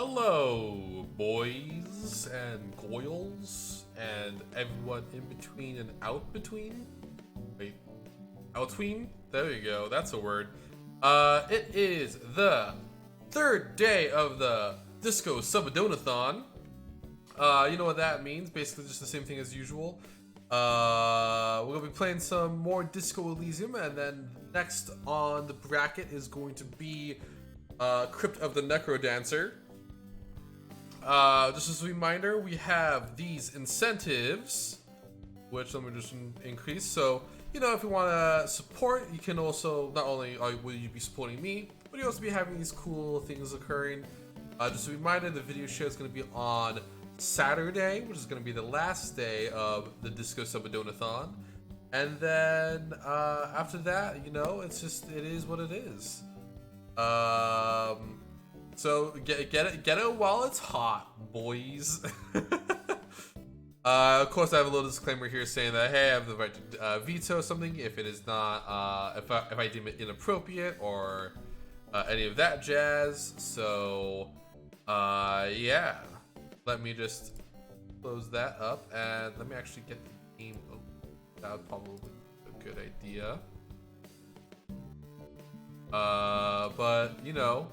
Hello, boys and goyles and everyone in between and out between. Wait, outween? There you go. That's a word. It is the third day of the Disco Subadonathon. You know what that means? Basically, just the same thing as usual. We're gonna be playing some more Disco Elysium, and then next on the bracket is going to be Crypt of the Necrodancer. Just as a reminder, we have these incentives, which let me just increase. So, you know, if you want to support, you can also, not only will you be supporting me, but you also be having these cool things occurring. Just a reminder, the video show is going to be on Saturday, which is going to be the last day of the Disco Subadonathon. And then after that, you know, it is what it is. So get it while it's hot, boys. Of course, I have a little disclaimer here saying that hey, I have the right to veto something if it is not if I deem it inappropriate or any of that jazz. So yeah, let me just close that up and let me actually get the game open. That would probably be a good idea. But you know,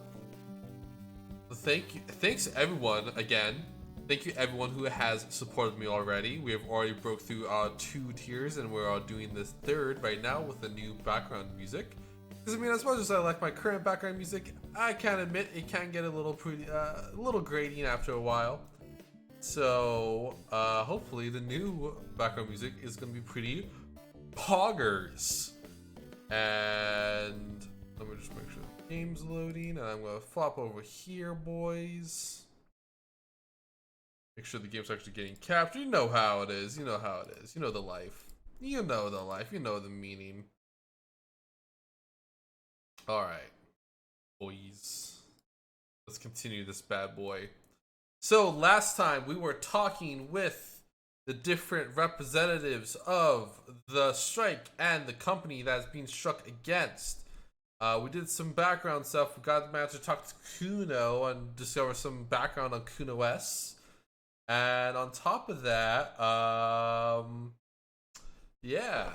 thanks everyone again. Thank you everyone who has supported me already. We have already broke through our 2 tiers, and we're doing this third right now with the new background music. Because I mean, as much as I like my current background music, I can admit it can get a little grating after a while. So hopefully the new background music is gonna be pretty poggers. And let me just make sure the game's loading, and I'm gonna flop over here, boys. Make sure the game's actually getting captured. You know how it is. You know how it is. You know the life. You know the life. You know the meaning. Alright, boys. Let's continue this bad boy. So, last time we were talking with the different representatives of the strike and the company that's being struck against. We did some background stuff. We got the man to talk to Kuno and discover some background on Kuno S. And on top of that, yeah,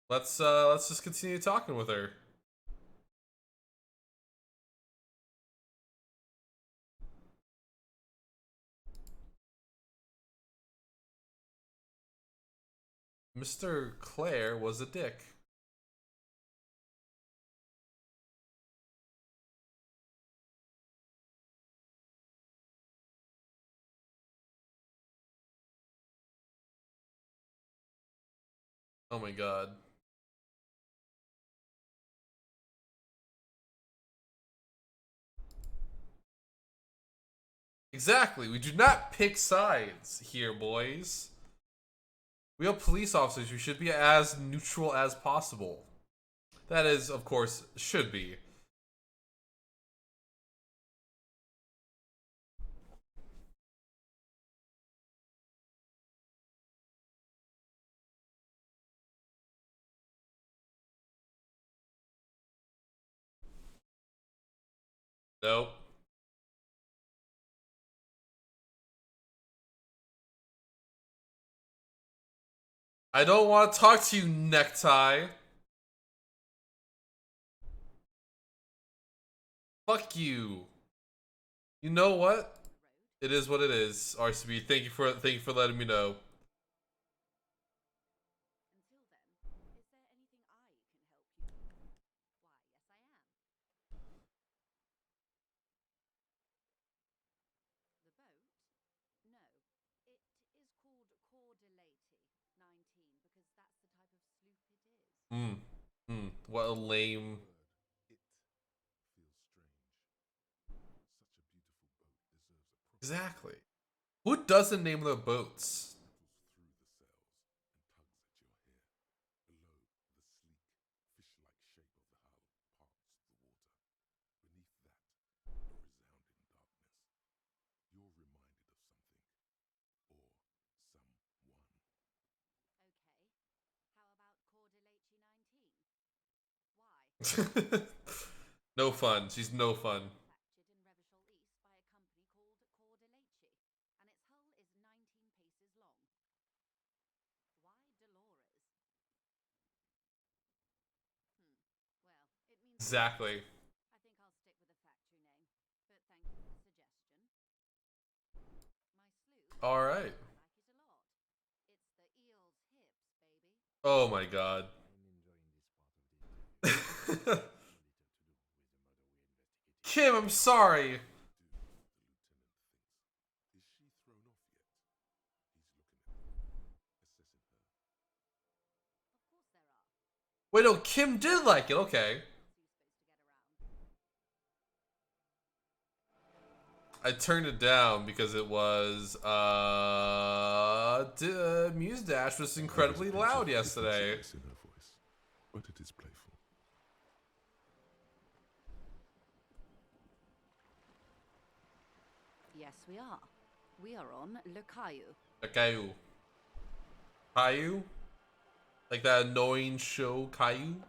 let's just continue talking with her. Mr. Claire was a dick. Oh my god. Exactly. We do not pick sides here, boys. We are police officers. We should be as neutral as possible. That is, of course, should be. Nope. I don't want to talk to you, necktie. Fuck you. You know what? It is what it is. RCB, thank you for letting me know. What a lame. Exactly. Who doesn't name their boats? No fun. She's no fun. Exactly. I think I'll stick with the factory name, but thank you for the suggestion. My sloop? All right. I like it a lot. It's the eel's hips, baby. Oh my god. Kim, I'm sorry. Of course there are. Wait, no, Kim did like it. Okay. I turned it down because it was Muse Dash was incredibly loud yesterday. In her voice, but it is playful. Yes, we are. We are on Le Caillou. A Caillou. Caillou? Like that annoying show, Caillou?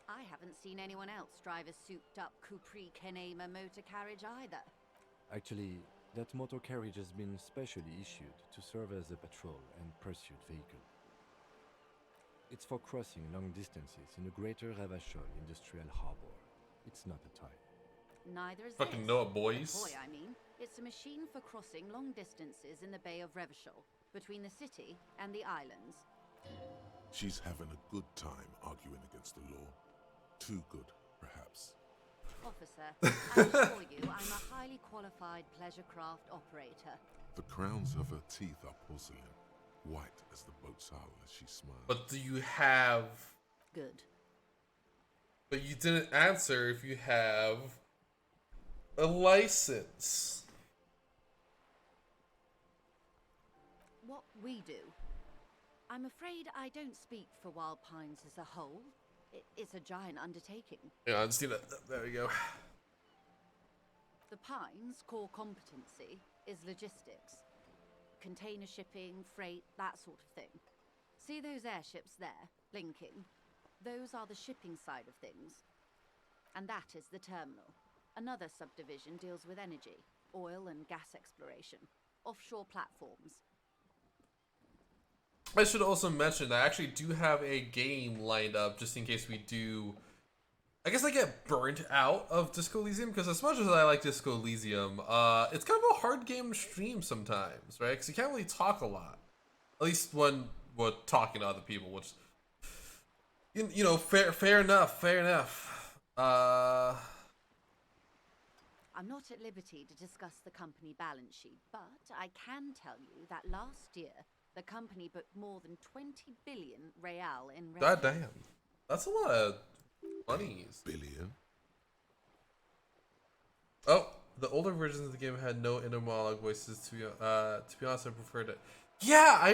I haven't seen anyone else drive a souped-up Capri Kenema motor carriage either. Actually, that motor carriage has been specially issued to serve as a patrol and pursuit vehicle. It's for crossing long distances in the greater Ravachol industrial harbor. It's not a toy. Neither is Fucking this. know it, boys. A toy, I mean. It's a machine for crossing long distances in the Bay of Revachol, between the city and the islands. She's having a good time arguing against the law. Too good, perhaps. Officer, I assure you I'm a highly qualified pleasure craft operator. The crowns of her teeth are porcelain, white as the boat's hull as she smiles. But do you have... Good. But you didn't answer if you have a license. What we do. I'm afraid I don't speak for Wild Pines as a whole. It's a giant undertaking. Yeah, I just need a... There we go. The Pines' core competency is logistics. Container shipping, freight, that sort of thing. See those airships there, blinking? Those are the shipping side of things. And that is the terminal. Another subdivision deals with energy, oil and gas exploration, offshore platforms. I should also mention that I actually do have a game lined up just in case we do... I guess I get burnt out of Disco Elysium, because as much as I like Disco Elysium, it's kind of a hard game to stream sometimes, right? Because you can't really talk a lot. At least when we're talking to other people, which... You know, fair enough, fair enough. I'm not at liberty to discuss the company balance sheet, but I can tell you that last year, the company booked more than 20 billion real in revenue. God damn. That's a lot of monies. Billion? Oh, the older versions of the game had no inner monologue voices. To be honest, I preferred it. Yeah, I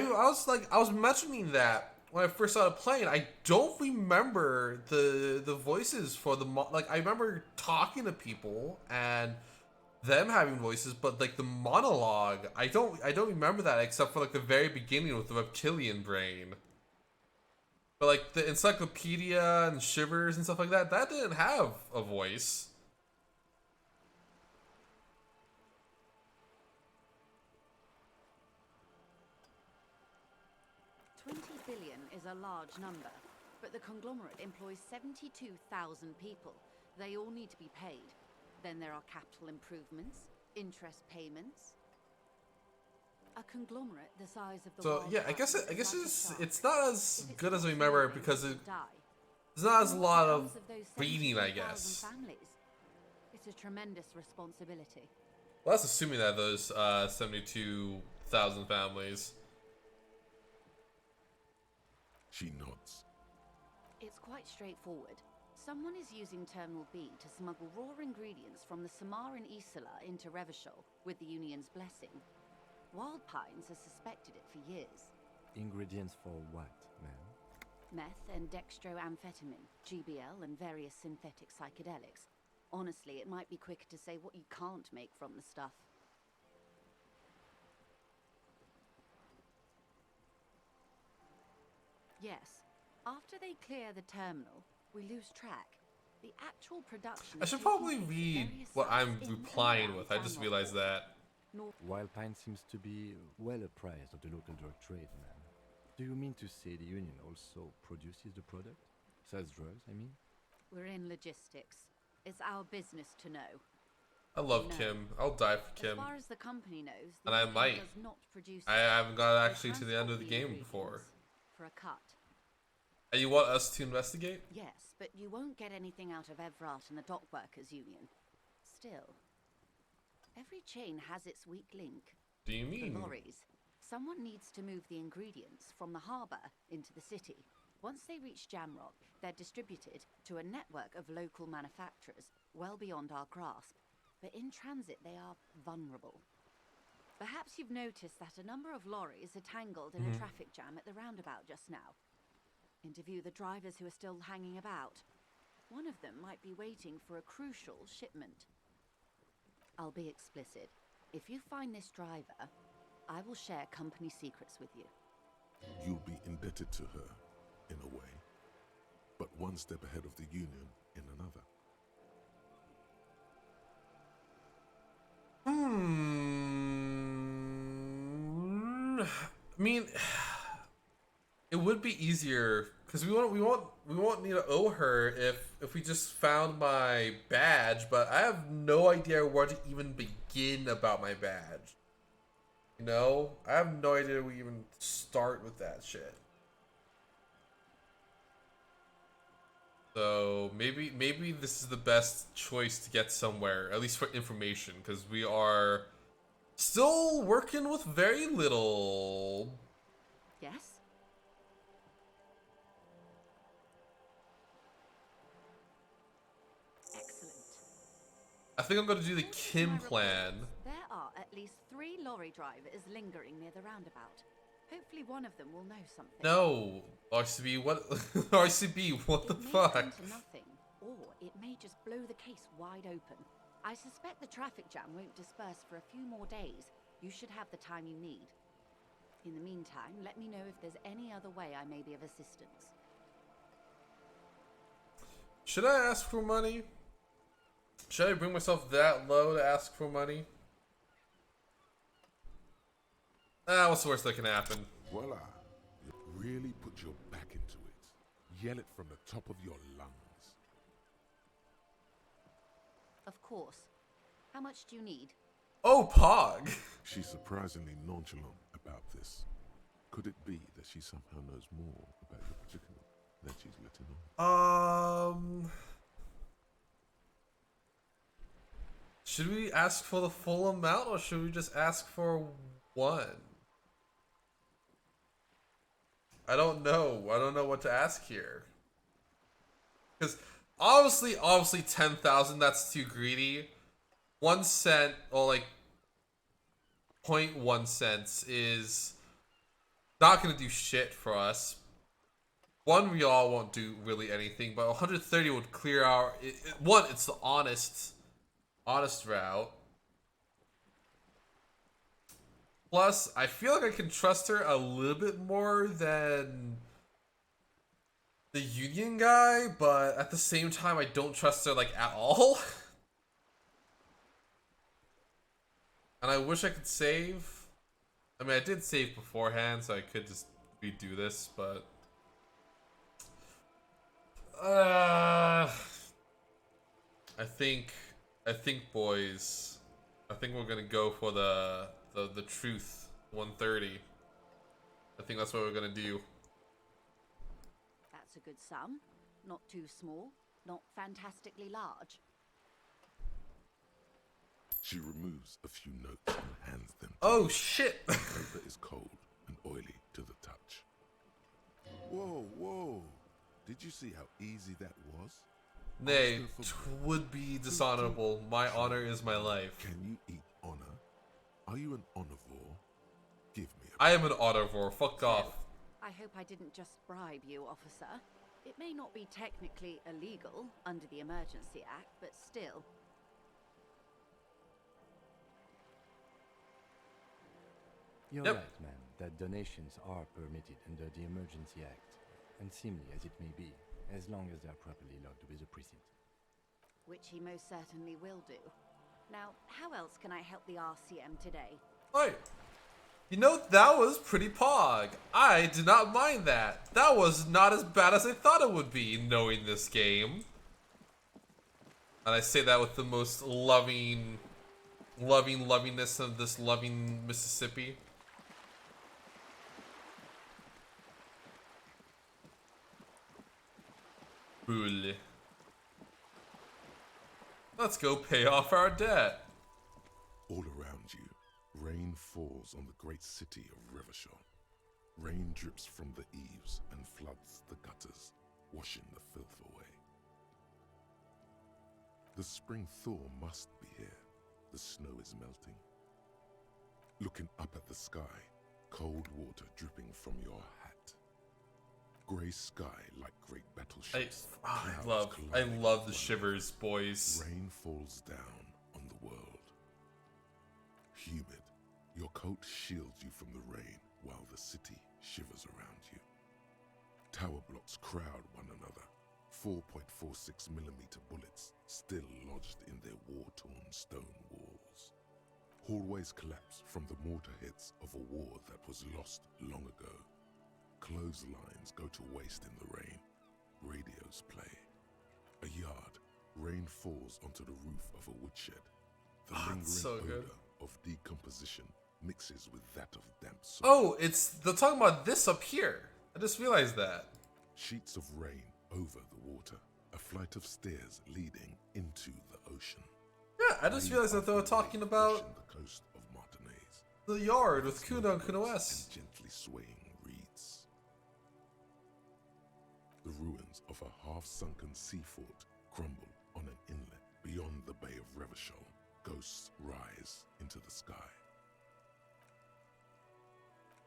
was mentioning that when I first started playing. I don't remember the voices for the I remember talking to people and them having voices, but like the monologue, I don't remember that except for like the very beginning with the reptilian brain. But like the encyclopedia and shivers and stuff like that, that didn't have a voice. $20 billion is a large number, but the conglomerate employs 72,000 people. They all need to be paid. Then there are capital improvements, interest payments. A conglomerate the size of the So Wild yeah, I guess Pines it's not as good as I remember because there's die. not as a lot What of becomes those reading, I 72,000 guess. families? It's a tremendous responsibility. Well, that's assuming that those 72,000 families. She nods. It's quite straightforward. Someone is using Terminal B to smuggle raw ingredients from the Samar and Isola into Revachol with the Union's blessing. Wild Pines has suspected it for years. Ingredients for what, ma'am? Meth and dextroamphetamine, GBL and various synthetic psychedelics. Honestly, it might be quicker to say what you can't make from the stuff. Yes. After they clear the terminal, we lose track. The actual production... I should probably read what I'm replying with. I just realized that. Wild Pine seems to be well apprised of the local drug trade, ma'am. Do you mean to say the union also produces the product? Sells drugs, I mean? We're in logistics. It's our business to know. I love No. Kim. I'll die for Kim. As far as the company knows, the And I union might. does not produce I it. haven't got They actually to the end of the transport game before. ingredients for a cut. And you want us to investigate? Yes, but you won't get anything out of Evrat and the Dock Workers Union. Still, every chain has its weak link. Do you The mean? lorries. Someone needs to move the ingredients from the harbour into the city. Once they reach Jamrock, they're distributed to a network of local manufacturers well beyond our grasp. But in transit, they are vulnerable. Perhaps you've noticed that a number of lorries are tangled in a traffic jam at the roundabout just now. Interview the drivers who are still hanging about. One of them might be waiting for a crucial shipment. I'll be explicit. If you find this driver, I will share company secrets with you. You'll be indebted to her, in a way, but one step ahead of the Union in another. I mean, it would be easier because we won't need to owe her if we just found my badge. But I have no idea where to even begin about my badge. You know, I have no idea where we even start with that shit. So maybe this is the best choice to get somewhere, at least for information, because we are still working with very little. Yes? Excellent. I think I'm gonna do the According to Kim my plan. reports, there are at least 3 lorry drivers lingering near the roundabout. Hopefully one of them will know something. No, RCB, what? RCB, what the It may fuck? come to nothing, or it may just blow the case wide open. I suspect the traffic jam won't disperse for a few more days. You should have the time you need. In the meantime, let me know if there's any other way I may be of assistance. Should I ask for money? Should I bring myself that low to ask for money? What's the worst that can happen? Voila! You really put your back into it. Yell it from the top of your lungs. Of course. How much do you need? Oh, Pog! She's surprisingly nonchalant about this. Could it be that she somehow knows more about your predicament than she's letting on? Should we ask for the full amount or should we just ask for one? I don't know. I don't know what to ask here. Because obviously 10,000, that's too greedy. 1 cent, or like 0.1 cents is not going to do shit for us. 1 real won't do really anything, but 130 would clear our... One, it's the honest route. Plus, I feel like I can trust her a little bit more than the union guy, but at the same time, I don't trust her, like, at all. And I wish I could save. I mean, I did save beforehand, so I could just redo this, but... I think, boys, I think we're gonna go for the truth, 130. I think that's what we're gonna do. That's a good sum. Not too small, not fantastically large. She removes a few notes and hands them to Oh you. shit! The paper is cold and oily to the touch. Whoa, whoa. Did you see how easy that was? Nay, would be dishonorable. My honor is my life. Can you eat honor? Are you an honorvore? Give me a... I am an honorvore. Fuck off. I hope I didn't just bribe you, officer. It may not be technically illegal under the Emergency Act, but still. You're Yep. right, ma'am, that donations are permitted under the Emergency Act, unseemly as it may be, as long as they are properly logged with the precinct. Which he most certainly will do. Now, how else can I help the RCM today? Hi. You know, that was pretty pog. I did not mind that. That was not as bad as I thought it would be, knowing this game. And I say that with the most lovingness of this loving Mississippi. Cool. Let's go pay off our debt. All around you, rain falls on the great city of Revachol. Rain drips from the eaves and floods the gutters, washing the filth away. The spring thaw must be here. The snow is melting. Looking up at the sky, cold water dripping from your hat. Grey sky like great battleships. I love the shivers, boys. Rain falls down on the world. Humid, your coat shields you from the rain while the city shivers around you. Tower blocks crowd one another. 4.46mm bullets still lodged in their war-torn stone walls. Hallways collapse from the mortar hits of a war that was lost long ago. Clotheslines go to waste in the rain. Radios play. A yard, rain falls onto the roof of a woodshed. The lingering odor of decomposition mixes with that of damp soil. Oh, they're talking about this up here. I just realized that. Sheets of rain over the water. A flight of stairs leading into the ocean. Yeah, I just realized that they were talking about the coast of Martinaise. The yard with Kuna and Kuna S. And gently swaying reeds. The ruins of a half-sunken sea fort crumble on an inlet beyond the Bay of Revachol. Ghosts rise into the sky.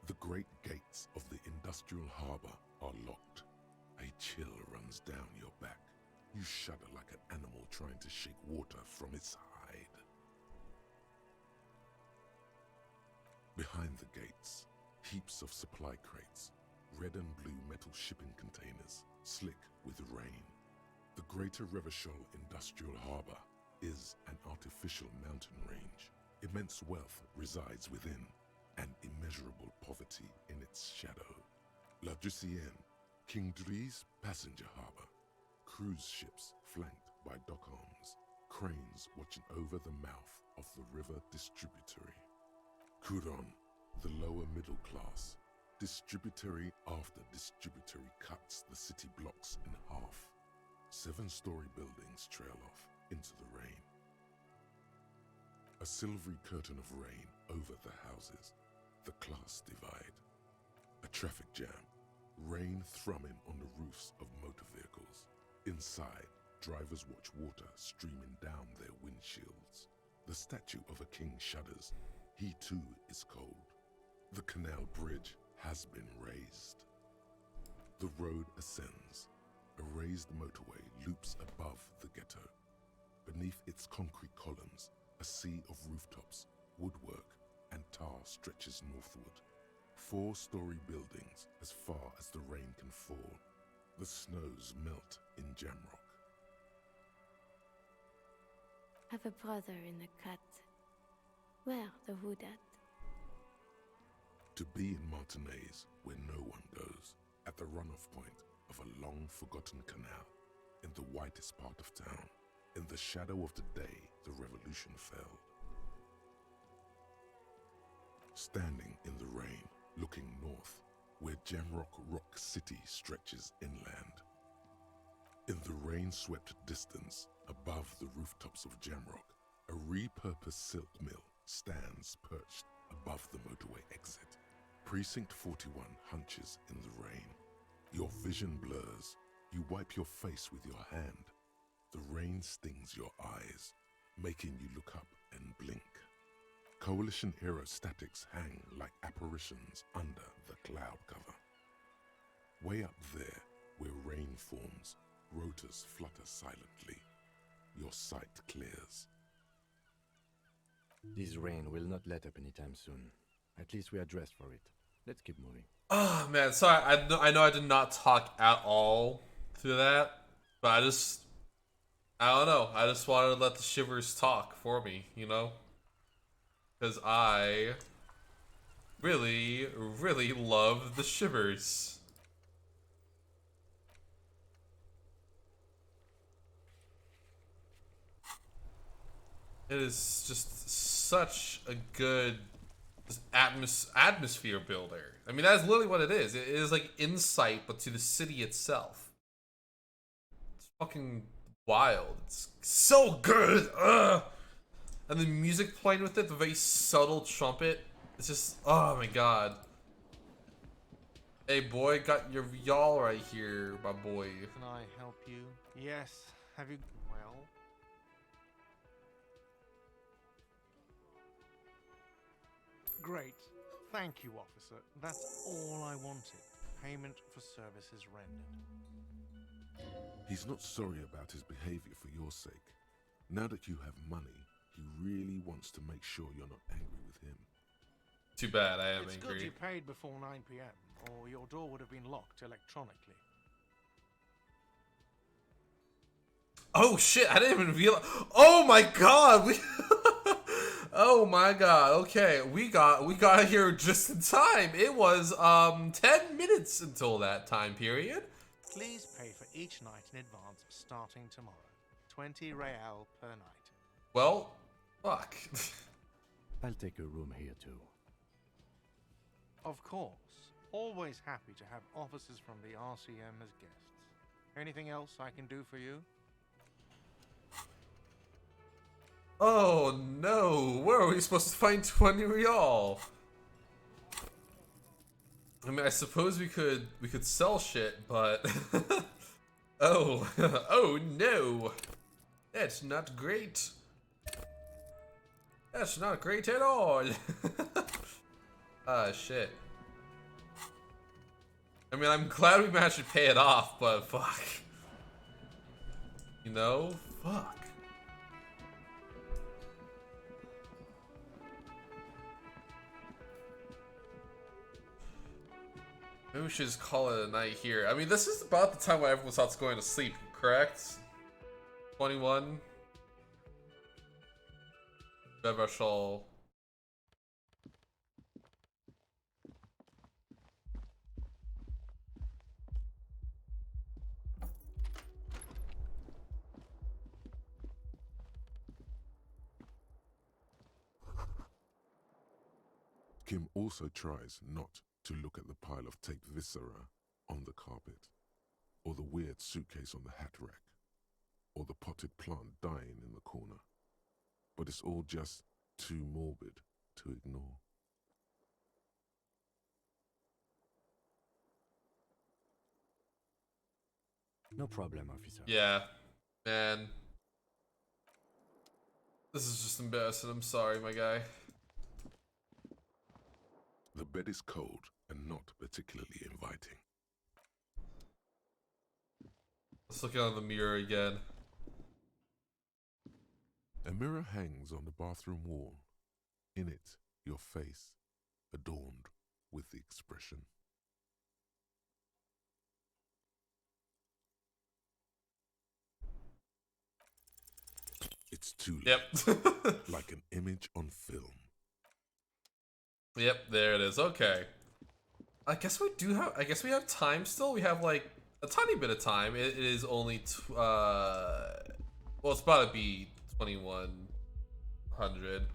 The great gates of the industrial harbor are locked. A chill runs down your back. You shudder like an animal trying to shake water from its hide. Behind the gates, heaps of supply crates, red and blue metal shipping containers, slick with rain. The Greater Revachol Industrial Harbor is an artificial mountain range. Immense wealth resides within, and immeasurable poverty in its shadow. La Drusienne, King Dries passenger harbor. Cruise ships flanked by dock arms. Cranes watching over the mouth of the river distributary. Couronne, the lower middle class. Distributary after distributary cuts the city blocks in half. 7-story buildings trail off into the rain. A silvery curtain of rain over the houses. The class divide. A traffic jam. Rain thrumming on the roofs of motor vehicles. Inside, drivers watch water streaming down their windshields. The statue of a king shudders. He too is cold. The canal bridge has been raised. The road ascends. A raised motorway loops above the ghetto. Beneath its concrete columns, a sea of rooftops, woodwork, and tar stretches northward. 4-story buildings as far as the rain can fall. The snows melt in Jamrock. Have a brother in the cut. Where the wood at? To be in Martinaise, where no one goes, at the runoff point of a long-forgotten canal, in the whitest part of town, in the shadow of the day the revolution fell. Standing in the rain, looking north, where Jamrock Rock City stretches inland. In the rain-swept distance, above the rooftops of Jamrock, a repurposed silk mill stands perched above the motorway exit. Precinct 41 hunches in the rain. Your vision blurs. You wipe your face with your hand. The rain stings your eyes, making you look up and blink. Coalition aerostatics hang like apparitions under the cloud cover. Way up there, where rain forms, rotors flutter silently. Your sight clears. This rain will not let up anytime soon. At least we are dressed for it. Let's keep moving. Oh man, sorry. I know I did not talk at all through that, but I don't know. I just wanted to let the shivers talk for me, you know? Because I really, really love the shivers. It is just such a good atmosphere builder. I mean, that's literally what it is. It is like insight, but to the city itself. It's fucking wild. It's so good. Ugh. And the music playing with it, the very subtle trumpet. It's just, oh my god. Hey boy, got your y'all right here, my boy. Can I help you? Yes. Have you... Well? Great. Thank you, officer. That's all I wanted. Payment for services rendered. He's not sorry about his behavior for your sake. Now that you have money, he really wants to make sure you're not angry with him. Too bad, I am It's angry. good you paid before 9 p.m., or your door would have been locked electronically. Oh shit, I didn't even realize. Oh my god, we oh my god, okay, we got here just in time. It was 10 minutes until that time period. Please pay for each night in advance starting tomorrow. 20 real per night. Well, fuck. I'll take a room here too. Of course. Always happy to have officers from the RCM as guests. Anything else I can do for you? Oh no, where are we supposed to find 20 real? I mean, I suppose we could sell shit, but oh, oh no. That's not great. That's not great at all. Ah, shit. I mean, I'm glad we managed to pay it off, but fuck. You know? Fuck. Maybe we should just call it a night here. I mean, this is about the time when everyone starts going to sleep, correct? 21. Bevershall. Kim also tries not to look at the pile of taped viscera on the carpet, or the weird suitcase on the hat rack, or the potted plant dying in the corner. But it's all just too morbid to ignore. No problem, officer. Yeah, man. This is just embarrassing. I'm sorry, my guy. The bed is cold and not particularly inviting. Let's look out the mirror again. A mirror hangs on the bathroom wall. In it, your face, adorned with the expression. It's too late. Yep. Like an image on film. Yep, there it is. Okay. I guess we have time still. We have like a tiny bit of time. It is only well, it's about to be 2100.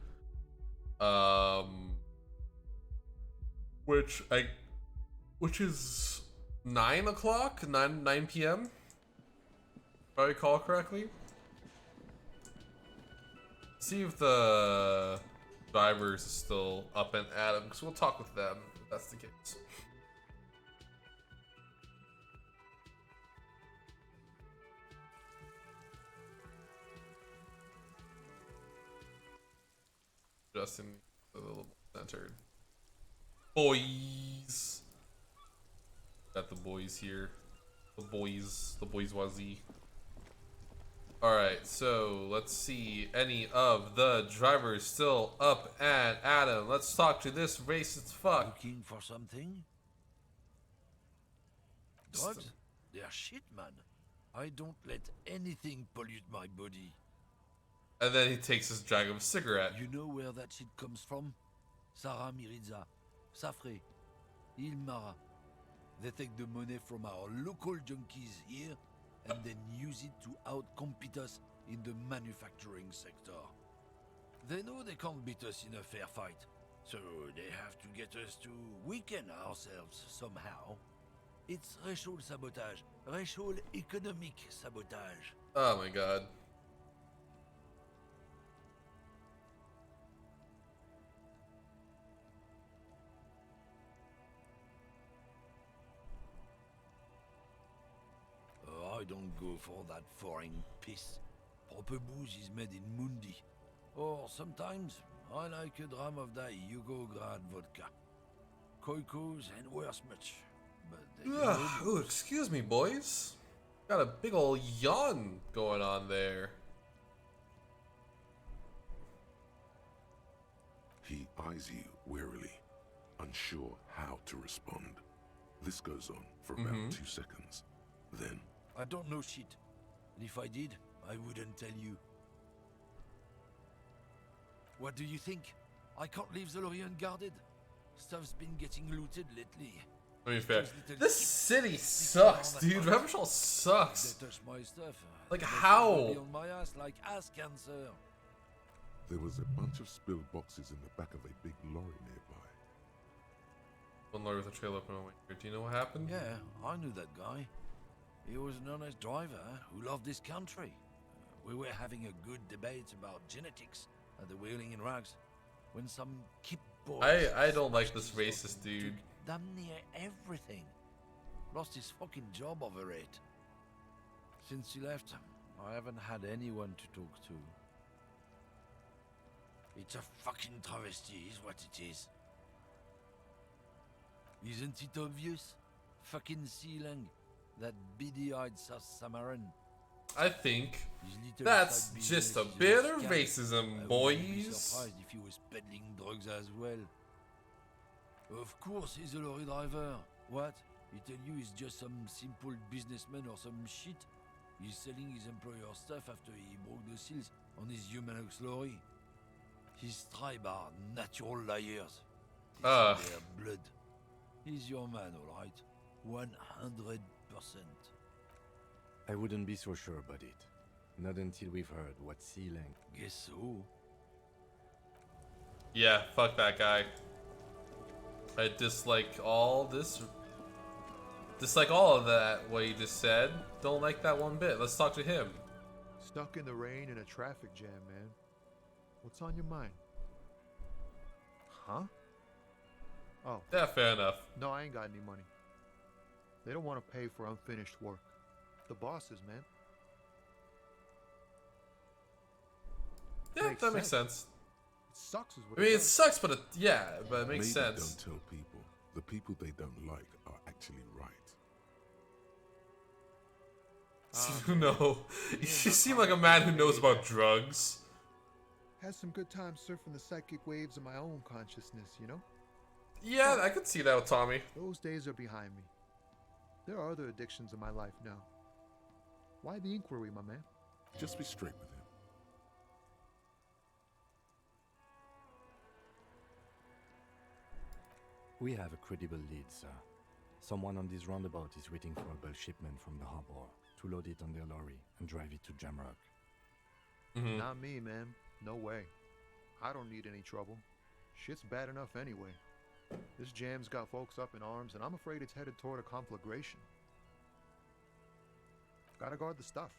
Which is 9 o'clock, 9 p.m. If I recall correctly. See if the drivers is still up and at them, because we'll talk with them if that's the case. Justin, a little centered. Boys! Got the boys here. The bourgeoisie. Alright, so let's see any of the drivers still up and at him. Let's talk to this racist fuck. Looking for something? God, they're shit, man. I don't let anything pollute my body. And then he takes his drag of a cigarette. You know where that shit comes from? Sarah Miriza. Safre, Ilmara. They take the money from our local junkies here and then use it to outcompete us in the manufacturing sector. They know they can't beat us in a fair fight, so they have to get us to weaken ourselves somehow. It's racial sabotage, racial economic sabotage. Oh my god. I don't go for that foreign piss. Proper booze is made in Mundi. Or sometimes I like a dram of that Yugograd vodka. Koikos and worse much. But they can Ugh, only- ooh, excuse me, boys. Got a big ol' yawn going on there. He eyes you wearily, unsure how to respond. This goes on for about 2 seconds. Then, I don't know shit. And if I did, I wouldn't tell you. What do you think? I can't leave the lorry unguarded. Stuff's been getting looted lately. I mean, fair. Those little This kids city sneaking around sucks, at dude. night. Revachol sucks. They touch my stuff. Like, they how? will be on my ass like ass cancer. there was a bunch of spilled boxes in the back of a big lorry nearby. One lorry with a trail open over here. Do you know what happened? Yeah, I knew that guy. He was an honest driver who loved this country. We were having a good debate about genetics at the Wheeling in Rags when some kip boy. I don't like this smashed his racist up and dude. took damn near everything. Lost his fucking job over it. Since he left, I haven't had anyone to talk to. It's a fucking travesty, is what it is. Isn't it obvious? Fucking Sealang, that beady-eyed South Samaran. I think His little that's side just a business is bit a of scam. racism, I wouldn't be boys. surprised if he was peddling drugs as well. Of course, he's a lorry driver. What? He tell you he's just some simple businessman or some shit? He's selling his employer stuff after he broke the seals on his Humanux lorry. His tribe are natural liars. It's in Ugh. their blood. He's your man, all right. 100%. I wouldn't be so sure about it. Not until we've heard what Sealang. Guess so. Yeah, fuck that guy. I dislike all this. Dislike all of that, what he just said. Don't like that one bit. Let's talk to him. Stuck in the rain in a traffic jam, man. What's on your mind? Huh? Oh, Yeah, fair enough. no, I ain't got any money. They don't want to pay for unfinished work. The bosses, man. Yeah, Makes that makes sense. It sucks is what I mean, it does. sucks, but yeah, but it makes Maybe sense. don't tell people. The people they don't like are actually right. No, you seem like a man who knows about drugs. Had some good times surfing the psychic waves of my own consciousness, you know? Yeah, I could see that with Tommy. Those days are behind me. There are other addictions in my life now. Why the inquiry, my man? Just be straight with him. We have a credible lead, sir. Someone on this roundabout is waiting for a bulk shipment from the harbor to load it on their lorry and drive it to Jamrock. Not me, man. No way. I don't need any trouble. Shit's bad enough anyway. This jam's got folks up in arms, and I'm afraid it's headed toward a conflagration. Gotta guard the stuff.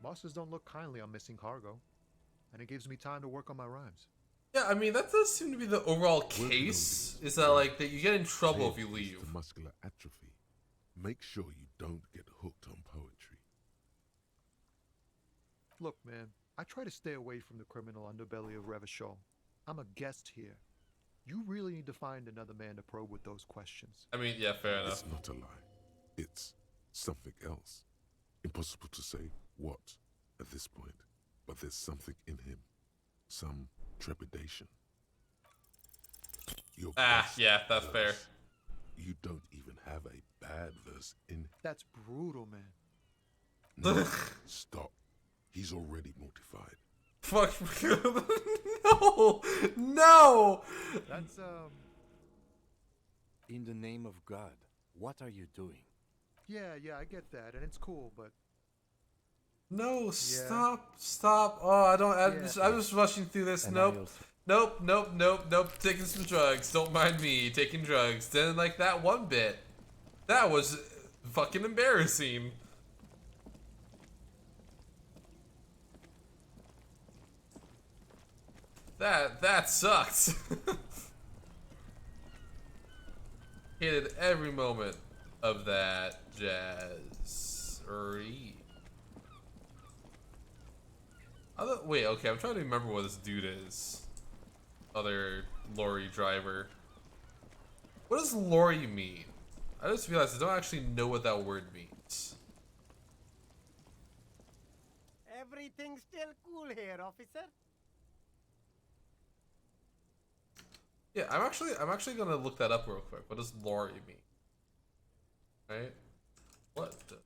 Bosses don't look kindly on missing cargo, and it gives me time to work on my rhymes. Yeah, I mean, that does seem to be the overall case, is that, like, that you get in trouble if you Take leave. The muscular atrophy. Make sure you don't get hooked on poetry. Look, man, I try to stay away from the criminal underbelly of Revachol. I'm a guest here. You really need to find another man to probe with those questions. I mean, yeah, fair enough. It's not a lie. It's something else. Impossible to say what at this point, but there's something in him. Some trepidation. Your best Yeah, that's fair. verse. You don't even have a bad verse in. That's brutal, man. No, stop. He's already mortified. Fuck. No! No! That's, In the name of God, what are you doing? Yeah, I get that, and it's cool, but No, stop. Oh, I don't. I'm just rushing through this. And I Nope. also- Nope. Taking some drugs. Don't mind me. Taking drugs. Didn't like that one bit. That was fucking embarrassing. That sucked. Hated every moment of that jazz. Wait, okay, I'm trying to remember what this dude is. Other lorry driver. What does lorry mean? I just realized I don't actually know what that word means. Everything's still cool here, officer. Yeah, I'm actually gonna look that up real quick. What does lorry mean? Right? What does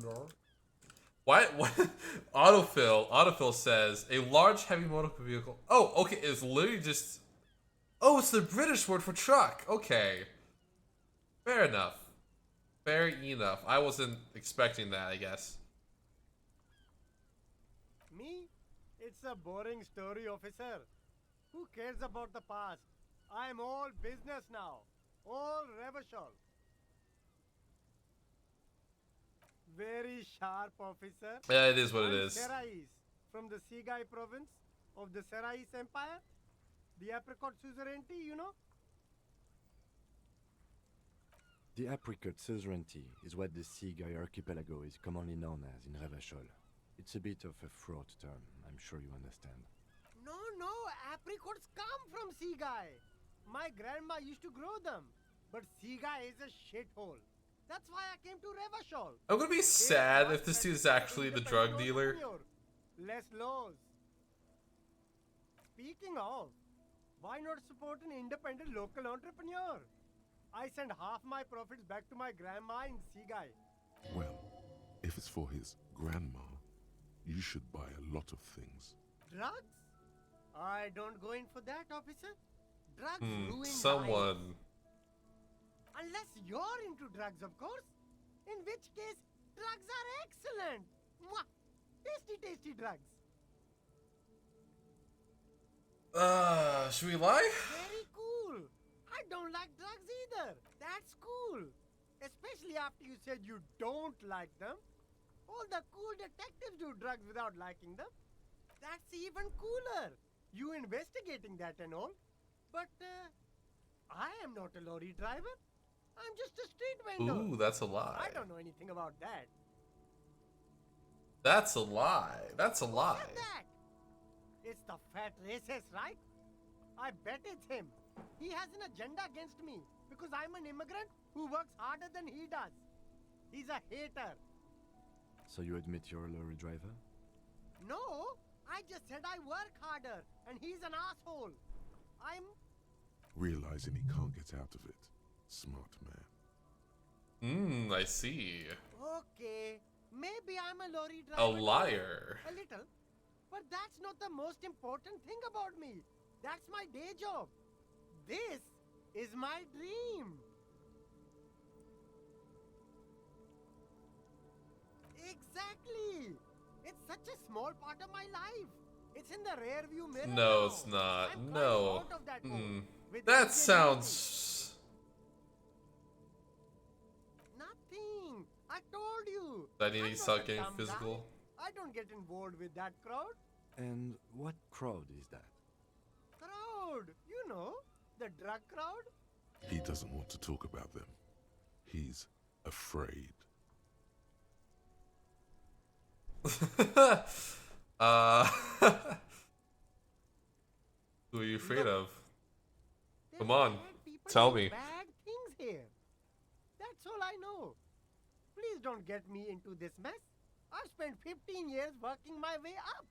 lorry? Why? What? Autofill says a large heavy motor vehicle. Oh, okay. It's literally just. Oh, it's the British word for truck. Okay. Fair enough. Fair enough. I wasn't expecting that, I guess. Me? It's a boring story, officer. Who cares about the past? I'm all business now. All Revachol. Very sharp, officer. Yeah, it is what it I'm is. Serais, from the Sigai province of the Serais Empire. The apricot suzerainty, you know? The apricot suzerainty is what the Sigai archipelago is commonly known as in Revachol. It's a bit of a fraught term, I'm sure you understand. No, apricots come from Sigai. My grandma used to grow them. But Sigai is a shithole. That's why I came to Revachol. I'm gonna be sad if this dude is actually the drug dealer. Less laws. Speaking of, why not support an independent local entrepreneur? I send half my profits back to my grandma in Sigai. Well, if it's for his grandma, you should buy a lot of things. Drugs? I don't go in for that, officer. Drugs ruin lives. Someone. Unless you're into drugs, of course. In which case, drugs are excellent. Mwah! Tasty drugs. Should we lie? Very cool. I don't like drugs either. That's cool. Especially after you said you don't like them. All the cool detectives do drugs without liking them. That's even cooler. You investigating that and all. But, I am not a lorry driver. I'm just a street vendor. Ooh, that's a lie. I don't know anything about that. That's a lie. That's a lie. What's that? It's the fat racist, right? I bet it's him. He has an agenda against me because I'm an immigrant who works harder than he does. He's a hater. So you admit you're a lorry driver? No, I just said I work harder and he's an asshole. I'm... Realizing he can't get out of it. Smart man. I see. Okay, maybe I'm a lorry A driver. liar. A little. But that's not the most important thing about me. That's my day job. This is my dream. Exactly. It's such a small part of my life. It's in the rear view mirror. No, now. it's not. I'm No. out of that hole with That ingenuity. sounds. Nothing. I told you. That he I'm needs to not start a getting dumb physical. guy. I don't get involved with that crowd. And what crowd is that? Crowd. You know, the drug crowd. He doesn't want to talk about them. He's afraid. Who are you afraid of? There's Come on, bad people tell do me. Bad things here. That's all I know. Please don't get me into this mess. I've spent 15 years working my way up.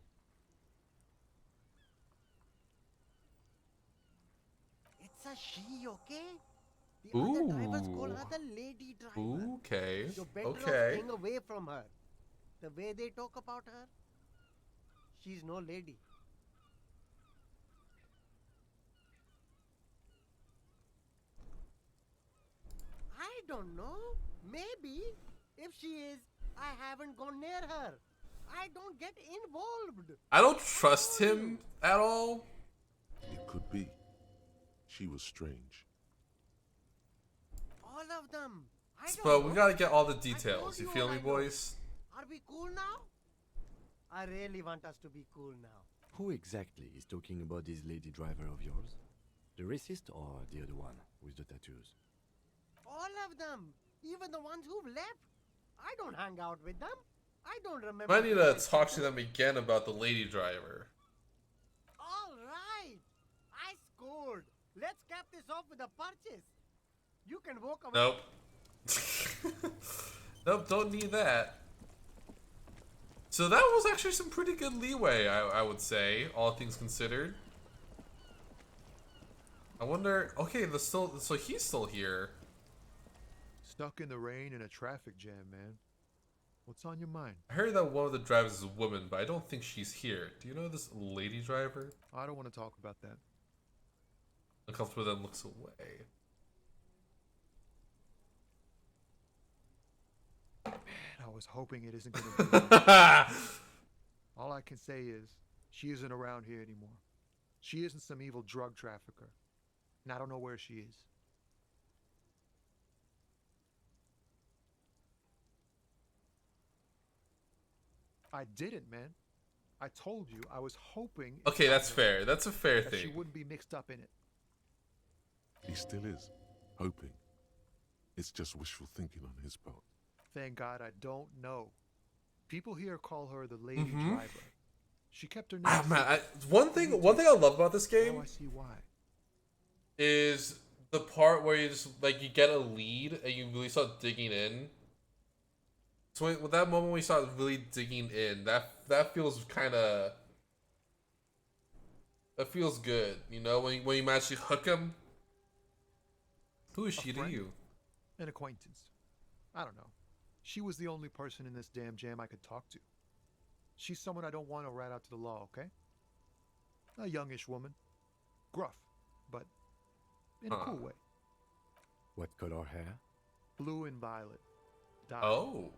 It's a she, okay? The other drivers call her the lady driver. Okay. You're better off Okay. staying away from her. The way they talk about her, she's no lady. don't know. Maybe. If she is, I haven't gone near her. I don't get involved. I don't trust him at all. It could be. She was strange. All of them. I don't But know. we gotta get all the I details. told You you feel all me, I know. boys? Are we cool now? I really want us to be cool now. Who exactly is talking about this lady driver of yours? The racist or the other one with the tattoos? All of them. Even the ones who've left. I don't hang out with them. I don't remember. Might need who I to talk to spoke them again about the lady driver. All right. I scored. Let's cap this off with a purchase. You can walk away. Nope. Nope, don't need that. So that was actually some pretty good leeway, I would say, all things considered. I wonder. Okay, so he's still here. Stuck in the rain in a traffic jam, man. What's on your mind? I heard that one of the drivers is a woman, but I don't think she's here. Do you know this lady driver? I don't want to talk about that. Uncomfortable, then looks away. Man, I was hoping it isn't going to be that. All I can say is, she isn't around here anymore. She isn't some evil drug trafficker. And I don't know where she is. I didn't, man. I told you I was hoping. Okay, that's fair. That's a fair that she thing. wouldn't be mixed up in it. He still is. Hoping. It's just wishful thinking on his part. Thank God I don't know. People here call her the lady driver. She kept her name. Ah, man, one thing I love about this game Now I see why. is the part where you just like you get a lead and you really start digging in. So with that moment when you start really digging in, that feels kind of feels good, you know, when you manage to hook him. Who is she to friend? you? An acquaintance. I don't know. She was the only person in this damn jam I could talk to. She's someone I don't want to rat out to the law, okay? A youngish woman. Gruff, but in a cool way. What color hair? Blue and violet. Dyed. Oh.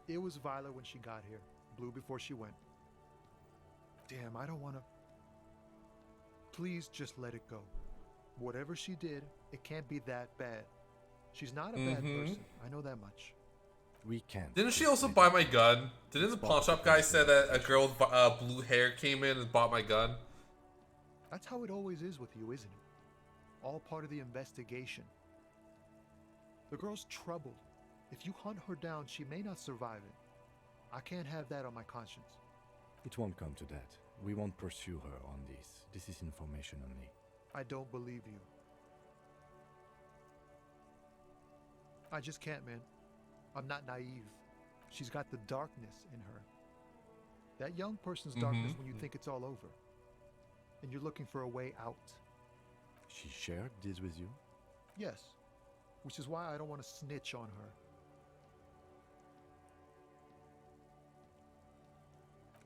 It was violet when she got here. Blue before she went. Damn, I don't want to... Please just let it go. Whatever she did, it can't be that bad. She's not a bad person. I know that much. We can't. Didn't she also buy my gun? Didn't the pawn shop guy say that a girl with blue hair came in and bought my gun? That's how it always is with you, isn't it? All part of the investigation. The girl's troubled. If you hunt her down, she may not survive it. I can't have that on my conscience. It won't come to that. We won't pursue her on this. This is information only. I don't believe you. I just can't, man. I'm not naive. She's got the darkness in her. That young person's darkness when you think it's all over. And you're looking for a way out. She shared this with you? Yes. Which is why I don't want to snitch on her.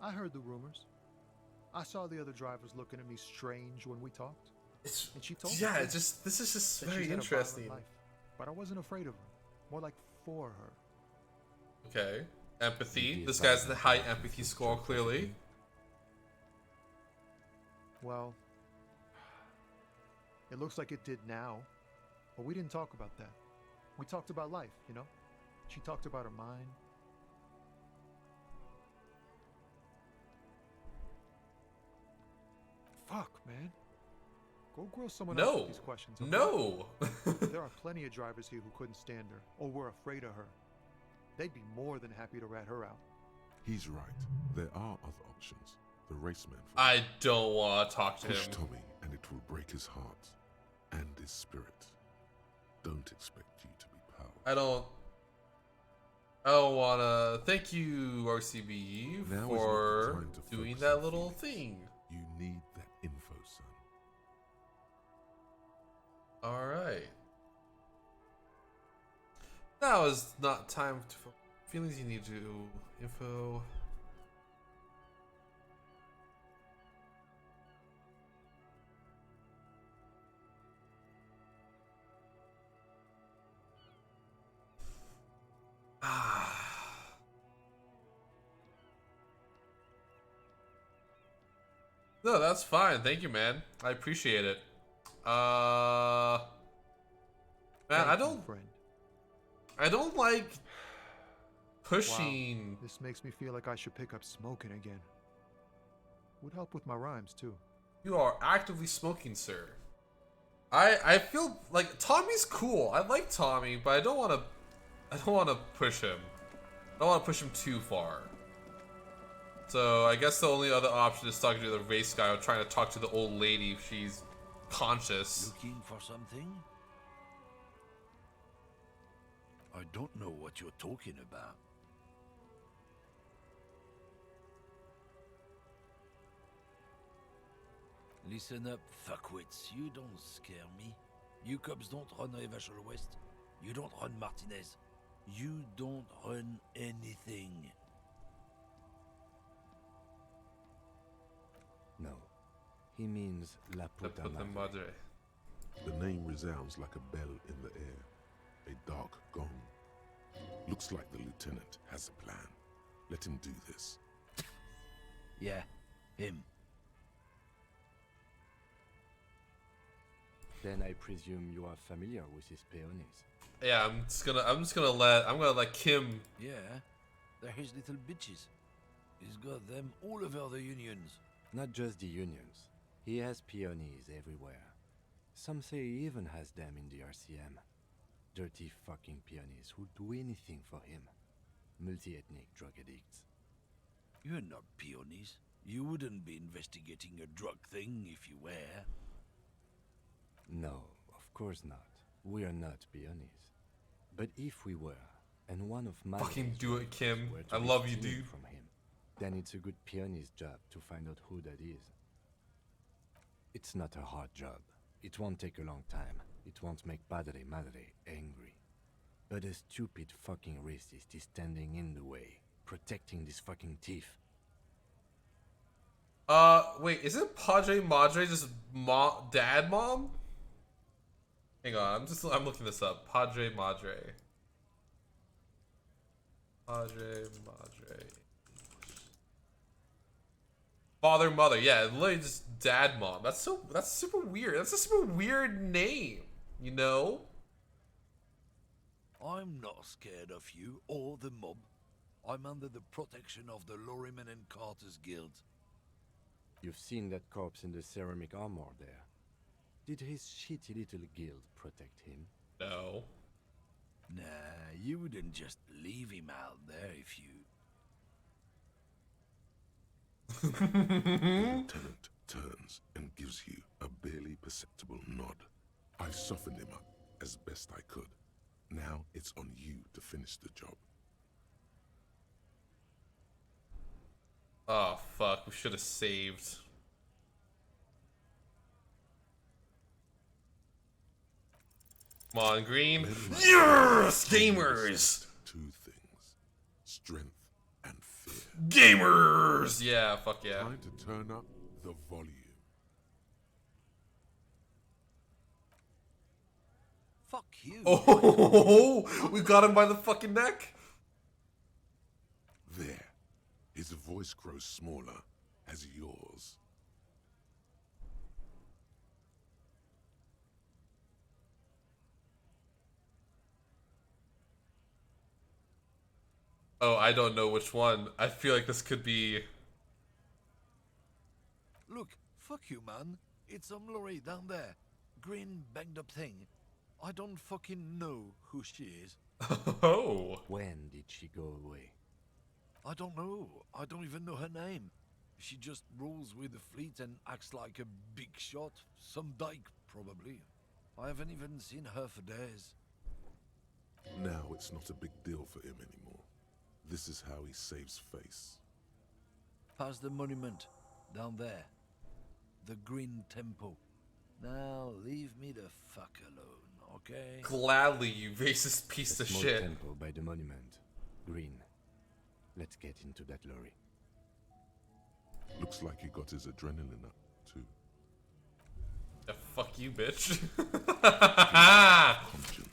I heard the rumors. I saw the other drivers looking at me strange when we talked. And she told me this is just that very she's had a violent interesting. life. But I wasn't afraid of her. More like for her. Okay. Empathy. Maybe This it's guy's not the that high bad. empathy It's score, true. clearly. Well, it looks like it did now. But we didn't talk about that. We talked about life, you know? She talked about her mind. Fuck, man. Go grill someone else No. with these questions. Okay? No. There are plenty of drivers here who couldn't stand her or were afraid of her. They'd be more than happy to rat her out. He's right. There are other options. The raceman. I don't want to talk to Push him. Tommy, and it will break his heart and his spirit. Don't expect you to be powerful. I don't want to. Thank you, RCB, Now is not the for time to doing focus that on little feelings. thing. You need that info, son. All right. Now is not time for feelings. You need to info. No, that's fine. Thank you, man. I appreciate it. Man, Thank you, friend. I don't like Wow, pushing. this makes me feel like I should pick up smoking again. Would help with my rhymes too. You are actively smoking, sir. I feel like Tommy's cool. I like Tommy, but I don't want to push him. I don't want to push him too far. So I guess the only other option is talking to the race guy or trying to talk to the old lady if she's conscious. Looking for something? I don't know what you're talking about. Listen up, fuckwits. You don't scare me. You cops don't run Revachol West. You don't run Martinez. You don't run anything. No. He means La Puta Madre. The name resounds like a bell in the air, a dark gong. Looks like the lieutenant has a plan. Let him do this. Yeah, him. Then I presume you are familiar with his peonies. Yeah, I'm just gonna let Kim. Yeah, they're his little bitches. He's got them all over the unions. Not just the unions. He has peonies everywhere. Some say he even has them in the RCM. Dirty fucking peonies who'd do anything for him. Multi-ethnic drug addicts. You're not peonies. You wouldn't be investigating a drug thing if you were. No, of course not. We are not peonies. But if we were, and one of my Fucking do it, Kim. were to I be love you, stealing dude. from him, then it's a good peony's job to find out who that is. It's not a hard job. It won't take a long time. It won't make Padre Madre angry. But a stupid fucking racist is standing in the way, protecting this fucking thief. Wait, isn't Padre Madre just dad mom? Hang on, I'm looking this up. Padre Madre. Padre Madre. Father, mother, yeah, literally just dad, mom. That's super weird. That's a super weird name, you know? I'm not scared of you or the mob. I'm under the protection of the Lorrymen and Carters Guild. You've seen that corpse in the ceramic armor there. Did his shitty little guild protect him? No. Nah, you wouldn't just leave him out there if you... The lieutenant turns and gives you a barely perceptible nod. I softened him up as best I could. Now it's on you to finish the job. Oh, fuck. We should have saved. Come on, Green. Yes! Gamers! Two things. Strength and fear. Gamers! Yeah, fuck yeah. Time to turn up the volume. Fuck you. Oh, we got him by the fucking neck. There. His voice grows smaller as yours. Oh, I don't know which one. I feel like this could be... Look, fuck you, man. It's some lorry down there. Green banged up thing. I don't fucking know who she is. Oh. When did she go away? I don't know. I don't even know her name. She just rolls with the fleet and acts like a big shot. Some dyke, probably. I haven't even seen her for days. Now it's not a big deal for him anymore. This is how he saves face. Past the monument. Down there. The Green Temple. Now leave me the fuck alone, okay? Gladly, you racist piece A of small shit. temple by the monument. Green. Let's get into that lorry. Looks like he got his adrenaline up, too. Yeah, fuck you, bitch. Conscience.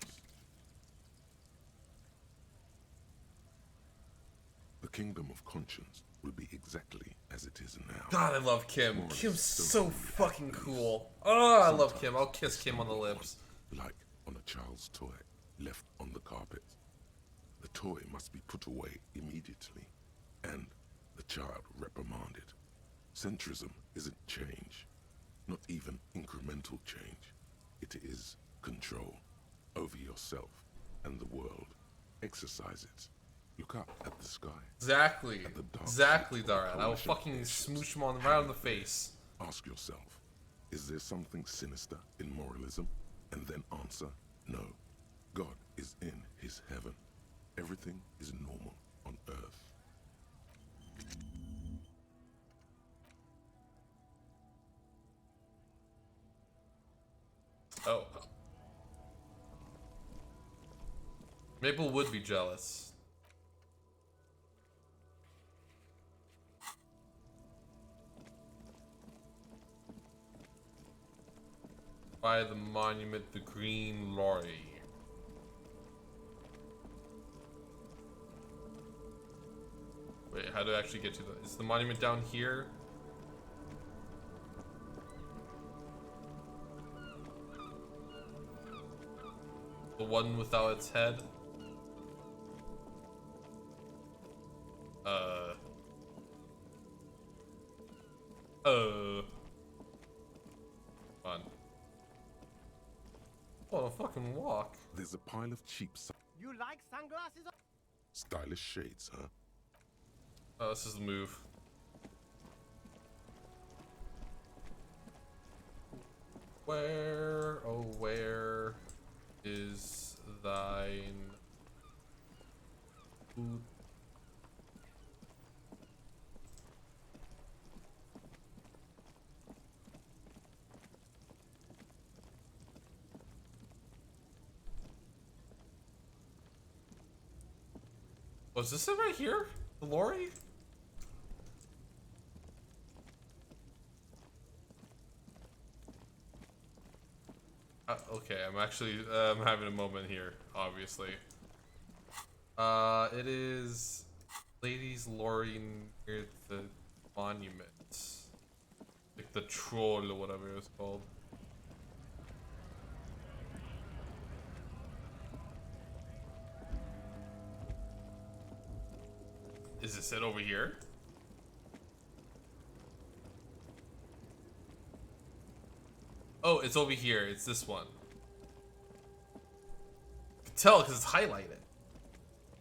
The kingdom of conscience will be exactly as it is now. God, I love Kim. Moralists Kim's don't so really have fucking beliefs. cool. Oh, I love Sometimes Kim. I'll kiss they Kim on the stumble lips. on, like on a child's toy left on the carpet. The toy must be put away immediately, and the child reprimanded. Centrism isn't change, not even incremental change. It is control over yourself and the world. Exercise it. Look up at the sky. Exactly. At the dark Exactly, shape of the Dara. I will coalition fucking airships smooch him on right hanging on the there. face. Ask yourself, is there something sinister in moralism? And then answer, no. God is in his heaven. Everything is normal on earth. Oh. Maple would be jealous. By the monument, the green lorry. Wait, how do I actually get to the... Is the monument down here? The one without its head? Fun. What a fucking walk. There's a pile of cheap, You like sunglasses? stylish shades, huh? Oh, this is the move. Where, oh where is thine boot? Was this it right here? The lorry? Okay, I'm actually I'm having a moment here, obviously. It is Ladies Lorry near the monument. Like the troll or whatever it was called. Is this it over here? Oh, it's over here. It's this one. You can tell because it's highlighted.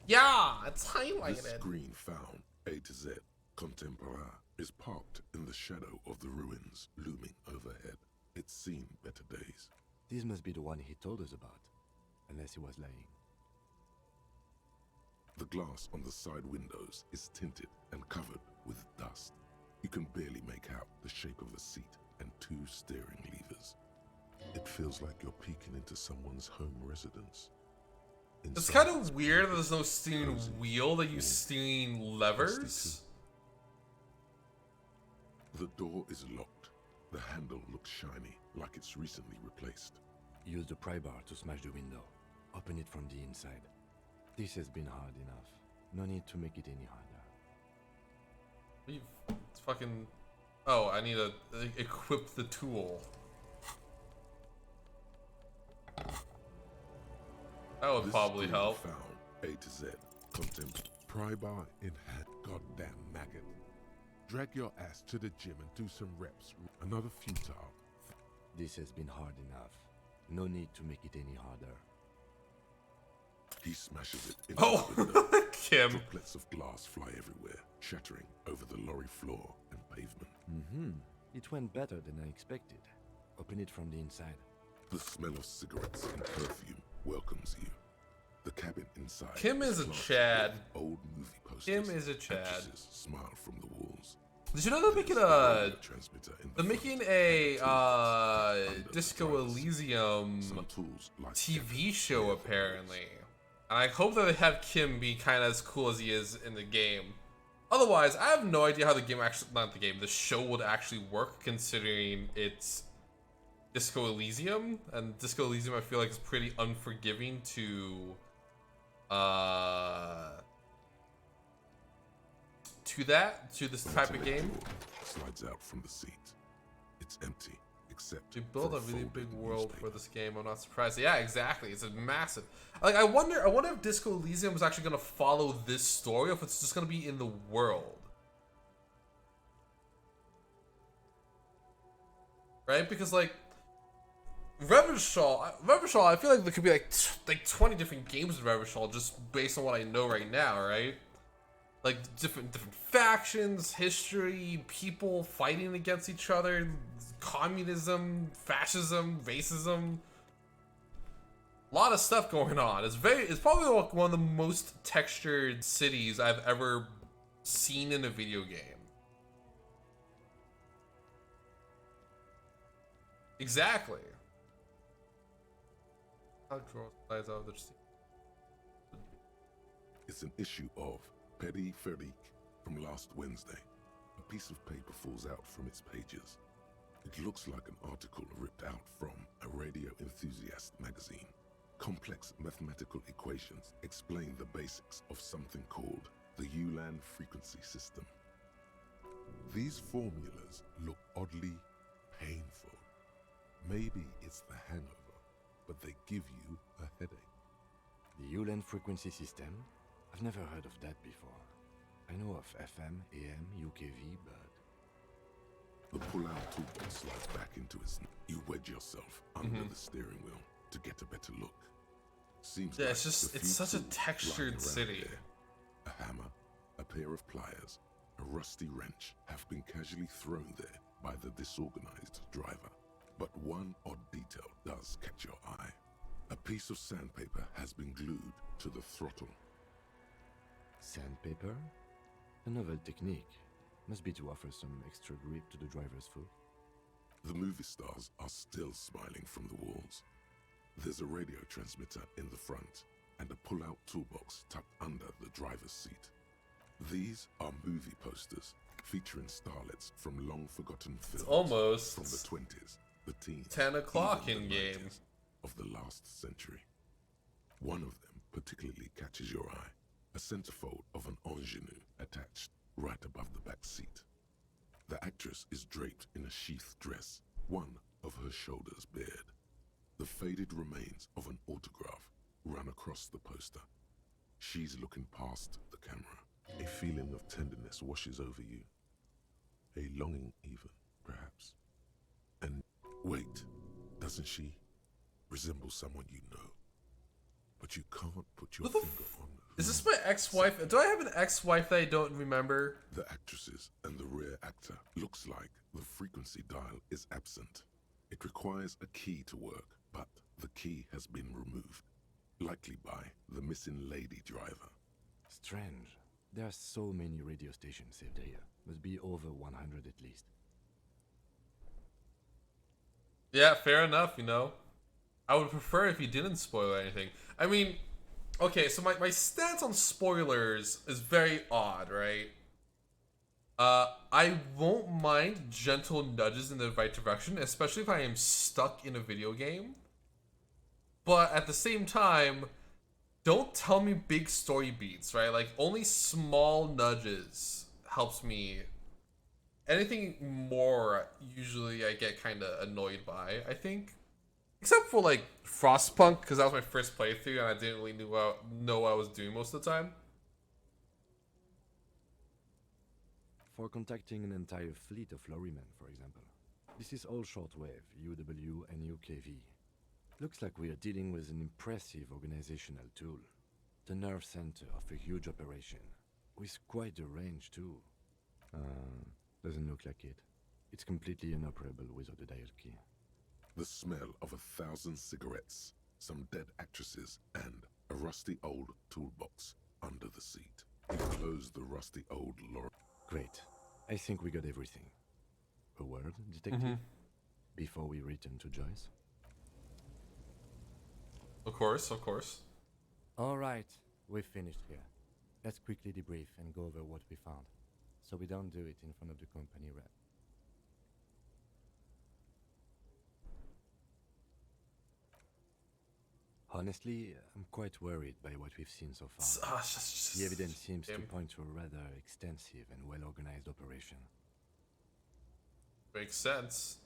Yeah, it's highlighted. This green found, A to Z, contemporaire, is parked in the shadow of the ruins looming overhead. It's seen better days. This must be the one he told us about, unless he was lying. The glass on the side windows is tinted and covered with dust. You can barely make out the shape of a seat and two steering levers. It feels like you're peeking into someone's home residence. It's Inside, kind of weird that there's no steering wheel, that you steering levers. The door is locked. The handle looks shiny, like it's recently replaced. Use the pry bar to smash the window. Open it from the inside. This has been hard enough. No need to make it any harder. It's fucking... Oh, I need to equip the tool. That would This probably green help. Found, A to Z, contempt. Pry bar in hand, goddamn maggot. Drag your ass to the gym and do some reps. Another futile. This has been hard enough. No need to make it any harder. He smashes it into Oh, the window. Kim. Droplets of glass fly everywhere, shattering over the lorry floor and pavement. It went better than I expected. Open it from the inside. The smell of cigarettes and perfume welcomes you. The cabin inside. Kim is a plastered Chad. with old movie posters. Kim is a Chad. Actresses smile from the walls. Did you know they're making There's a... radio transmitter in the They're making front a, and two Disco under the Elysium Some tools like TV that, show, there for apparently. years. And I hope that they have Kim be kind of as cool as he is in the game. Otherwise, I have no idea how the game actually... Not the game, the show would actually work, considering it's Disco Elysium. And Disco Elysium, I feel like, is pretty unforgiving to... to this type of game. Door slides out from the seat. It's empty, except They built for a really big folded world for newspaper. this game. I'm not surprised. Yeah, exactly. It's a massive. Like, I wonder if Disco Elysium was actually gonna follow this story, or if it's just gonna be in the world. Right? Because like Revachol, I feel like there could be like 20 different games in Revachol just based on what I know right now, right? Like different factions, history, people fighting against each other, communism, fascism, racism. A lot of stuff going on. It's probably like one of the most textured cities I've ever seen in a video game. Exactly. How draws slides out of the It's an issue of Petty Ferik from last Wednesday. A piece of paper falls out from its pages. It looks like an article ripped out from a radio enthusiast magazine. Complex mathematical equations explain the basics of something called the Ulan frequency system. These formulas look oddly painful. Maybe it's the hangover, but they give you a headache. The Ulan frequency system? I've never heard of that before. I know of FM, AM, UKV, but... The pull-out toolbox slides back into its... You wedge yourself under the steering wheel to get a better look. Seems Yeah, like it's just, the it's few such a tools textured lying around city. there, a hammer, a pair of pliers, a rusty wrench have been casually thrown there by the disorganized driver. But one odd detail does catch your eye. A piece of sandpaper has been glued to the throttle. Sandpaper? A novel technique. Must be to offer some extra grip to the driver's foot. The movie stars are still smiling from the walls. There's a radio transmitter in the front and a pull-out toolbox tucked under the driver's seat. These are movie posters featuring starlets from long-forgotten films almost from the 20s, the teens, 10 o'clock even in the game 90s of the last century. One of them particularly catches your eye, a centerfold of an ingenue attached right above the back seat. The actress is draped in a sheath dress, one of her shoulders bared. The faded remains of an autograph run across the poster. She's looking past the camera. A feeling of tenderness washes over you. A longing even, perhaps. And wait, doesn't she resemble someone you know? But you can't put your finger on. Is this my ex-wife? Do I have an ex-wife that I don't remember? The actresses and the rear actor looks like the frequency dial is absent. It requires a key to work, but the key has been removed, likely by the missing lady driver. Strange. There are so many radio stations saved here. Must be over 100 at least. Yeah, fair enough, you know. I would prefer if you didn't spoil anything. I mean, okay, so my stance on spoilers is very odd, right? I won't mind gentle nudges in the right direction, especially if I am stuck in a video game. But at the same time, don't tell me big story beats, right? Like, only small nudges helps me. Anything more, usually I get kind of annoyed by, I think. Except for, like, Frostpunk, because that was my first playthrough, and I didn't really know what I was doing most of the time. For contacting an entire fleet of lorrymen, for example. This is all shortwave, UW and UKV. Looks like we are dealing with an impressive organizational tool. The nerve center of a huge operation. With quite a range, too. Doesn't look like it. It's completely inoperable without a dial key. The smell of 1,000 cigarettes, some dead actresses, and a rusty old toolbox under the seat. You close the rusty old lorry. Great. I think we got everything. A word, detective? Before we return to Joyce? Of course, of course. All right, we've finished here. Let's quickly debrief and go over what we found, so we don't do it in front of the company rep. Honestly, I'm quite worried by what we've seen so far. Just The evidence seems to him. point to a rather extensive and well-organized operation. Makes sense.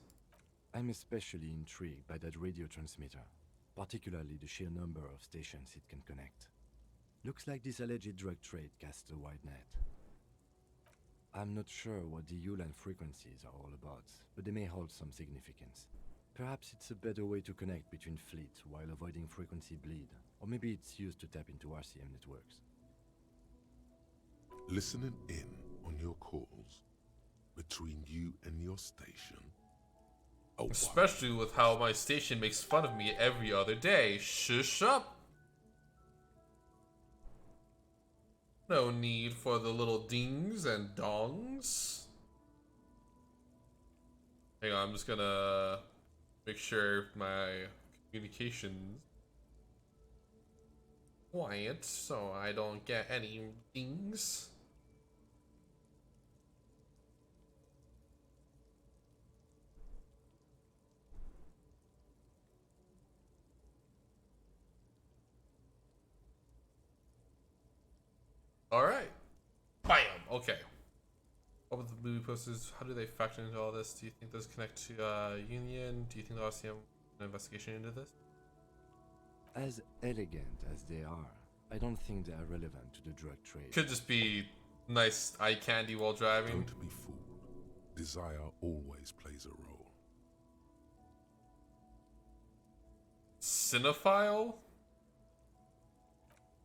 I'm especially intrigued by that radio transmitter, particularly the sheer number of stations it can connect. Looks like this alleged drug trade casts a wide net. I'm not sure what the Ulan frequencies are all about, but they may hold some significance. Perhaps it's a better way to connect between fleets while avoiding frequency bleed, or maybe it's used to tap into RCM networks. Listening in on your calls between you and your station. Oh, wow. Especially with how my station makes fun of me every other day. Shush up! No need for the little dings and dongs. Hang on, I'm just gonna make sure my communications quiet so I don't get any dings. Alright. Bam! Okay. What with the movie posters? How do they factor into all this? Do you think those connect to Union? Do you think the RCM an investigation into this? As elegant as they are, I don't think they are relevant to the drug trade. Could just be nice eye candy while driving. Don't be fooled. Desire always plays a role. Cinephile?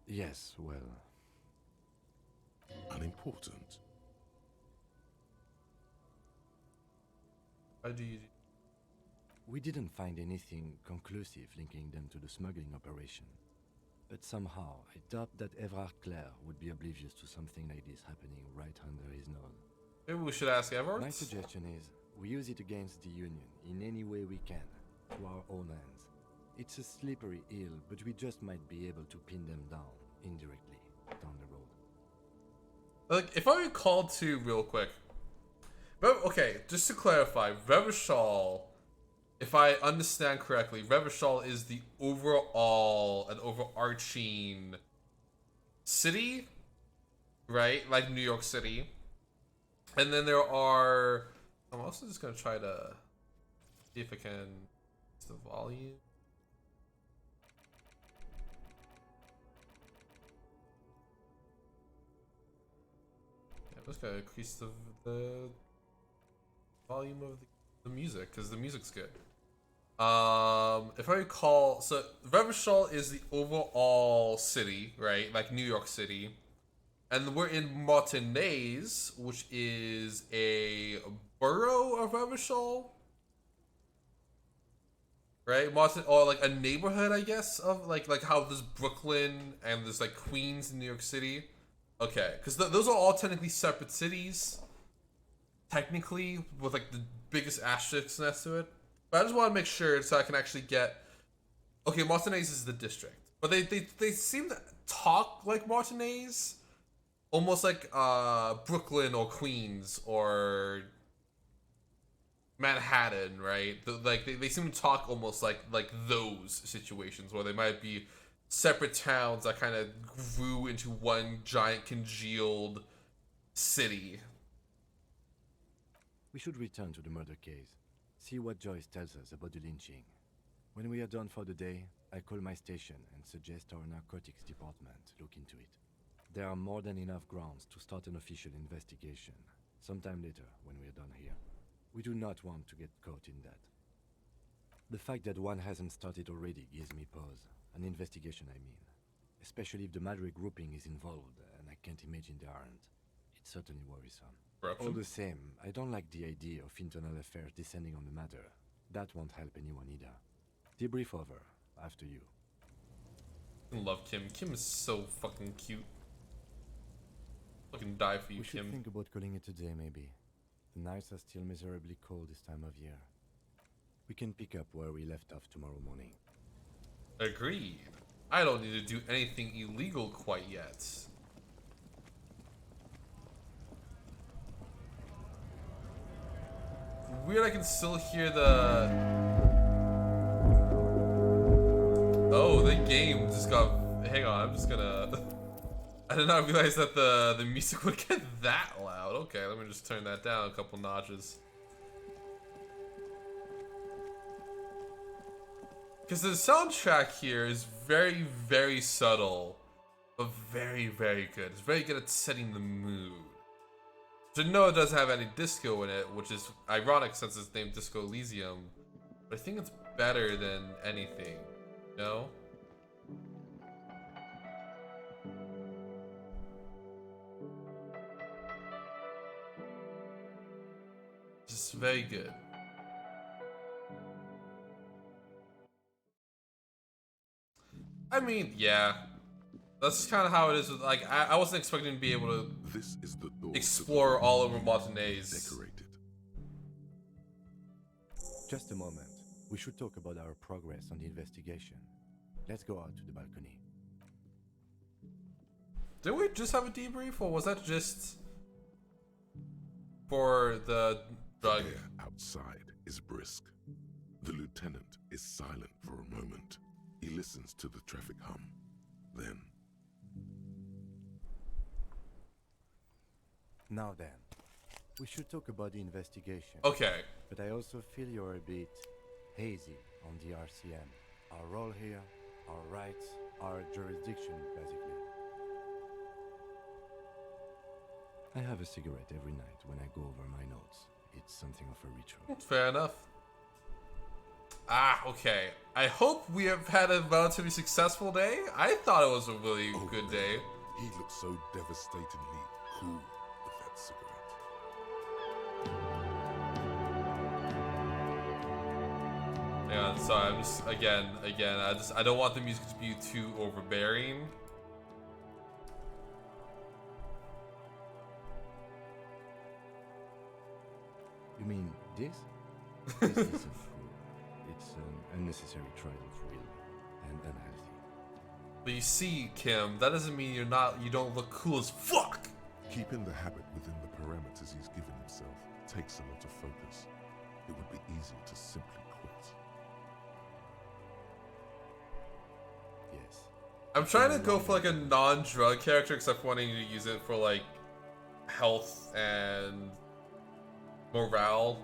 Yes, well, Unimportant. How do you... we didn't find anything conclusive linking them to the smuggling operation. But somehow, I doubt that Everard Clare would be oblivious to something like this happening right under his nose. Maybe we should ask Everett? My suggestion is, we use it against the Union in any way we can, to our own ends. It's a slippery hill, but we just might be able to pin them down, indirectly, down the road. Like, if I recall too, real quick. Okay, just to clarify, Revachol, if I understand correctly, Revachol is the overall and overarching city, right? Like New York City. And then there are... I'm also just going to try to see if I can... It's the volume. Yeah, I'm just going to increase the volume of the music, because the music's good. If I recall, so Revachol is the overall city, right? Like New York City. And we're in Martinez, which is a borough of Revachol. Right? Or like a neighborhood, I guess, of like how there's Brooklyn and there's like Queens in New York City. Okay, because those are all technically separate cities. Technically, with like the biggest asterisks next to it. But I just want to make sure so I can actually get... Okay, Martinez is the district. But they seem to talk like Martinez. Almost like Brooklyn or Queens or Manhattan, right? They seem to talk almost like those situations where they might be separate towns that kind of grew into one giant congealed city. We should return to the murder case, see what Joyce tells us about the lynching. When we are done for the day, I call my station and suggest our narcotics department look into it. There are more than enough grounds to start an official investigation, sometime later when we are done here. We do not want to get caught in that. The fact that one hasn't started already gives me pause. An investigation, I mean. Especially if the Madre grouping is involved, and I can't imagine they aren't. It's certainly worrisome. Corruption? All the same, I don't like the idea of internal affairs descending on the matter. That won't help anyone either. Debrief over. After you. I love Kim. Kim is so fucking cute. Fucking die for you, We should Kim. think about calling it a day, maybe. The nights are still miserably cold this time of year. We can pick up where we left off tomorrow morning. Agreed. I don't need to do anything illegal quite yet. Weird, I can still hear the... Oh, they game just got. Hang on, I'm just gonna. I did not realize that the music would get that loud. Okay, let me just turn that down a couple notches. Because the soundtrack here is very, very subtle, but very, very good. It's very good at setting the mood. So no, it doesn't have any disco in it, which is ironic since it's named Disco Elysium. But I think it's better than anything, you know? Just very good. I mean, yeah. That's kind of how it is. Like, I wasn't expecting to be able to This is the door explore all over Montanez. decorated. Just a moment. We should talk about our progress on the investigation. Let's go out to the balcony. Did we just have a debrief, or was that just for the drug? The air outside is brisk. The lieutenant is silent for a moment. He listens to the traffic hum. Then, Now then, we should talk about the investigation. Okay. But I also feel you're a bit hazy on the RCM. Our role here, our rights, our jurisdiction, basically. I have a cigarette every night when I go over my notes. It's something of a ritual. Fair enough. Ah, okay. I hope we have had a relatively successful day. I thought it was a really good day. he looks so devastatingly cool with that cigarette. Yeah, sorry, I'm just again, I don't want the music to be too overbearing. You mean this? This isn't cool. It's an unnecessary trial of will and unhealthy. But you see, Kim, that doesn't mean you don't look cool as fuck. Keeping the habit within the parameters he's given himself takes a lot of focus. It would be easy to simply quit. Yes. I'm trying to go for like a non-drug character, except for wanting to use it for like health and morale.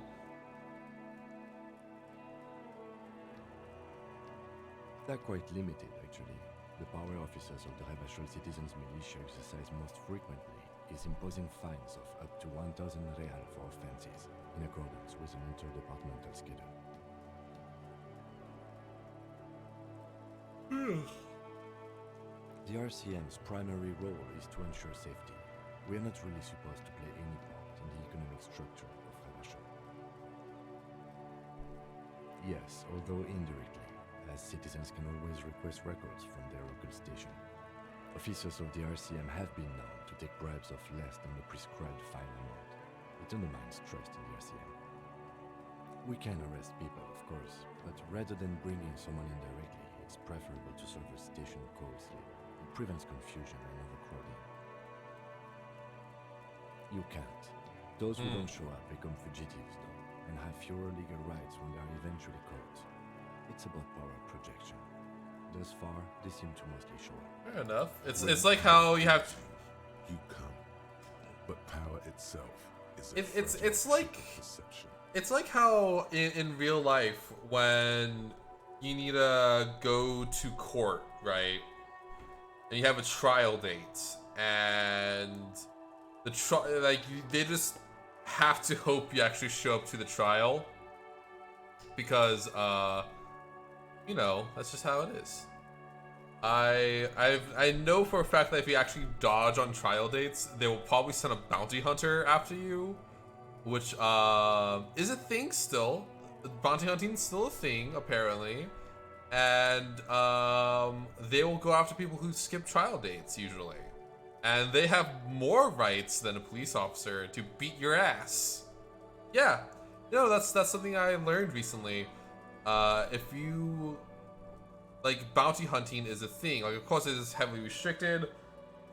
They're quite limited, actually. The power officers of the Ravachol Citizens Militia exercise most frequently is imposing fines of up to 1,000 real for offenses, in accordance with an interdepartmental schedule. The RCM's primary role is to ensure safety. We are not really supposed to play any part in the economic structure of Ravachol. Yes, although indirectly, as citizens can always request records from their local station. Officers of the RCM have been known to take bribes of less than the prescribed fine amount. It undermines trust in the RCM. We can arrest people, of course, but rather than bringing someone in directly, it's preferable to serve a station call slip. It prevents confusion and overcrowding. You can't. Those who don't show up become fugitives, though, and have fewer legal rights when they are eventually caught. It's about power projection. Thus far, they seem to mostly show up. Fair enough. It's like how you have. You come, but power itself is It's like perception. it's like how in real life when you need to go to court, right? And you have a trial date, and they just have to hope you actually show up to the trial because you know, that's just how it is. I know for a fact that if you actually dodge on trial dates, they will probably send a bounty hunter after you, which is a thing still. Bounty hunting is still a thing apparently, and they will go after people who skip trial dates usually, and they have more rights than a police officer to beat your ass. Yeah, you know, that's something I learned recently. If you like, bounty hunting is a thing. Like, of course, it is heavily restricted.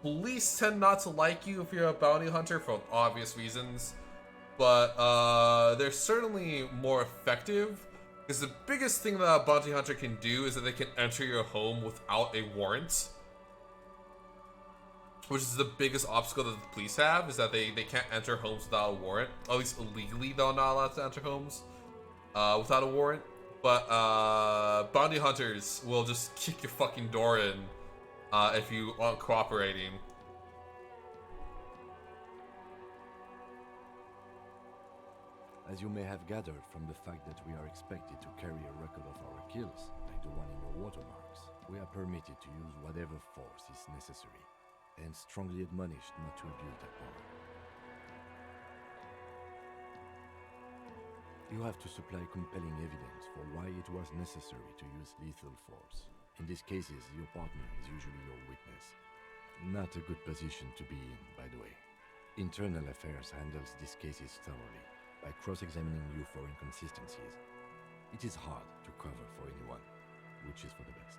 Police tend not to like you if you're a bounty hunter for obvious reasons, but they're certainly more effective Because the biggest thing that a bounty hunter can do is that they can enter your home without a warrant. Which is the biggest obstacle that the police have, is that they can't enter homes without a warrant. Or at least illegally, they're not allowed to enter homes without a warrant. But bounty hunters will just kick your fucking door in if you aren't cooperating. As you may have gathered from the fact that we are expected to carry a record of our kills, like the one in your watermarks, we are permitted to use whatever force is necessary, and strongly admonished not to abuse that power. You have to supply compelling evidence for why it was necessary to use lethal force. In these cases, your partner is usually your witness. Not a good position to be in, by the way. Internal Affairs handles these cases thoroughly, by cross-examining you for inconsistencies. It is hard to cover for anyone, which is for the best.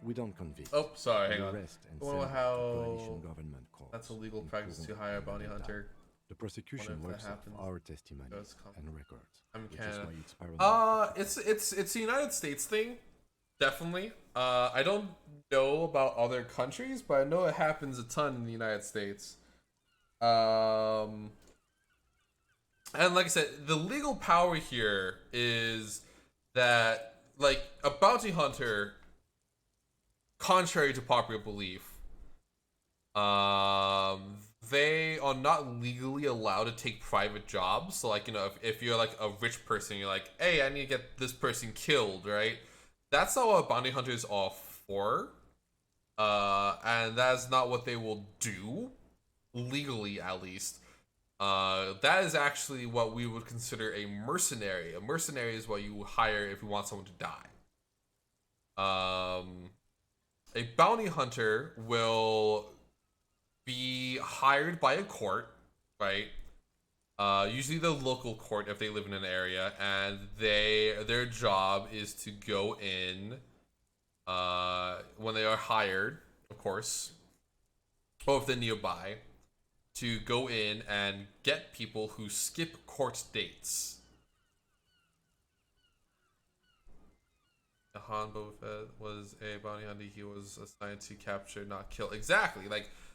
We don't convict. Oh, sorry, hang we on. arrest and I wonder send how to coalition government courts that's a legal in practice to prison hire a and bounty in hunter. The prosecution Wonder if works that off happens. our testimony Does come. and records, I'm which is Canada. why it's paramount. It's a United States thing, definitely. I don't know about other countries, but I know it happens a ton in the United States. And like I said, the legal power here is that, like, a bounty hunter, contrary to popular belief, they are not legally allowed to take private jobs. So, like, you know, if you're like a rich person, you're like, hey, I need to get this person killed, right? That's not what bounty hunters are for. And that's not what they will do, legally at least. That is actually what we would consider a mercenary. A mercenary is what you hire if you want someone to die. A bounty hunter will be hired by a court, right? Usually the local court if they live in an area, and their job is to go in when they are hired, of course, or if they're nearby, to go in and get people who skip court dates. Han Boba Fett was a bounty hunter. He was assigned to capture, not kill. Exactly.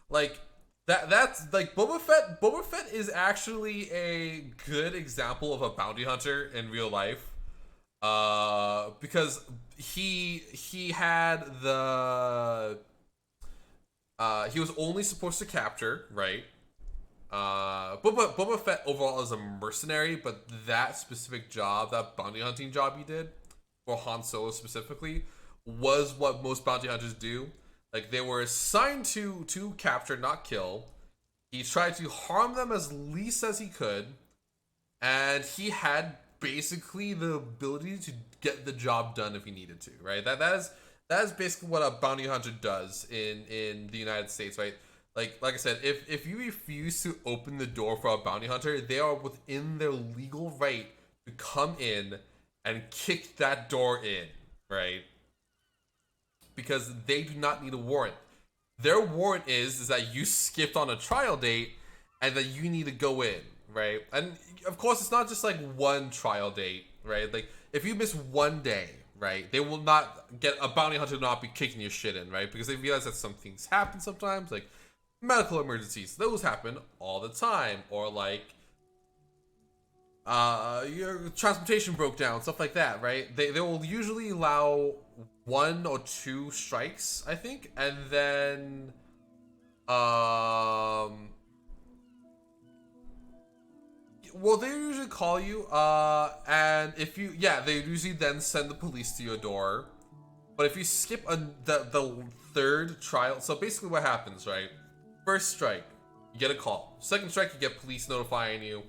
Like that's like Boba Fett. Boba Fett is actually a good example of a bounty hunter in real life. Because he had the he was only supposed to capture, right? Boba Fett overall is a mercenary, but that specific job, that bounty hunting job he did for Han Solo specifically, was what most bounty hunters do. Like, they were assigned to capture, not kill. He tried to harm them as least as he could, and he had basically the ability to get the job done if he needed to, right? That is basically what a bounty hunter does in the United States, right? Like I said, if you refuse to open the door for a bounty hunter, they are within their legal right to come in and kick that door in, right? Because they do not need a warrant. Their warrant is that you skipped on a trial date and that you need to go in, right? And of course, it's not just like one trial date, right? Like, if you miss one day, right, they will not get a bounty hunter will not be kicking your shit in, right? Because they realize that some things happen sometimes, like medical emergencies. Those happen all the time. Or like your transportation broke down, stuff like that, right? They will usually allow 1 or 2 strikes, I think, and then well, they usually call you, and if you, they usually then send the police to your door. But if you skip the third trial, so basically what happens, right? First strike, you get a call. Second strike, you get police notifying you.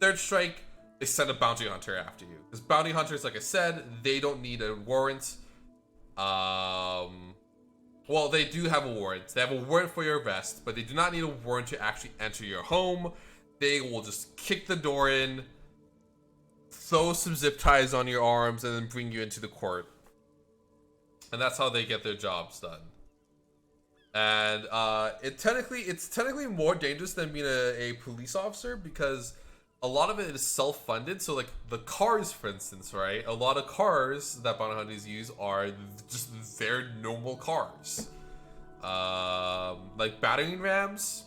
Third strike, they send a bounty hunter after you. Because bounty hunters, like I said, they don't need a warrant. Well, they do have a warrant. They have a warrant for your arrest, but they do not need a warrant to actually enter your home. They will just kick the door in, throw some zip ties on your arms, and then bring you into the court. And that's how they get their jobs done. And it's technically more dangerous than being a police officer, because a lot of it is self-funded. So like the cars, for instance, right? A lot of cars that bounty hunters use are just their normal cars. Like battering rams.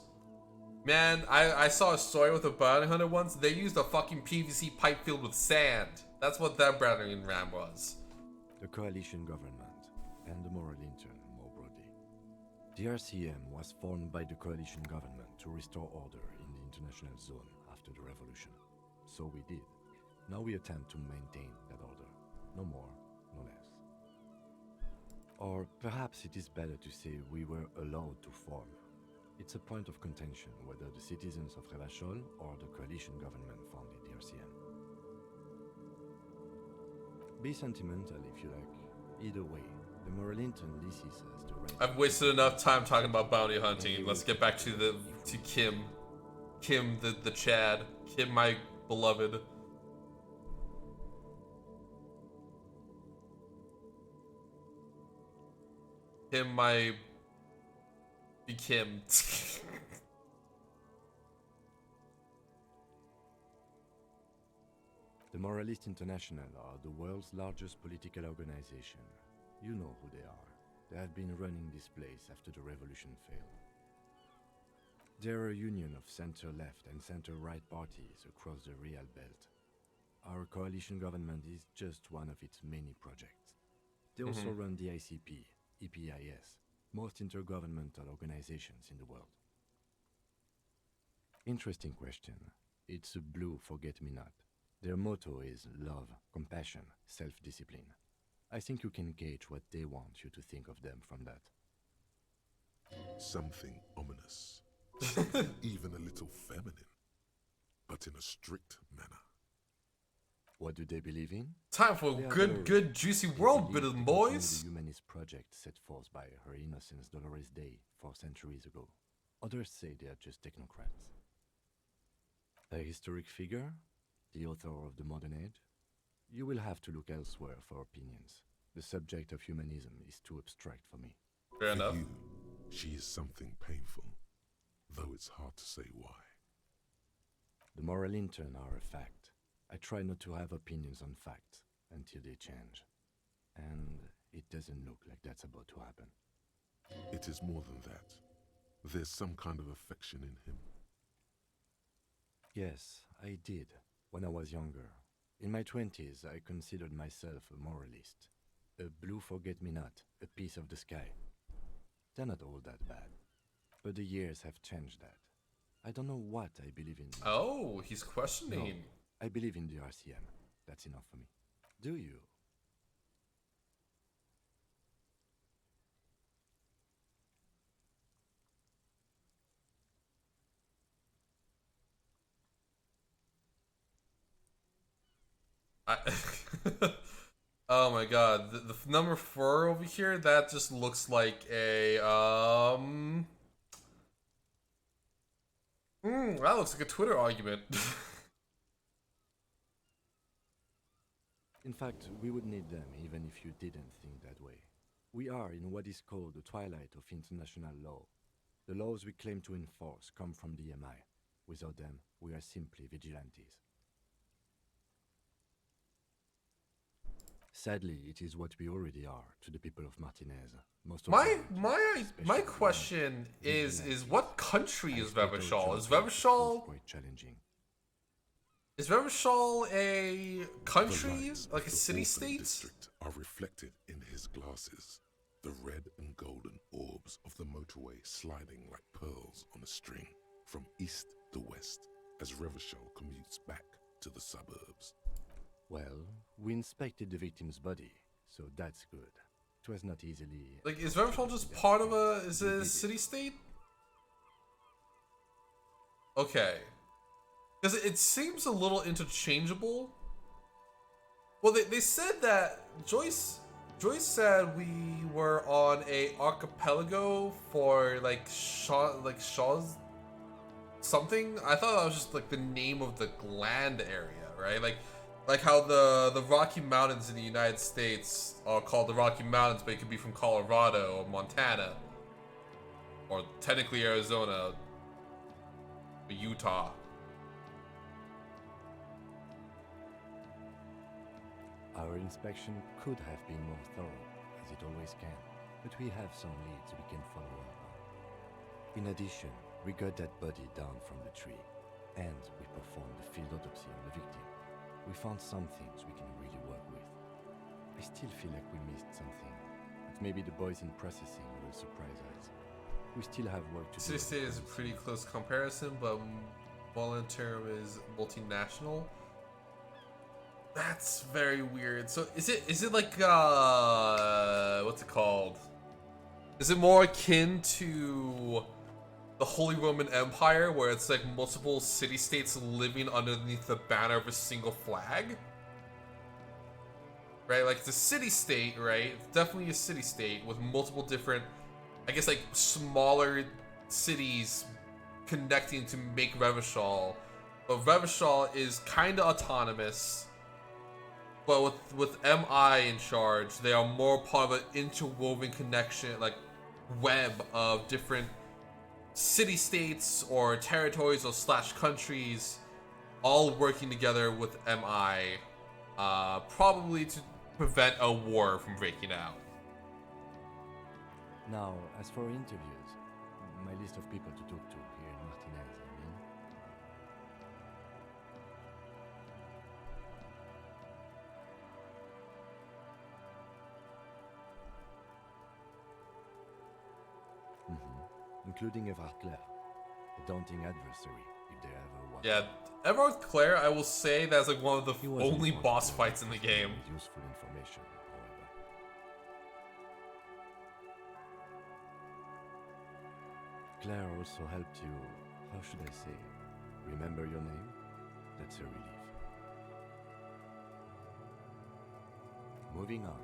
Man, I saw a story with a bounty hunter once. They used a fucking PVC pipe filled with sand. That's what that battering ram was. The coalition government and the moral intern more broadly. The RCM was formed by the coalition government to restore order in the international zone after the revolution. So we did. Now we attempt to maintain that order. No more, no less. Or perhaps it is better to say we were allowed to form. It's a point of contention whether the citizens of Revachol or the coalition government founded the RCM. Be sentimental if you like. Either way, the Moralinton leases us the right. I've wasted enough time talking about bounty hunting. Let's get back to Kim. Kim the Chad. Kim, my beloved. Kim, my Kim. The Moralist International are the world's largest political organization. You know who they are. They have been running this place after the revolution failed. They're a union of center-left and center-right parties across the Real Belt. Our coalition government is just one of its many projects. They also run the ICP, EPIS, most intergovernmental organizations in the world. Interesting question. It's a blue forget-me-not. Their motto is love, compassion, self-discipline. I think you can gauge what they want you to think of them from that. Something ominous. Even a little feminine. But in a strict manner. What do they believe in? Time for a good juicy world building, boys. The humanist project set forth by Her Innocence Dolores Day 4 centuries ago. Others say they are just technocrats. A historic figure? The author of the modern age? You will have to look elsewhere for opinions. The subject of humanism is too abstract for me. Fair enough. For you, she is something painful, though it's hard to say why. The moral intern are a fact. I try not to have opinions on facts until they change. And it doesn't look like that's about to happen. It is more than that. There's some kind of affection in him. Yes, I did, when I was younger. In my 20s, I considered myself a moralist. A blue forget-me-not, a piece of the sky. They're not all that bad. But the years have changed that. I don't know what I believe in. Oh, he's questioning. No, I believe in the RCM. That's enough for me. Do you? Oh my god, the number 4 over here, that just looks like a that looks like a Twitter argument. In fact, we would need them even if you didn't think that way. We are in what is called the twilight of international law. The laws we claim to enforce come from the MI. Without them, we are simply vigilantes. Sadly, it is what we already are to the people of Martinez. Most of my question is what country is Revachol? Is Revachol quite challenging? Is Revachol a country, The lights like a of the city-state? Orphan district are reflected in his glasses. The red and golden orbs of the motorway sliding like pearls on a string from east to west as Revachol commutes back to the suburbs. Well, we inspected the victim's body, so that's good. It was not easily... Like, is Revachol just part of a city-state? Okay. Because it seems a little interchangeable. Well, they said that Joyce said we were on a archipelago for Shaw's something. I thought that was just like the name of the land area, right? Like how the Rocky Mountains in the United States are called the Rocky Mountains, but it could be from Colorado or Montana, or technically Arizona, or Utah. Our inspection could have been more thorough, as it always can, but we have some leads we can follow up on. In addition, we got that body down from the tree, and we performed a field autopsy on the victim. We found some things we can really work with. I still feel like we missed something, but maybe the boys in processing will surprise us. We still have work to do. City State is a pretty close comparison, but Volunteer is multinational. That's very weird. So is it like what's it called? Is it more akin to the Holy Roman Empire, where it's like multiple city-states living underneath the banner of a single flag? Right, like it's a city-state, right? It's definitely a city-state with multiple different, I guess, like smaller cities connecting to make Revachol. But Revachol is kind of autonomous. But with MI in charge, they are more part of an interwoven connection, like web of different city-states or territories or slash countries, all working together with MI, probably to prevent a war from breaking out. Now, as for interviews, my list of people to talk to here in Martinez, I mean. Including Everard Clare, a daunting adversary, if there ever was. Yeah, Everard Clare, I will say that's like one of the only boss fights in the game. Useful information, however. Claire also helped you, how should I say, remember your name? That's a relief. Moving on.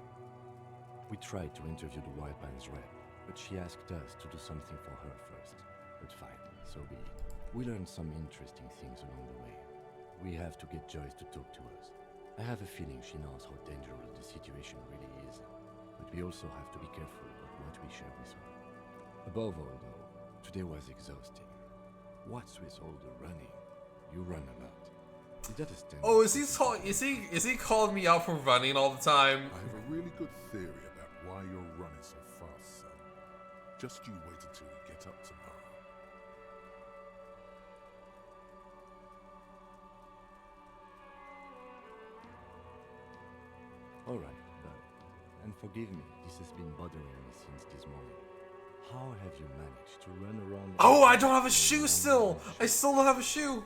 We tried to interview the Wild Pines rep, but she asked us to do something for her first. But fine, so be it. We learned some interesting things along the way. We have to get Joyce to talk to us. I have a feeling she knows how dangerous the situation really is. But we also have to be careful about what we share with her. Above all, though, today was exhausting. What's with all the running? You run a lot. Is that a standard? Oh, is he calling me out for running all the time? I have a really good theory about why you're running so fast, son. Just you wait until we get up tomorrow. Alright, but, and forgive me, this has been bothering me since this morning. How have you managed to run around? Oh, I don't have a shoe still! I still don't have a shoe!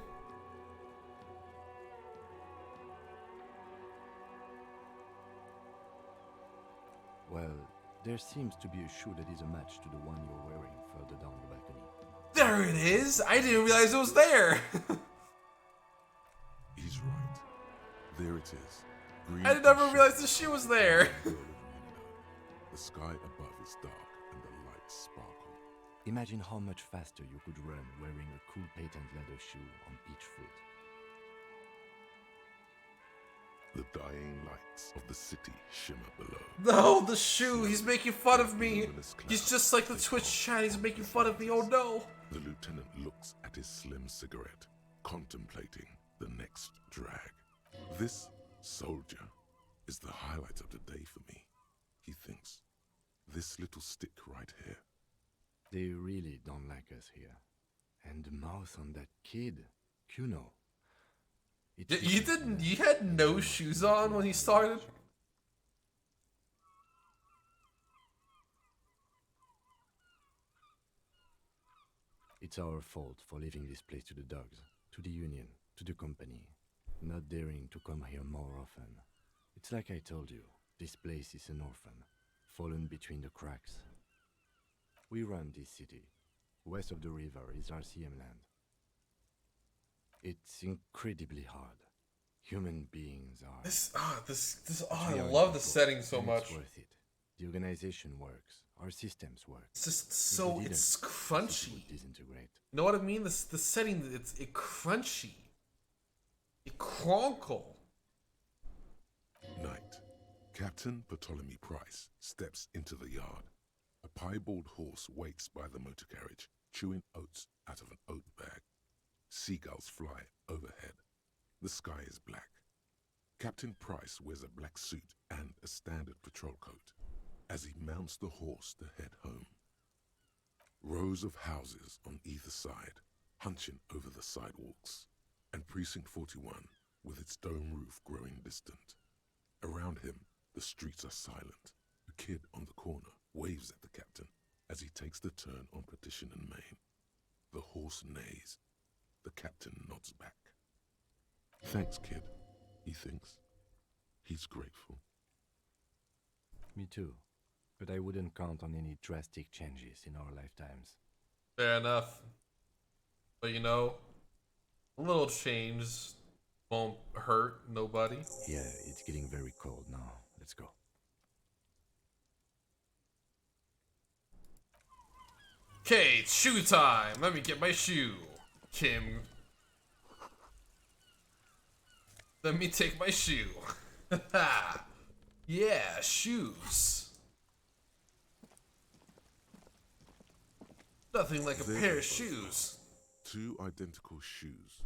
Well, there seems to be a shoe that is a match to the one you're wearing further down the balcony. There it is! I didn't realize it was there! He's right. There it is. Green I never and realized the shoe was there! The sky above is dark and the lights sparkle. Imagine how much faster you could run wearing a cool patent leather shoe on each foot. The dying lights of the city shimmer below. No, the shoe! He's making fun of me! He's just like the Twitch chat, he's making fun of me, oh no! The lieutenant looks at his slim cigarette, contemplating the next drag. This soldier is the highlight of the day for me, he thinks. This little stick right here. They really don't like us here. And the mouth on that kid, Kuno. You had no shoes on when he started? It's our fault for leaving this place to the dogs, to the union, to the company, not daring to come here more often. It's like I told you, this place is an orphan, fallen between the cracks. We run this city. West of the river is RCM land. It's incredibly hard. Human beings are... I love the setting so much. It's worth it. The organization works. Our systems work. It's just so, it's crunchy. Disintegrate. You know what I mean? The setting, it's crunchy. It cronkle. Night. Captain Ptolemy Price steps into the yard. A piebald horse waits by the motor carriage, chewing oats out of an oat bag. Seagulls fly overhead. The sky is black. Captain Price wears a black suit and a standard patrol coat as he mounts the horse to head home. Rows of houses on either side, hunching over the sidewalks, and Precinct 41 with its dome roof growing distant. Around him, the streets are silent. A kid on the corner waves at the captain as he takes the turn on Petition and Main. The horse neighs. The captain nods back. Thanks, kid, he thinks. He's grateful. Me too. But I wouldn't count on any drastic changes in our lifetimes. Fair enough. But you know, a little change won't hurt nobody. Yeah, it's getting very cold now. Let's go. Okay, it's shoe time. Let me get my shoe. Kim. Let me take my shoe. Yeah, shoes. Nothing like a There pair they of both shoes. are. Two identical shoes,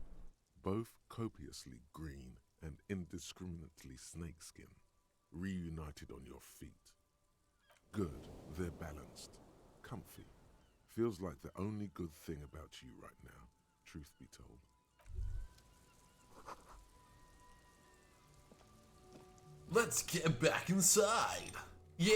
both copiously green and indiscriminately snakeskin, reunited on your feet. Good, they're balanced, comfy. Feels like the only good thing about you right now, truth be told. Let's get back inside. Yeah.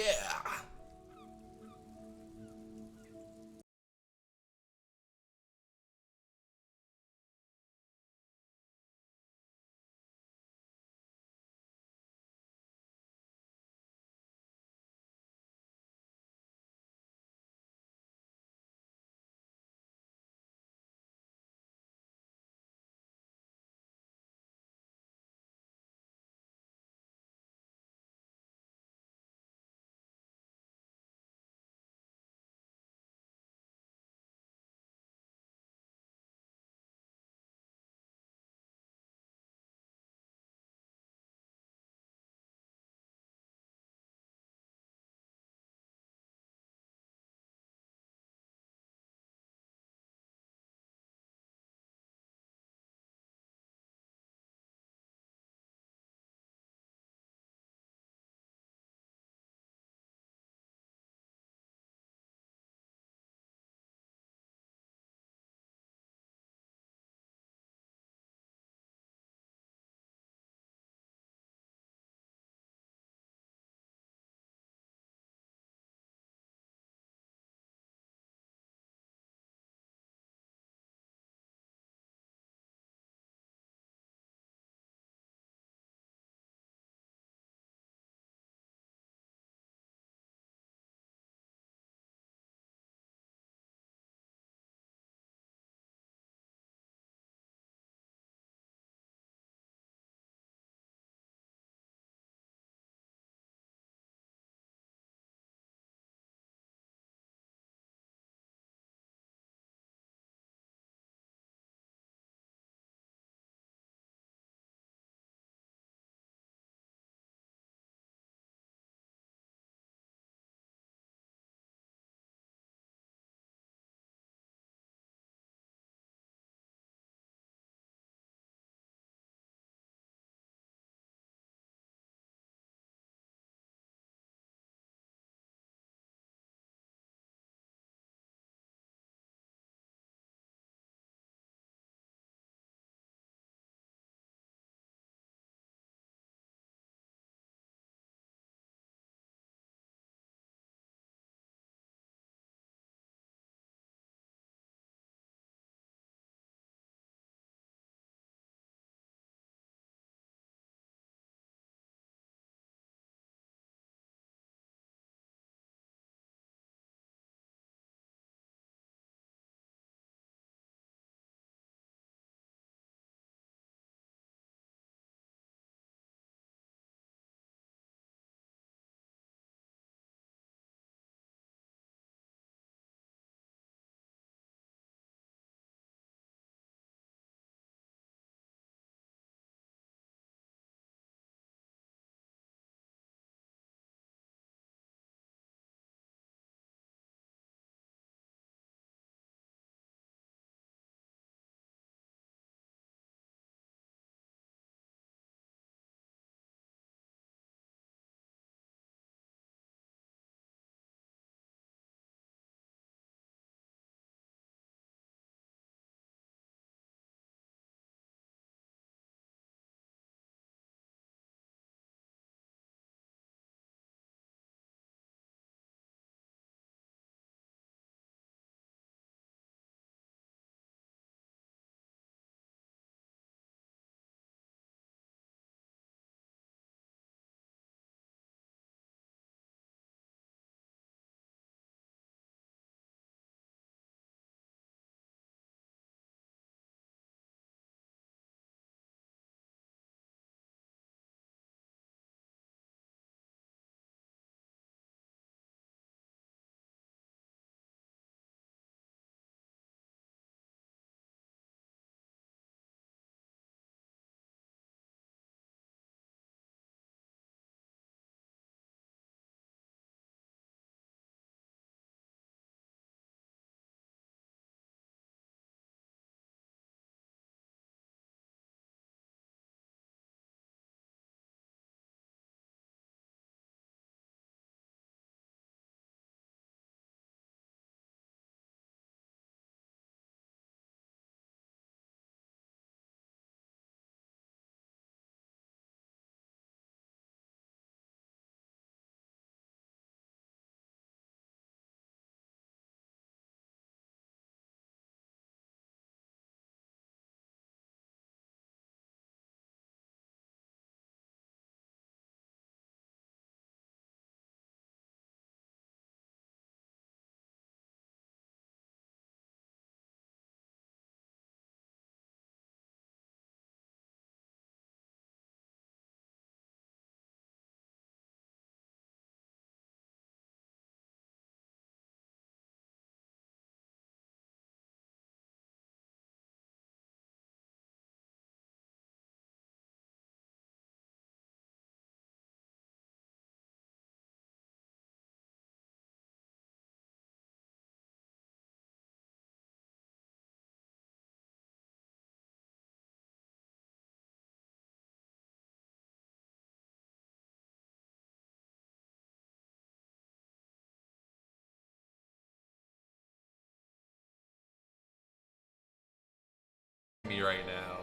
me right now.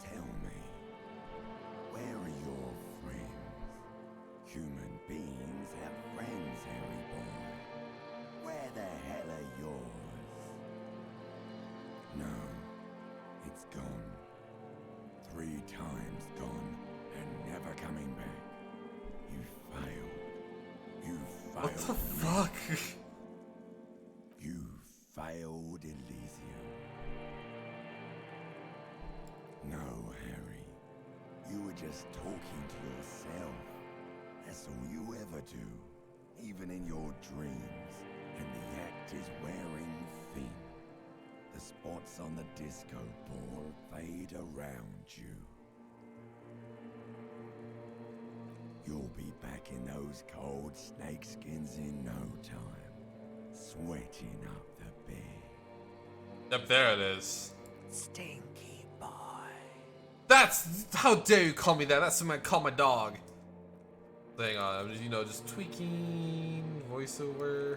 Tell me, where are your friends? Human beings have friends, Harry boy. Where the hell are yours? No, it's gone. 3 times gone and never coming back. You failed. You failed. What the me. fuck? You failed Elysium. No, Harry. You were just talking to yourself. That's all you ever do. Even in your dreams. And the act is wearing thin. The spots on the disco ball fade around you. You'll be back in those cold snakeskins in no time. Sweating up the bed. Yep, there it is. Stinky boy. That's, how dare you call me that? That's what I call my dog. Hang on, I'm just, just tweaking voiceover.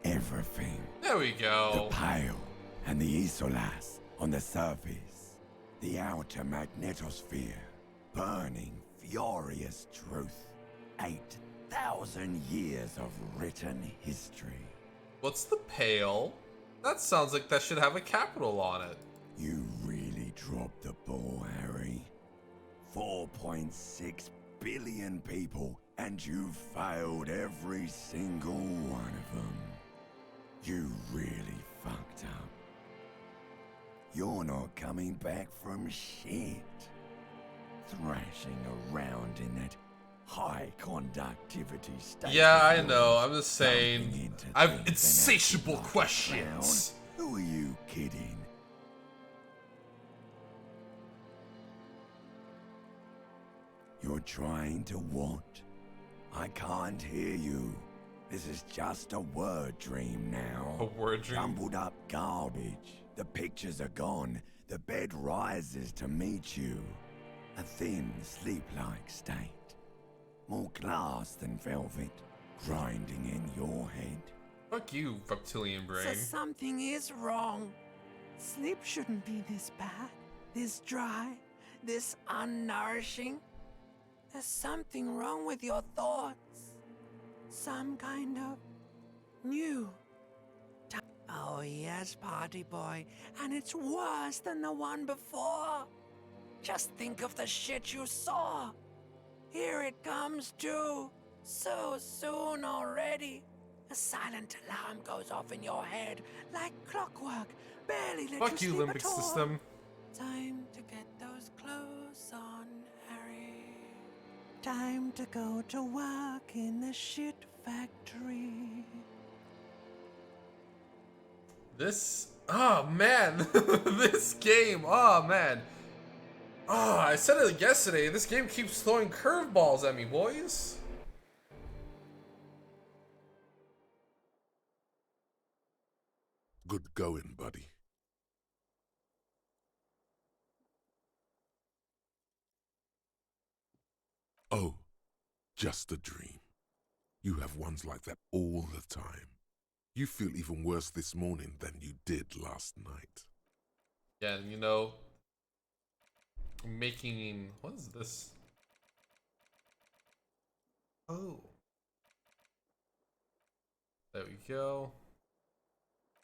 Everything. There we The go. pile and the isolas on the surface. The outer magnetosphere. Burning, furious truth. 8,000 years of written history. What's the pale? That sounds like that should have a capital on it. You really dropped the ball, Harry. 4.6 billion people, and you failed every single one of them. You really fucked up. You're not coming back from shit. Thrashing around in that high conductivity state. Yeah, I of know. yours, I'm just saying. bumping into I've things and insatiable acting like a questions. clown. Who are you kidding? You're trying to what? I can't hear you. This is just a word dream now. A word dream? Jumbled up garbage. The pictures are gone. The bed rises to meet you. A thin, sleep-like state. More glass than velvet, grinding in your head. Fuck you, reptilian brain. So something is wrong. Sleep shouldn't be this bad, this dry, this unnourishing. There's something wrong with your thoughts. Some kind of new. Oh yes, party boy, and it's worse than the one before. Just think of the shit you saw. Here it comes too. So soon already. A silent alarm goes off in your head like clockwork. Barely let Fuck you you, sleep limbic at all. system. Time to get those clothes on, Harry. Time to go to work in the shit factory. This, oh man, this game, oh man. Oh, I said it yesterday, this game keeps throwing curveballs at me, boys. Good going, buddy. Oh, just a dream. You have ones like that all the time. You feel even worse this morning than you did last night. Yeah, making, what is this? Oh. There we go.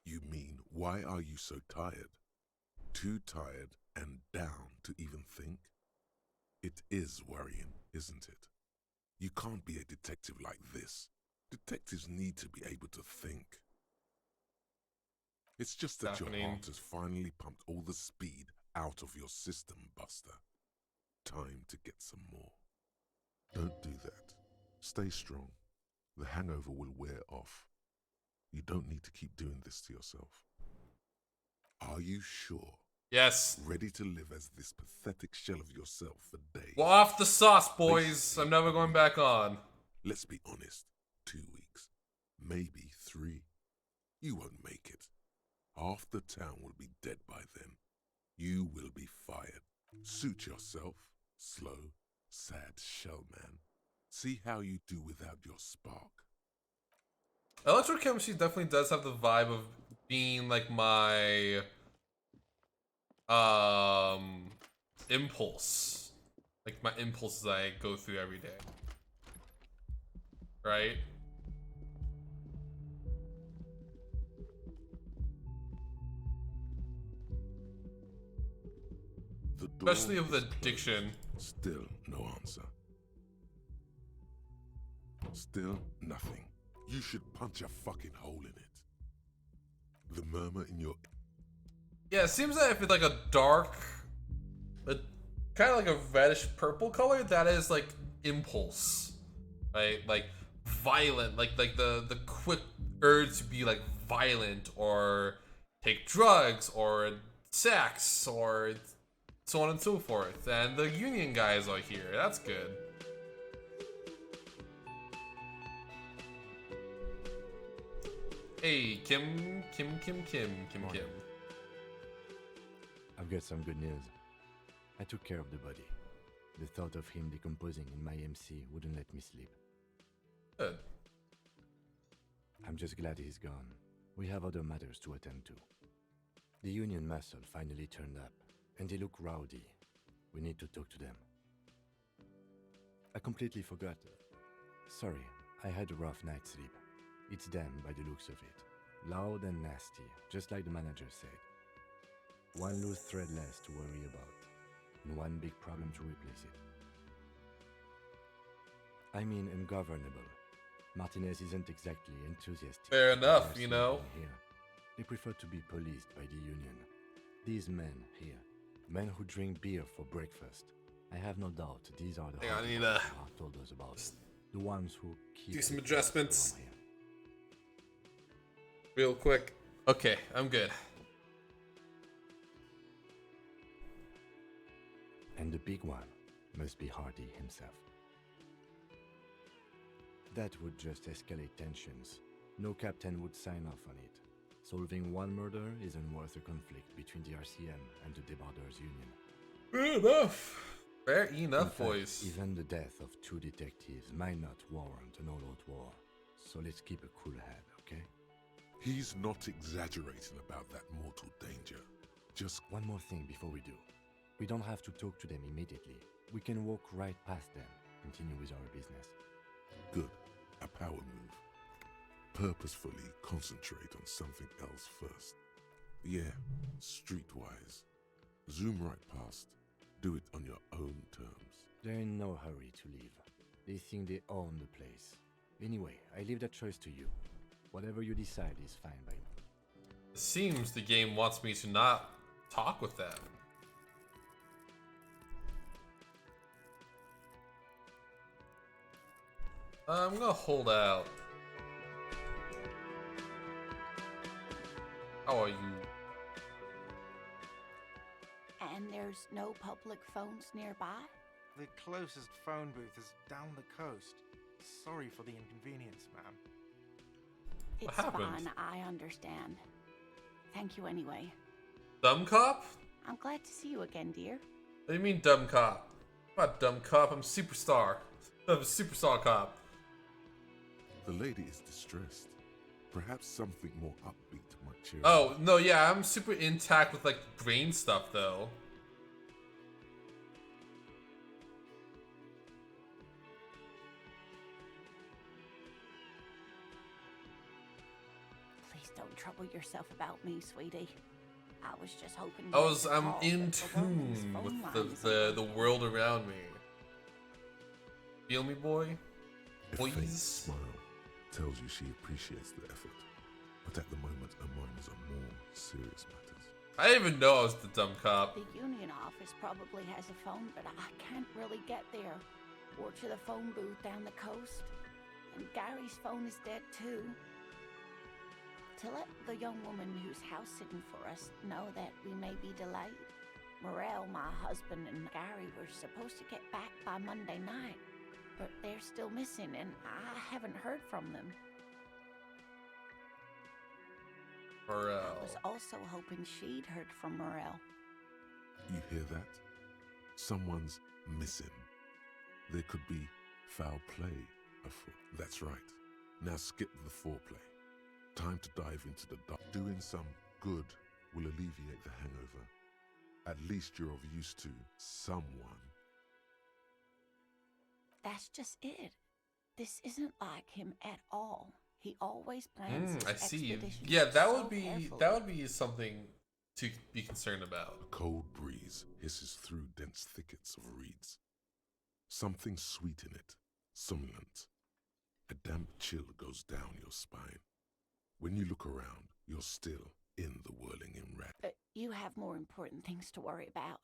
You mean, why are you so tired? Too tired and down to even think? It is worrying, isn't it? You can't be a detective like this. Detectives need to be able to think. It's just that your heart has finally pumped all the speed out of your system, Buster. Time to get some more. Don't do that. Stay strong. The hangover will wear off. You don't need to keep doing this to yourself. Are you sure? Yes. Ready to live as this pathetic shell of yourself for days? Well, off the sauce, boys. I'm never going back on. Let's be honest. 2 weeks. Maybe 3. You won't make it. Half the town will be dead by then. You will be fired. Suit yourself. Slow, sad shell man. See how you do without your spark. Electrochemistry definitely does have the vibe of being like my impulse. Like my impulses I go through every day. Right? The door Especially of the is closed. addiction. Still no answer. Still nothing. You should punch a fucking hole in it. The murmur in your... Yeah, it seems that if it's like a dark, kind of like a reddish purple color, that is like impulse, right? Like violent, like the quick urge to be like violent or take drugs or sex or so on and so forth. And the union guys are here. That's good. Hey, Kim. I've got some good news. I took care of the body. The thought of him decomposing in my MC wouldn't let me sleep. Good. I'm just glad he's gone. We have other matters to attend to. The Union muscle finally turned up, and they look rowdy. We need to talk to them. I completely forgot. Sorry, I had a rough night's sleep. It's them by the looks of it. Loud and nasty, just like the manager said. One loose thread less to worry about, and one big problem to replace it. I mean ungovernable. Martinez isn't exactly enthusiastic. Fair enough, about you know. being Here. They prefer to be policed by the Union. These men here, men who drink beer for breakfast. I have no doubt these are the Hang on, I need hardcore to who have told us about it. The ones who keep do some the adjustments. around here. Real quick. Okay, I'm good. And the big one must be Hardy himself. That would just escalate tensions. No captain would sign off on it. Solving one murder isn't worth a conflict between the RCM and the Debarders Union. Fair enough. Fair In enough, fact, boys. even the death of 2 detectives might not warrant an all-out war. So let's keep a cool head, okay? He's not exaggerating about that mortal danger. Just One more thing before we do. We don't have to talk to them immediately. We can walk right past them, continue with our business. good. A power move. Purposefully concentrate on something else first. Yeah, streetwise. Zoom right past. Do it on your own terms. They're in no hurry to leave. They think they own the place. Anyway, I leave that choice to you. Whatever you decide is fine by me. It seems the game wants me to not talk with them. I'm gonna hold out. How are you? And there's no public phones nearby? The closest phone booth is down the coast. Sorry for the inconvenience, ma'am. It's happened? fine, I understand. Thank you anyway. Dumb cop? I'm glad to see you again, dear. What do you mean dumb cop? I'm not dumb cop, I'm superstar. I'm a superstar cop. The lady is distressed. Perhaps something more upbeat might cheer her Oh, up. no, yeah, I'm super intact with like brain stuff though. Please don't trouble yourself about me, sweetie. I was just hoping. I'm in tune with the world around me. Feel me, boy? A faint Boys? smile tells you she appreciates the effort, but at the moment her mind is on more serious matters. I didn't even know I was the dumb cop. The union office probably has a phone, but I can't really get there. Or to the phone booth down the coast. And Gary's phone is dead too. To let the young woman who's house sitting for us know that we may be delayed. Morel, my husband, and Gary were supposed to get back by Monday night, but they're still missing, and I haven't heard from them. Morel. I was also hoping she'd heard from Morel. You hear that? Someone's missing. There could be foul play afoot. That's right. Now skip the foreplay. Time to dive into the dark. Doing some good will alleviate the hangover. At least you're of use to someone. That's just it. This isn't like him at all. He always plans his I see. expeditions Yeah, that so would be carefully. something to be concerned about. A cold breeze hisses through dense thickets of reeds. Something sweet in it, somnolent. A damp chill goes down your spine. When you look around, you're still in the whirling in rat. You have more important things to worry about.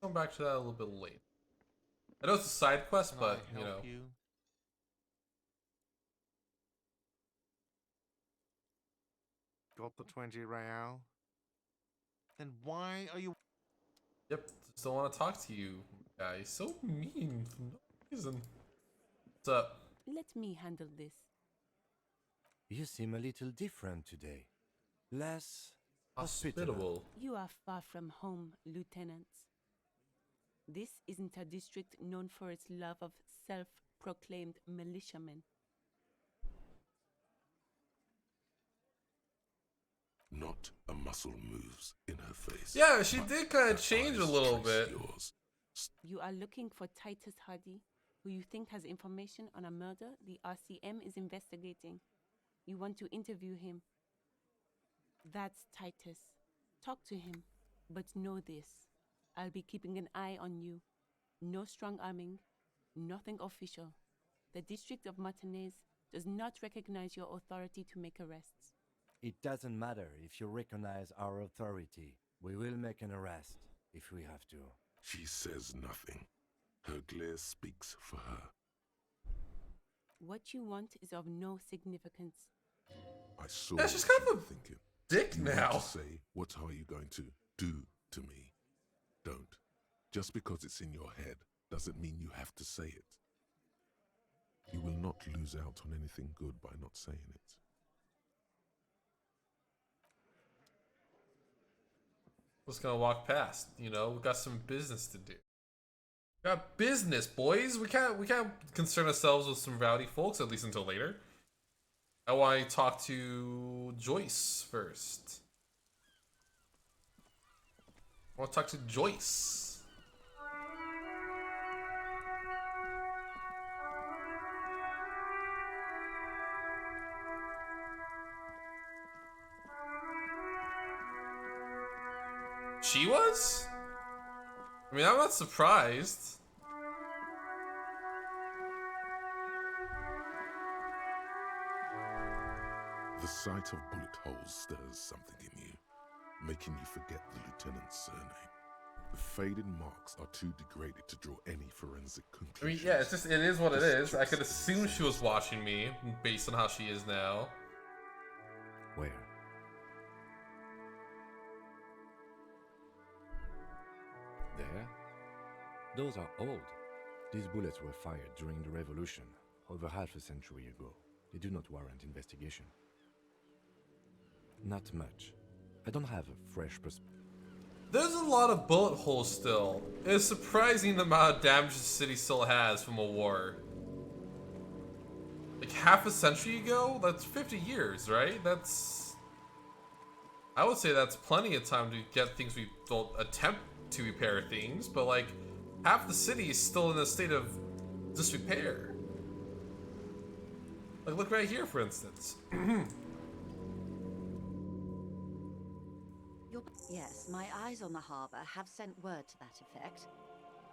Come back to that a little bit later. I know it's a side quest, Can but I you know. help you? Got the 20 real? Then why are you... Yep, still want to talk to you, guy. So mean for no reason. What's up? Let me handle this. You seem a little different today. Less Hospitable. You are far from home, Lieutenant. This isn't a district known for its love of self-proclaimed militiamen. Not a muscle moves in her face. Yeah, she but did kind her of change a eyes little trace bit. yours. You are looking for Titus Hardy, who you think has information on a murder the RCM is investigating. You want to interview him. That's Titus. Talk to him, but know this. I'll be keeping an eye on you. No strong arming, nothing official. The District of Martinez does not recognize your authority to make arrests. It doesn't matter if you recognize our authority. We will make an arrest if we have to. She says nothing. Her glare speaks for her. What you want is of no significance. I saw Yeah, she's what kind you of were a thinking. dick You now. want to say, what are you going to do to me? Don't. Just because it's in your head doesn't mean you have to say it. You will not lose out on anything good by not saying it. Just gonna walk past. You know, we got some business to do. We got business, boys. We can't concern ourselves with some rowdy folks at least until later. I want to talk to Joyce first. I want to talk to Joyce. She was? I mean, I'm not surprised. The sight of bullet holes stirs something in you, making you forget the lieutenant's surname. The faded marks are too degraded to draw any forensic I conclusions. mean, yeah, it is what it is. I could assume she was watching me based on how she is now. Where? There? Those are old. These bullets were fired during the revolution, over half a century ago. They do not warrant investigation. Not much. I don't have a fresh perspective. There's a lot of bullet holes still. It's surprising the amount of damage the city still has from a war. Like half a century ago? That's 50 years, right? I would say that's plenty of time to get things don't attempt to repair things, but like half the city is still in a state of disrepair. Like look right here, for instance. Yes, my eyes on the harbour have sent word to that effect.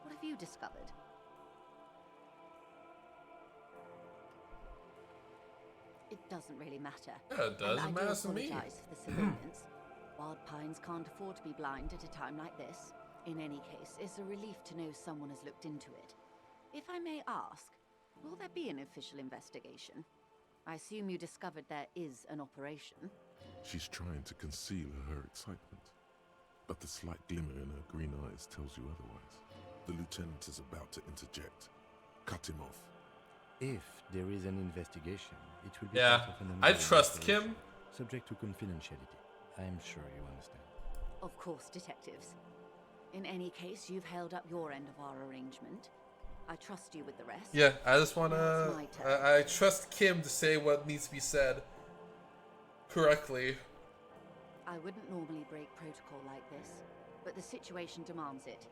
What have you discovered? It doesn't really matter. Yeah, it does. And It I do matters to me. apologise for the civilians. Wild Pines can't afford to be blind at a time like this. In any case, it's a relief to know someone has looked into it. If I may ask, will there be an official investigation? I assume you discovered there is an operation. She's trying to conceal her excitement, but the slight glimmer in her green eyes tells you otherwise. The lieutenant is about to interject. Cut him off. If there is an investigation, it will be Yeah, part of an I ongoing trust operation, Kim. subject to confidentiality. I am sure you understand. Of course, detectives. In any case, you've held up your end of our arrangement. I trust you with the rest. Yeah, I just Now wanna. it's my turn. I trust Kim to say what needs to be said correctly. I wouldn't normally break protocol like this, but the situation demands it.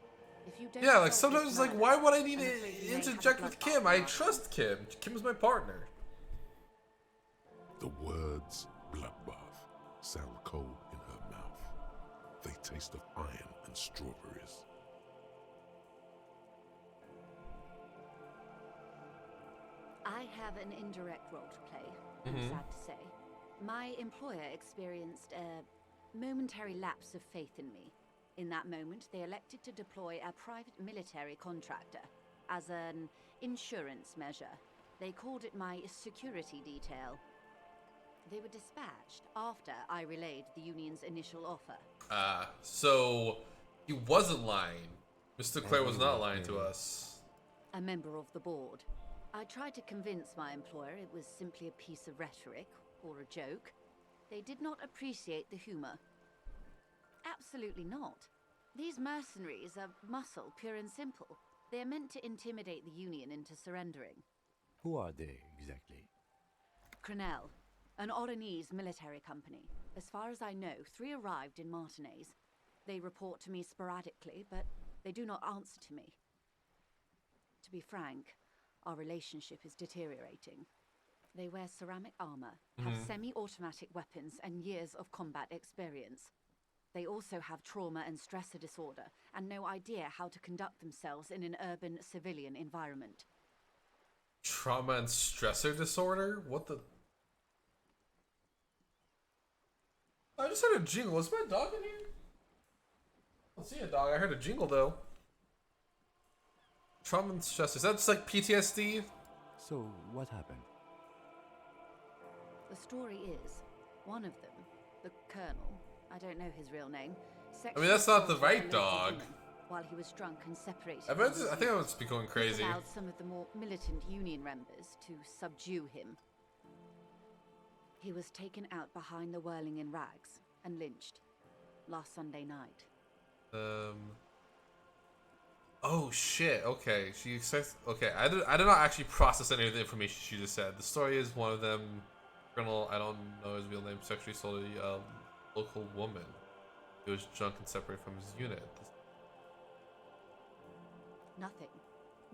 If you don't Yeah, like solve this sometimes, like, murder, why would I need I'm to afraid we may have a interject with bloodbath Kim? in I our trust Kim. Kim's my partner. The words bloodbath sound cold in her mouth. They taste of iron and strawberries. I have an indirect role to play, I'm sad to say. My employer experienced a momentary lapse of faith in me. In that moment, they elected to deploy a private military contractor as an insurance measure. They called it my security detail. They were dispatched after I relayed the union's initial offer. So he wasn't lying. Mr. Clare was not lying to us. A member of the board. I tried to convince my employer it was simply a piece of rhetoric or a joke. They did not appreciate the humor. Absolutely not. These mercenaries are muscle, pure and simple. They are meant to intimidate the Union into surrendering. Who are they, exactly? Crenell, an Oranese military company. As far as I know, 3 arrived in Martinez. They report to me sporadically, but they do not answer to me. To be frank, our relationship is deteriorating. They wear ceramic armor, have semi-automatic weapons, and years of combat experience. They also have trauma and stressor disorder, and no idea how to conduct themselves in an urban civilian environment. Trauma and stressor disorder? What the? I just heard a jingle. Is my dog in here? I don't see a dog. I heard a jingle though. Trauma and stress. Is that just like PTSD? So, what happened? The story is, one of them, the Colonel, I don't know his real name, that's not the sexually right assaulted a local dog. woman while he was drunk and separated. I from his think I youth. must be going This crazy. allowed some of the more militant Union members to subdue him. He was taken out behind the whirling in rags and lynched last Sunday night. Oh shit. Okay. She says. Okay. I did not actually process any of the information she just said. The story is one of them. Colonel, I don't know his real name. Sexually assaulted a local woman. He was drunk and separated from his unit. Nothing.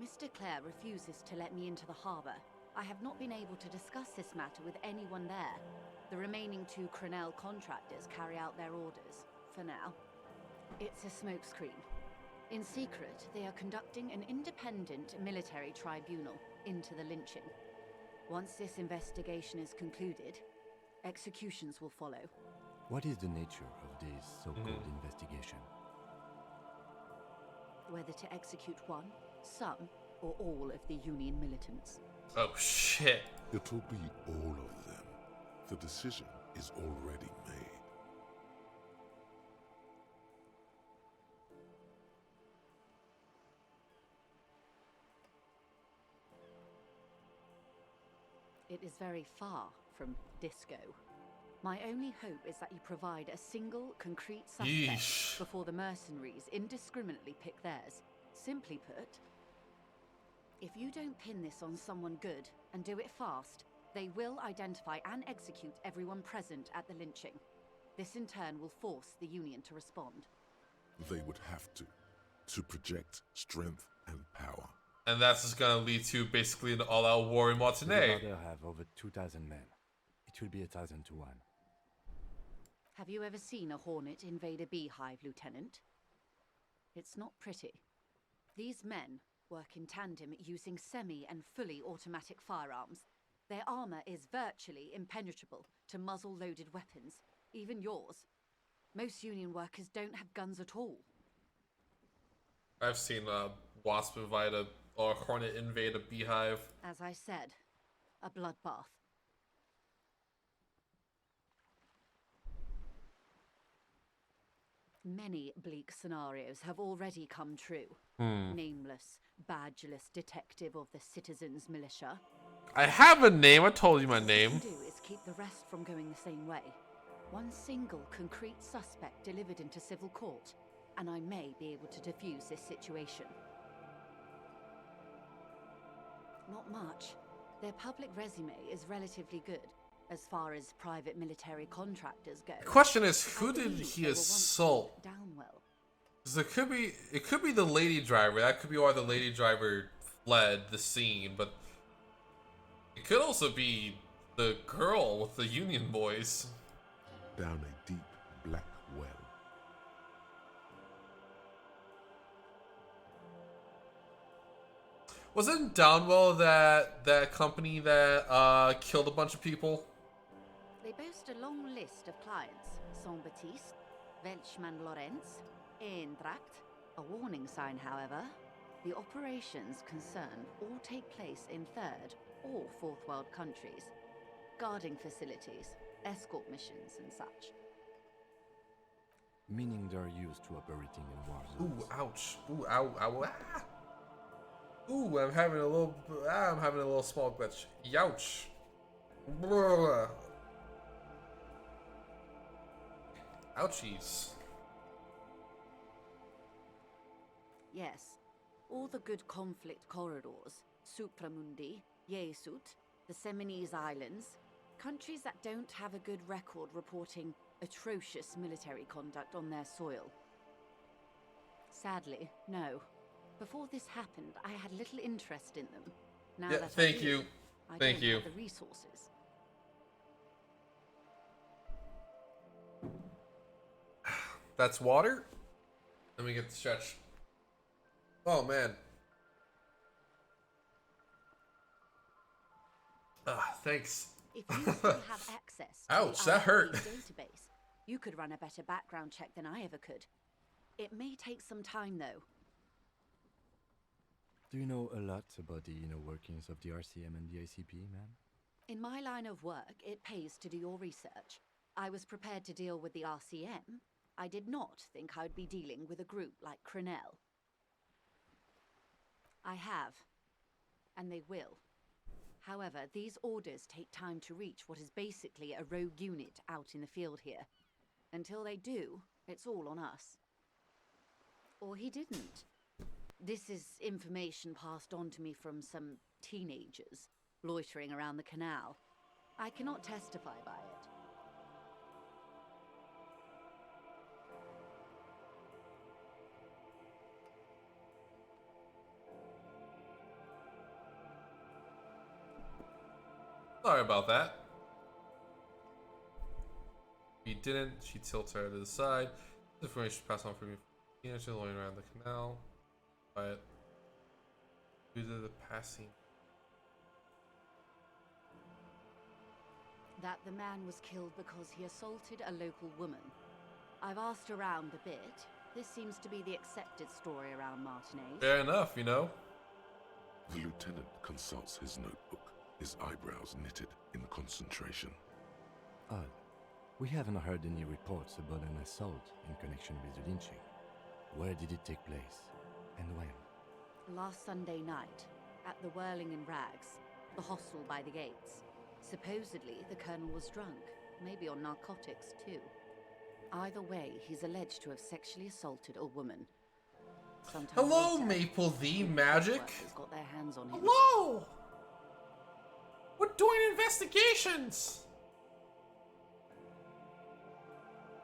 Mr. Clare refuses to let me into the harbour. I have not been able to discuss this matter with anyone there. The remaining 2 Crenell contractors carry out their orders, for now. It's a smokescreen. In secret, they are conducting an independent military tribunal into the lynching. Once this investigation is concluded, executions will follow. What is the nature of this so-called investigation? Whether to execute one, some, or all of the Union militants. Oh shit. It'll be all of them. The decision is already made. It is very far from disco. My only hope is that you provide a single, concrete suspect Yeesh. before the mercenaries indiscriminately pick theirs. Simply put, if you don't pin this on someone good and do it fast, they will identify and execute everyone present at the lynching. This in turn will force the Union to respond. They would have to project strength and power. And that's just gonna lead to basically an all-out war in The Martinez. Mother have over 2,000 men. It will be 1,000 to 1. Have you ever seen a hornet invade a beehive, Lieutenant? It's not pretty. These men work in tandem using semi and fully automatic firearms. Their armor is virtually impenetrable to muzzle-loaded weapons, even yours. Most Union workers don't have guns at all. I've seen a wasp invade or a hornet invade a beehive. As I said, a bloodbath. Many bleak scenarios have already come true. Nameless, badgeless detective of the citizens' militia. I have a name. I told you my All we name. can do is keep the rest from going the same way. One single concrete suspect delivered into civil court. and I may be able to defuse this situation. Not much. Their public resume is relatively good, as far as private military contractors go. The question is, who I did believe he they were once assault? called Downwell. 'Cause it could be the lady driver. That could be why the lady driver fled the scene, but it could also be the girl with the Union boys. Down a deep black well. Wasn't Downwell that company that killed a bunch of people? They boast a long list of clients. Saint-Baptiste, Welchman Lorenz, Eintracht. A warning sign, however. The operations concerned all take place in third or fourth world countries. Guarding facilities, escort missions and such. Meaning they're used to operating in war zones. Ooh, ouch. Ooh, ow, ow, ah. Ooh, I'm having a little small glitch. Youch. Blah. Ouchies. Yes, all the good conflict corridors, Supramundi, Yesut, the Seminese Islands, countries that don't have a good record reporting atrocious military conduct on their soil. Sadly, no. Before this happened, I had little interest in them. Now Yeah, that thank I do, you. I Thank don't you. have the resources. That's water? Let me get the stretch. Oh, man. Thanks. If you still have access to Ouch, the that hurt. database, you could run a better background check than I ever could. It may take some time, though. Do you know a lot about the inner workings of the RCM and the ICP, ma'am? In my line of work, it pays to do your research. I was prepared to deal with the RCM. I did not think I'd be dealing with a group like Crenell. I have, and they will. However, these orders take time to reach what is basically a rogue unit out in the field here. Until they do, it's all on us. Or he didn't. This is information passed on to me from some teenagers loitering around the canal. I cannot testify by it. Sorry about that. If he didn't, she tilts her to the side. This information passed on from me. She's loitering around the canal. But due to the passing. That the man was killed because he assaulted a local woman. I've asked around a bit. This seems to be the accepted story around Martinez. Fair enough, you know. The lieutenant consults his notebook, his eyebrows knitted in concentration. Odd. We haven't heard any reports about an assault in connection with the lynching. Where did it take place? And when? Last Sunday night, at the Whirling in Rags, the hostel by the gates. Supposedly, the colonel was drunk, maybe on narcotics too. Either way, he's alleged to have sexually assaulted a woman. Sometime Hello, later, Maple the Magic. workers got their hands on him. Hello! We're doing investigations!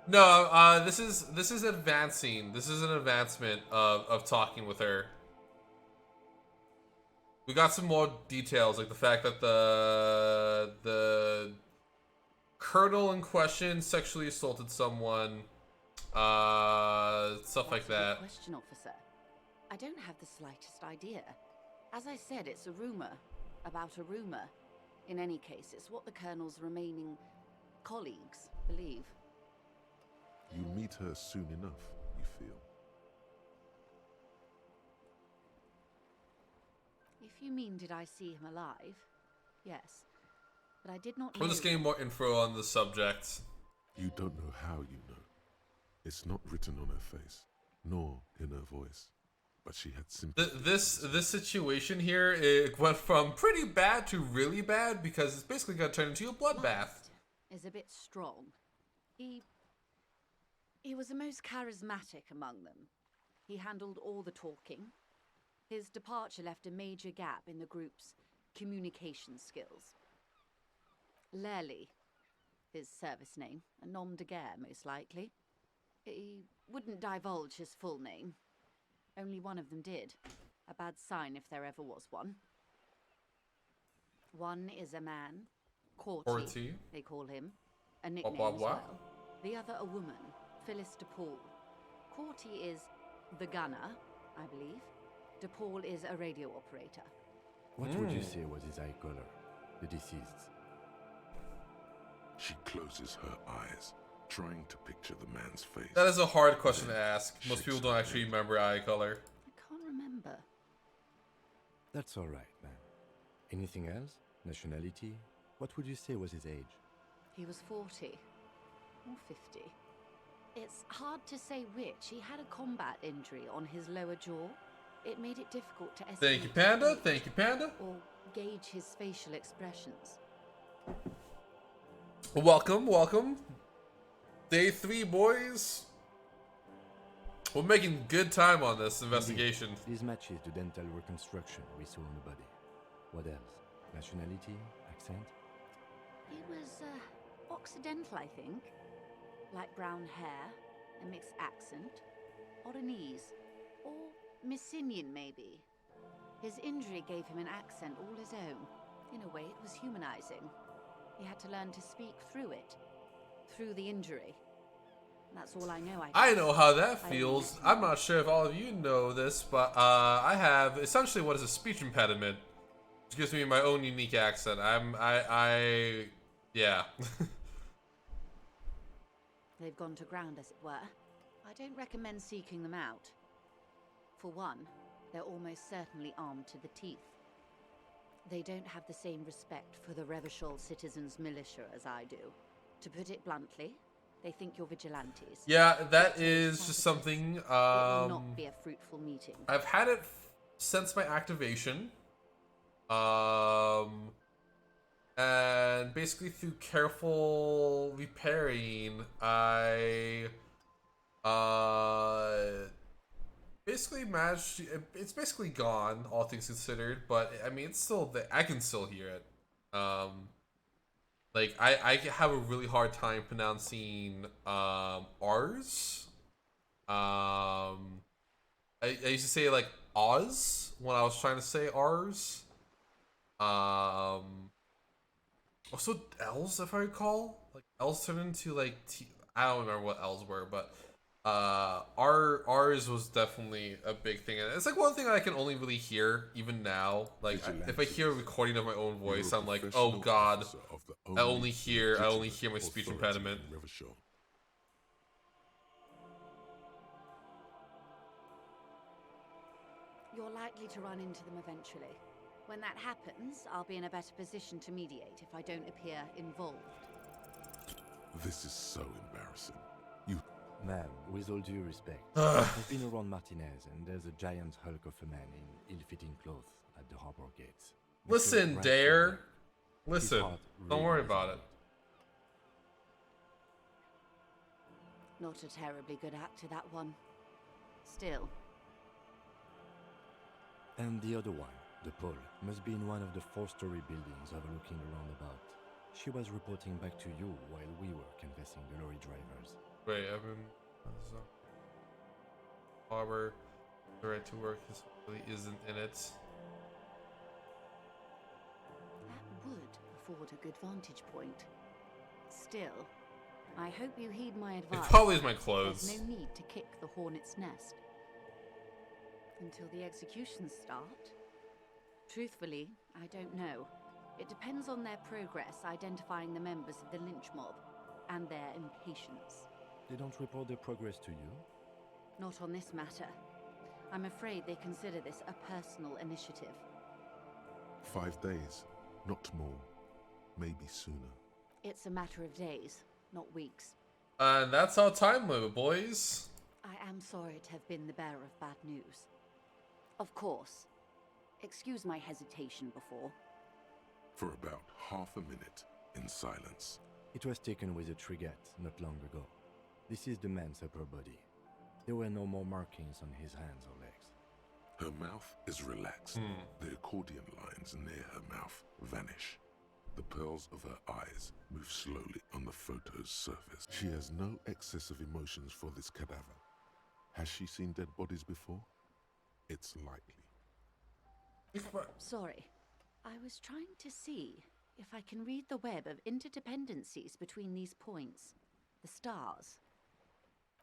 No, this is advancing. This is an advancement of talking with her. We got some more details, like the fact that the colonel in question sexually assaulted someone, stuff like That's a good that. question, officer. I don't have the slightest idea. As I said, it's a rumor about a rumor. In any case, it's what the colonel's remaining colleagues believe. You meet her soon enough, you feel. If you mean, did I see him alive? Yes. But I did not I'm know just getting more info on the subject. You don't know how you know. It's not written on her face, nor in her voice. But she had sympathy. This situation here, it went from pretty bad to really bad because it's basically gonna turn into a bloodbath. Is a bit strong. He He was the most charismatic among them. He handled all the talking. His departure left a major gap in the group's communication skills. Lely, his service name, a nom de guerre most likely. He wouldn't divulge his full name. Only one of them did. A bad sign if there ever was one. One is a man, Corty, they call him, a nickname as well. The other a woman, Phyllis DePaul. Corty is the gunner, I believe. DePaul is a radio operator. What would you say was his eye color, the deceased's? She closes her eyes, trying to picture the man's face. That is a hard question to ask. Most people don't actually remember eye color. I can't remember. That's all right, man. Anything else? Nationality? What would you say was his age? He was 40 or 50. It's hard to say which. He had a combat injury on his lower jaw. It made it difficult to estimate. Thank you, Panda. Thank you, Panda. Or gauge his facial expressions. Welcome, welcome. Day 3, boys. We're making good time on this investigation. Indeed. This matches the dental reconstruction we saw in the body. What else? Nationality? Accent? He was Occidental, I think. Light brown hair, a mixed accent, Oranese, or Messinian maybe. His injury gave him an accent all his own. In a way, it was humanizing. He had to learn to speak through it, through the injury. That's all I know. I know how that feels. I'm not sure if all of you know this, but I have essentially what is a speech impediment, which gives me my own unique accent. Yeah. They've gone to ground, as it were. I don't recommend seeking them out. For one, they're almost certainly armed to the teeth. They don't have the same respect for the Revachol Citizens Militia as I do. To put it bluntly, they think you're vigilantes. Yeah, that is just something. It will not be a fruitful meeting. I've had it since my activation. And basically through careful repairing, I basically managed to, it's basically gone, all things considered, but I mean it's still there. I can still hear it. Like I have a really hard time pronouncing R's. I used to say like Oz when I was trying to say R's. Also L's, if I recall. Like L's turned into like T. I don't remember what L's were, but R's was definitely a big thing, and it's like one thing I can only really hear even now. Like if I hear a recording of my own voice, I'm like, oh god, I only hear my speech impediment. You're likely to run into them eventually. When that happens, I'll be in a better position to mediate if I don't appear involved. This is so embarrassing. Ma'am, with all due respect, I've been around Martinez, and there's a giant hulk of a man in ill-fitting clothes at the harbor gates. Listen, Dare. Listen. Don't worry about it. Not a terribly good actor, that one. Still. And the other one, the Paul, must be in one of the 4-story buildings overlooking the roundabout. She was reporting back to you while we were canvassing the lorry drivers. Wait, Evan. Harbor, the right to work really isn't in it. That would afford a good vantage point. Still, I hope you heed my advice. It probably is my clothes. There's no need to kick the hornet's nest. Until the executions start? Truthfully, I don't know. It depends on their progress identifying the members of the lynch mob and their impatience. They don't report their progress to you? Not on this matter. I'm afraid they consider this a personal initiative. 5 days, not more. Maybe sooner. It's a matter of days, not weeks. And that's our time limit, boys. I am sorry to have been the bearer of bad news. Of course. Excuse my hesitation before. For about half a minute, in silence. It was taken with a Trigat not long ago. This is the man's upper body. There were no more markings on his hands or legs. Her mouth is relaxed. The accordion lines near her mouth vanish. The pearls of her eyes move slowly on the photo's surface. She has no excess of emotions for this cadaver. Has she seen dead bodies before? It's likely. Sorry. I was trying to see if I can read the web of interdependencies between these points. The stars.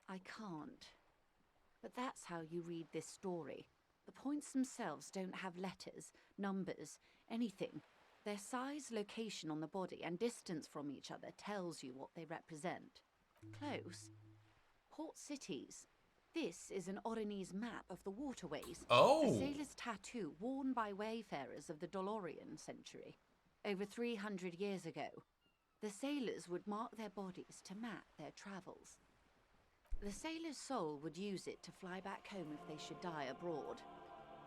I can't. But that's how you read this story. The points themselves don't have letters, numbers, anything. Their size, location on the body, and distance from each other tells you what they represent. Close. Port cities. This is an Oronese map of the waterways. Oh! A sailor's tattoo worn by wayfarers of the Dolorian century. Over 300 years ago, the sailors would mark their bodies to map their travels. The sailor's soul would use it to fly back home if they should die abroad.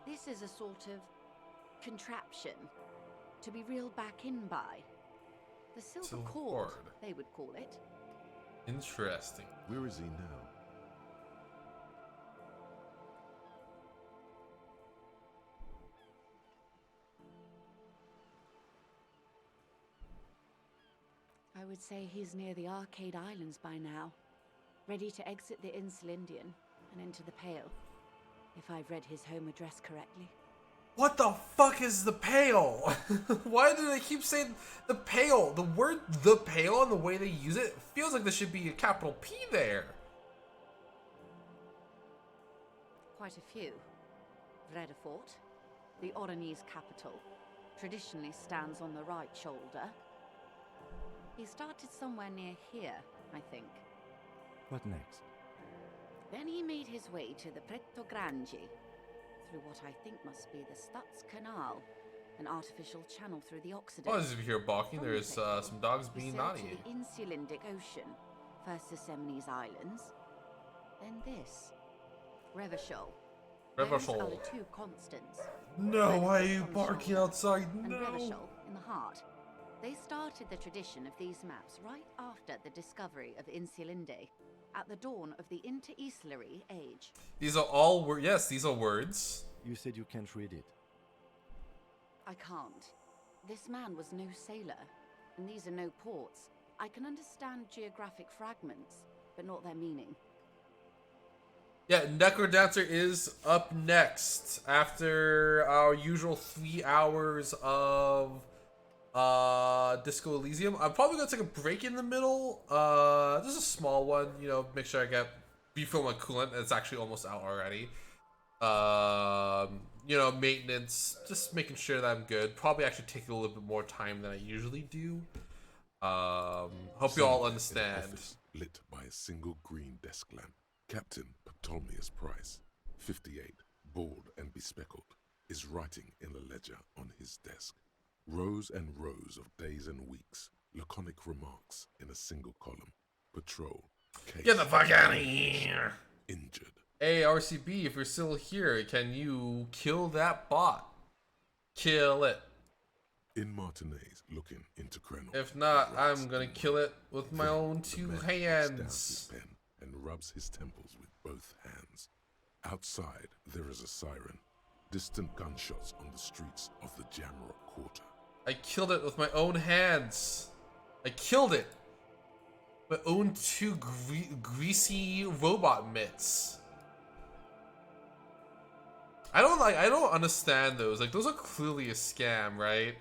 This is a sort of contraption to be reeled back in by. The silver cord, they would call it. Interesting. Where is he now? I would say he's near the Arcade Islands by now, ready to exit the Insulindian and into the Pale, if I've read his home address correctly. What the fuck is the Pale? Why do they keep saying the Pale? The word the Pale and the way they use it feels like there should be a capital P there. Quite a few. Vredefort, the Oronese capital, traditionally stands on the right shoulder. He started somewhere near here, I think. What next? Then he made his way to the Pretto Grande, through what I think must be the Stutz Canal, an artificial channel through the Occident. Oh, as if you hear barking, From there's Pretto, some dogs he being sailed naughty. to the Insulindic Ocean, first to Semines Islands, then this. Revachol. Those Revachol. are the two constants. No, why are you on barking shoulder outside? And No. Revachol in the heart. They started the tradition of these maps right after the discovery of Insulinde, at the dawn of the Interinsulary Age. These are all words. Yes, these are words. You said you can't read it. I can't. This man was no sailor, and these are no ports. I can understand geographic fragments, but not their meaning. Yeah, Necrodancer is up next after our usual 3 hours of Disco Elysium. I'm probably gonna take a break in the middle. Just a small one, you know, make sure I refill my coolant. It's actually almost out already. You know, maintenance, just making sure that I'm good. Probably actually take a little bit more time than I usually do. Hope you all understand. Office, lit by a single green desk lamp. Captain Ptolemaeus Price, 58, bald and bespectacled, is writing in a ledger on his desk. Rows and rows of days and weeks, laconic remarks in a single column. Patrol. Case. Get the fuck out of here! Injured. Hey, RCB, if you're still here, can you kill that bot? Kill it. In Martinez, looking into Krenel. If not, I'm gonna kill it with my own two Puts down hands. his pen and rubs his temples with both hands. Outside, there is a siren. Distant gunshots on the streets of the Jamrock Quarter. I killed it with my own hands. I killed it. My own two greasy robot mitts. I don't understand those. Like, those are clearly a scam, right?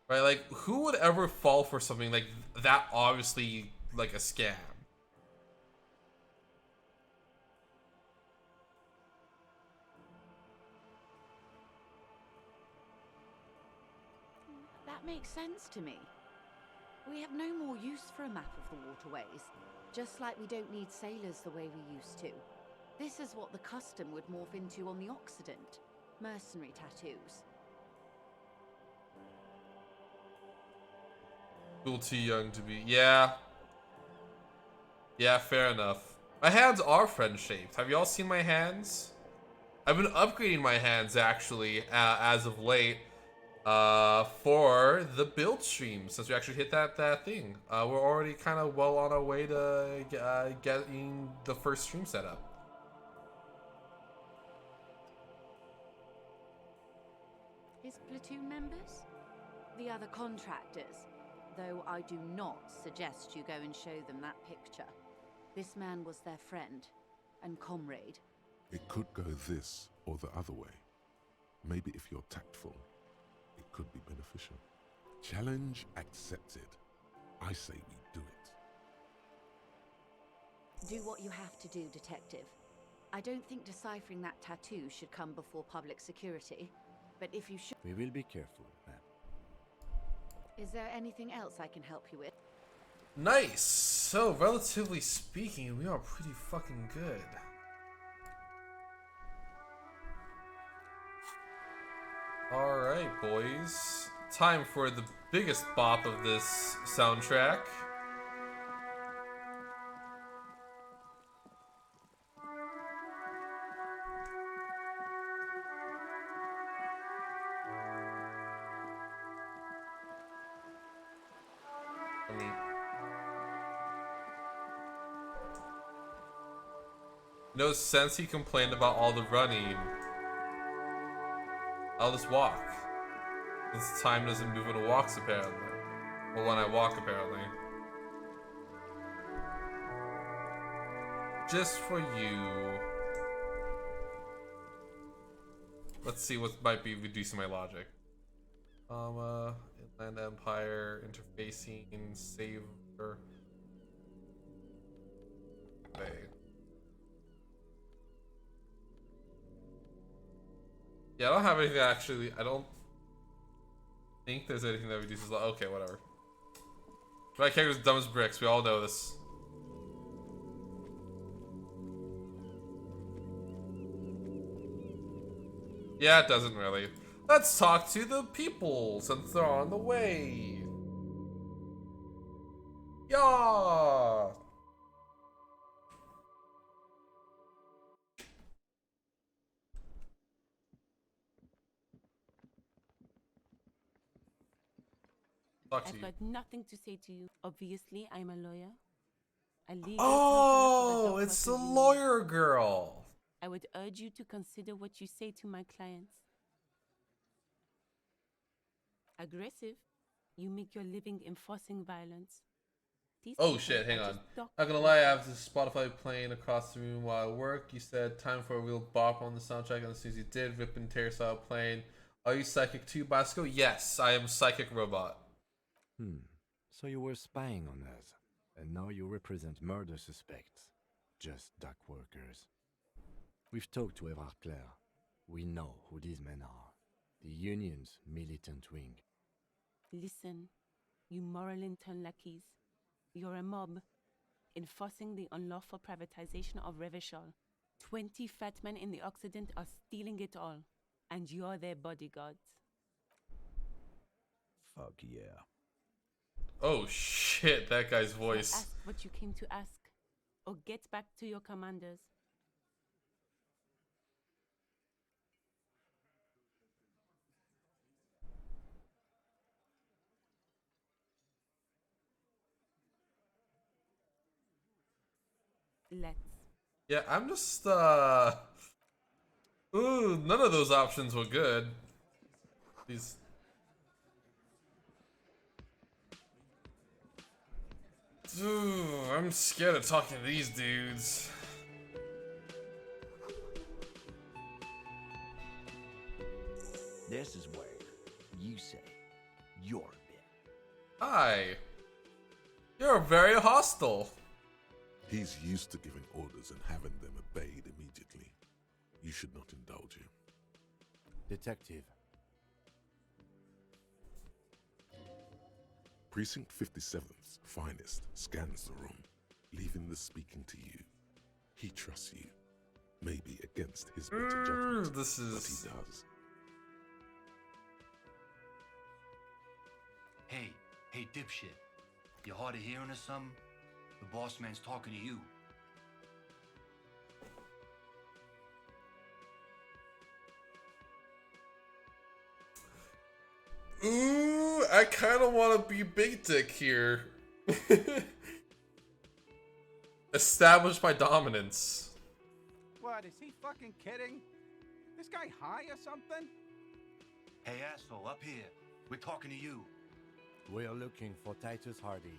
Right? Like, who would ever fall for something like that? Obviously, like a scam. That makes sense to me. We have no more use for a map of the waterways, just like we don't need sailors the way we used to. This is what the custom would morph into on the Occident. Mercenary tattoos. Still too young to be. Yeah. Yeah, fair enough. My hands are friend-shaped. Have y'all seen my hands? I've been upgrading my hands, actually, as of late. For for the build stream, since we actually hit that thing. We're already kind of well on our way to getting the first stream set up. His platoon members? The other contractors. Though I do not suggest you go and show them that picture. This man was their friend and comrade. It could go this or the other way. Maybe if you're tactful, it could be beneficial. Challenge accepted. I say we do it. Do what you have to do, Detective. I don't think deciphering that tattoo should come before public security. But if you should... We will be careful, ma'am. Is there anything else I can help you with? Nice! So, relatively speaking, we are pretty fucking good. Alright, boys. Time for the biggest bop of this soundtrack. No sense he complained about all the running. I'll just walk. This time doesn't move when it walks, apparently. Well, when I walk, apparently. Just for you. Let's see what might be reducing my logic. Inland Empire, interfacing, saver. Okay. Yeah, I don't have anything actually. I don't think there's anything that reduces. Okay, whatever. My character's dumb as bricks. We all know this. Yeah, it doesn't really. Let's talk to the people since they're on the way. Yeah. I've got nothing to say to you. Obviously, I'm a lawyer. A legal Oh, it's the lawyer girl. I would urge you to consider what you say to my clients. Aggressive. You make your living enforcing violence. These Oh people shit, hang are on. just Not gonna lie, I have this Spotify playing across the room while I work. You said time for a real bop on the soundtrack, and as soon as you did, Rip and Tear style playing. Are you psychic too, Basco? Yes, I am psychic robot. So you were spying on us, and now you represent murder suspects. Just dock workers. We've talked to Everard Clare. We know who these men are. The Union's militant wing. Listen, you moral intern lackeys. You're a mob, enforcing the unlawful privatization of Revachol. 20 fat men in the Occident are stealing it all, and you're their bodyguards. Fuck yeah. Oh shit, that guy's voice. So ask what you came to ask, or get back to your commanders. Let's. Yeah, I'm just ooh, none of those options were good. These. Ooh, I'm scared of talking to these dudes. This is where you say your bit. Hi. You're very hostile. He's used to giving orders and having them obeyed immediately. You should not indulge him. Detective. Precinct 57's finest scans the room, leaving the speaking to you. He trusts you, maybe against his better judgment, but he does. Hey, dipshit. You hard of hearing or something? The boss man's talking to you. Ooh, I kind of want to be big dick here. Establish my dominance. What, is he fucking kidding? This guy high or something? Hey, asshole, up here. We're talking to you. We're looking for Titus Hardy.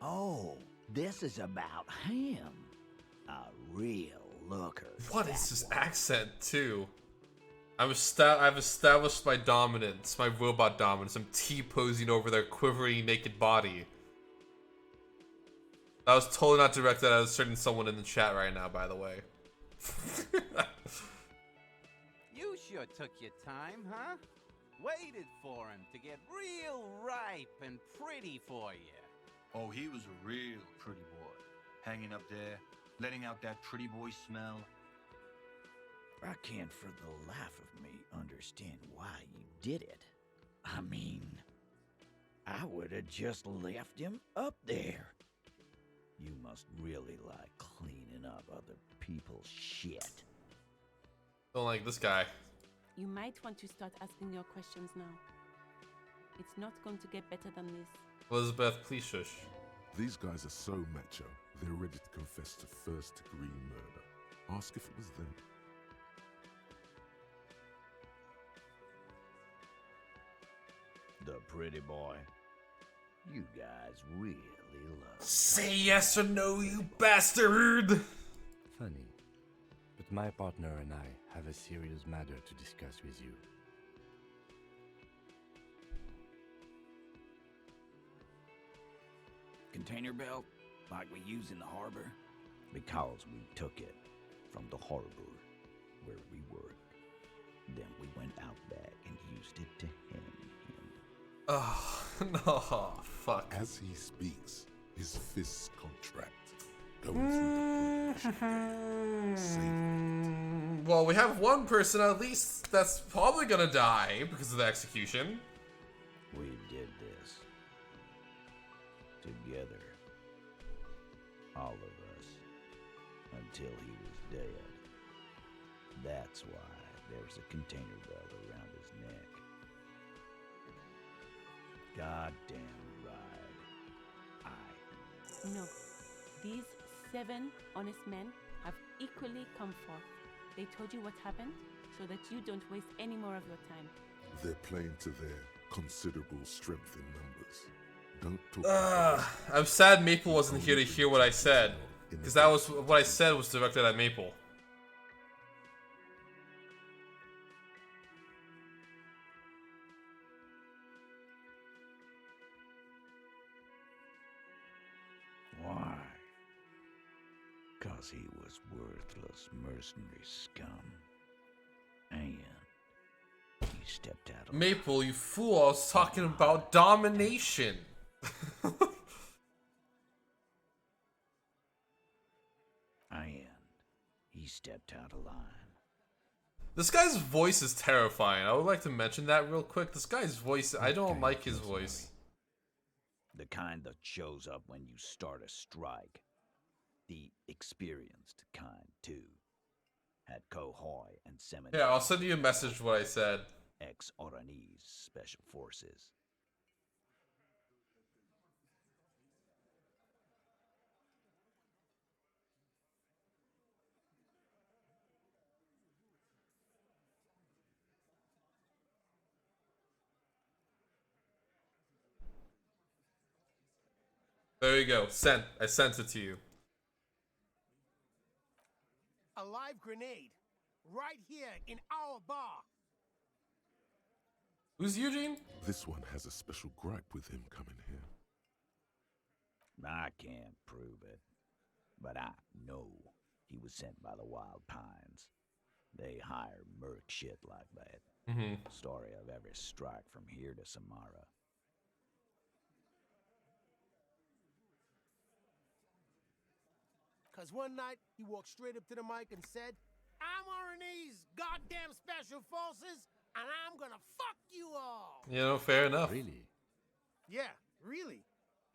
Oh, this is about him. A real looker. What is this accent, too? I've established my dominance, my robot dominance. I'm T-posing over their quivering naked body. That was totally not directed at a certain someone in the chat right now, by the way. You sure took your time, huh? Waited for him to get real ripe and pretty for you. Oh, he was a real pretty boy. Hanging up there, letting out that pretty boy smell. I can't for the life of me understand why you did it. I mean, I would have just left him up there. You must really like cleaning up other people's shit. Don't like this guy. You might want to start asking your questions now. It's not going to get better than this. Elizabeth, please shush. These guys are so macho, they're ready to confess to first-degree murder. Ask if it was them. The pretty boy. You guys really love. Say yes or no, you bastard! Funny, but my partner and I have a serious matter to discuss with you. Container belt, like we use in the harbor? Because we took it from the harbor where we worked. Then we went out back and used it to hang him. Oh, no, fuck. As he speaks, his fists contract, going through the Save Well, we have one person at least that's probably gonna die because of the execution. We did this. Together. All of us. Until he was dead. That's why there's a container belt around his neck. Goddamn right. No. These 7 honest men have equally come forth. They told you what happened so that you don't waste any more of your time. They're playing to their considerable strength in numbers. Don't talk. I'm sad Maple wasn't here to hear what I said. Because that was what I said was directed at Maple. Why? 'Cause he was worthless mercenary scum. And he stepped out of Maple, you fool, I was talking about domination. and he stepped out of line. This guy's voice is terrifying. I would like to mention that real quick. This guy's voice, I don't like his voice. The kind that shows up when you start a strike. The experienced kind, too. Had Kohoy and Seminole. Yeah, I'll send you a message what I said. Ex-Oranese Special Forces. There you go. Sent. I sent it to you. A live grenade. Right here in our bar. Who's Eugene? This one has a special gripe with him coming here. I can't prove it, but I know he was sent by the Wild Pines. They hire merc shit like that. Story of every strike from here to Samara. Cause one night he walked straight up to the mic and said, "I'm Oranese goddamn Special Forces, and I'm gonna fuck you all." You know, fair enough. Really? Yeah, really.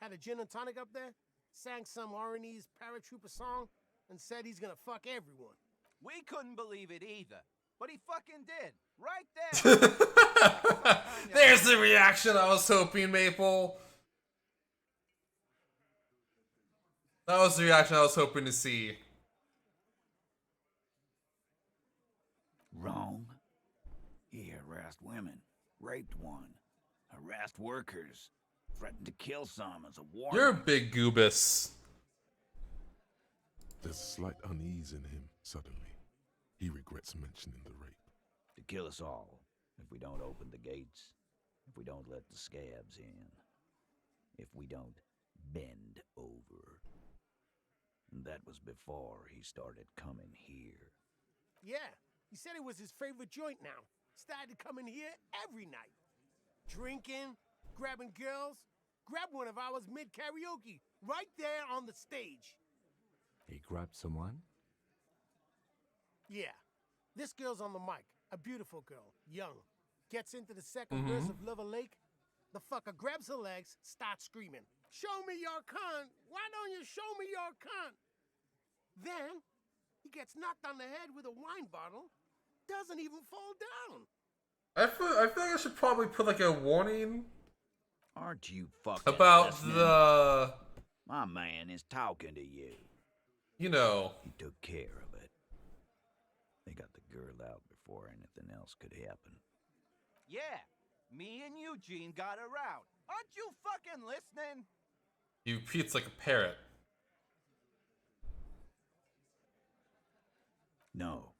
Had a gin and tonic up there, sang some Oranese paratrooper song, and said he's gonna fuck everyone. We couldn't believe it either. but he fucking did. Right there. There's the reaction I was hoping, Maple. That was the reaction I was hoping to see. Wrong. He harassed women, raped one, harassed workers, threatened to kill some as a warning. You're a big goobus. There's slight unease in him suddenly. He regrets mentioning the rape. To kill us all if we don't open the gates, if we don't let the scabs in, if we don't bend over. And that was before he started coming here. Yeah, he said it was his favorite joint now. Started coming here every night. Drinking, grabbing girls. Grabbed one of ours mid-karaoke, right there on the stage. He grabbed someone? Yeah. This girl's on the mic. A beautiful girl. Young. Gets into the second verse of Lover Lake. The fucker grabs her legs, starts screaming. Show me your cunt! Why don't you show me your cunt? Then, he gets knocked on the head with a wine bottle. Doesn't even fall down. I feel like I should probably put like a warning. Aren't you fucking about listening? the... My man is talking to you. You know. He took care of it. They got the girl out before anything else could happen. Yeah, me and Eugene got her out. Aren't you fucking listening? He repeats like a parrot. No.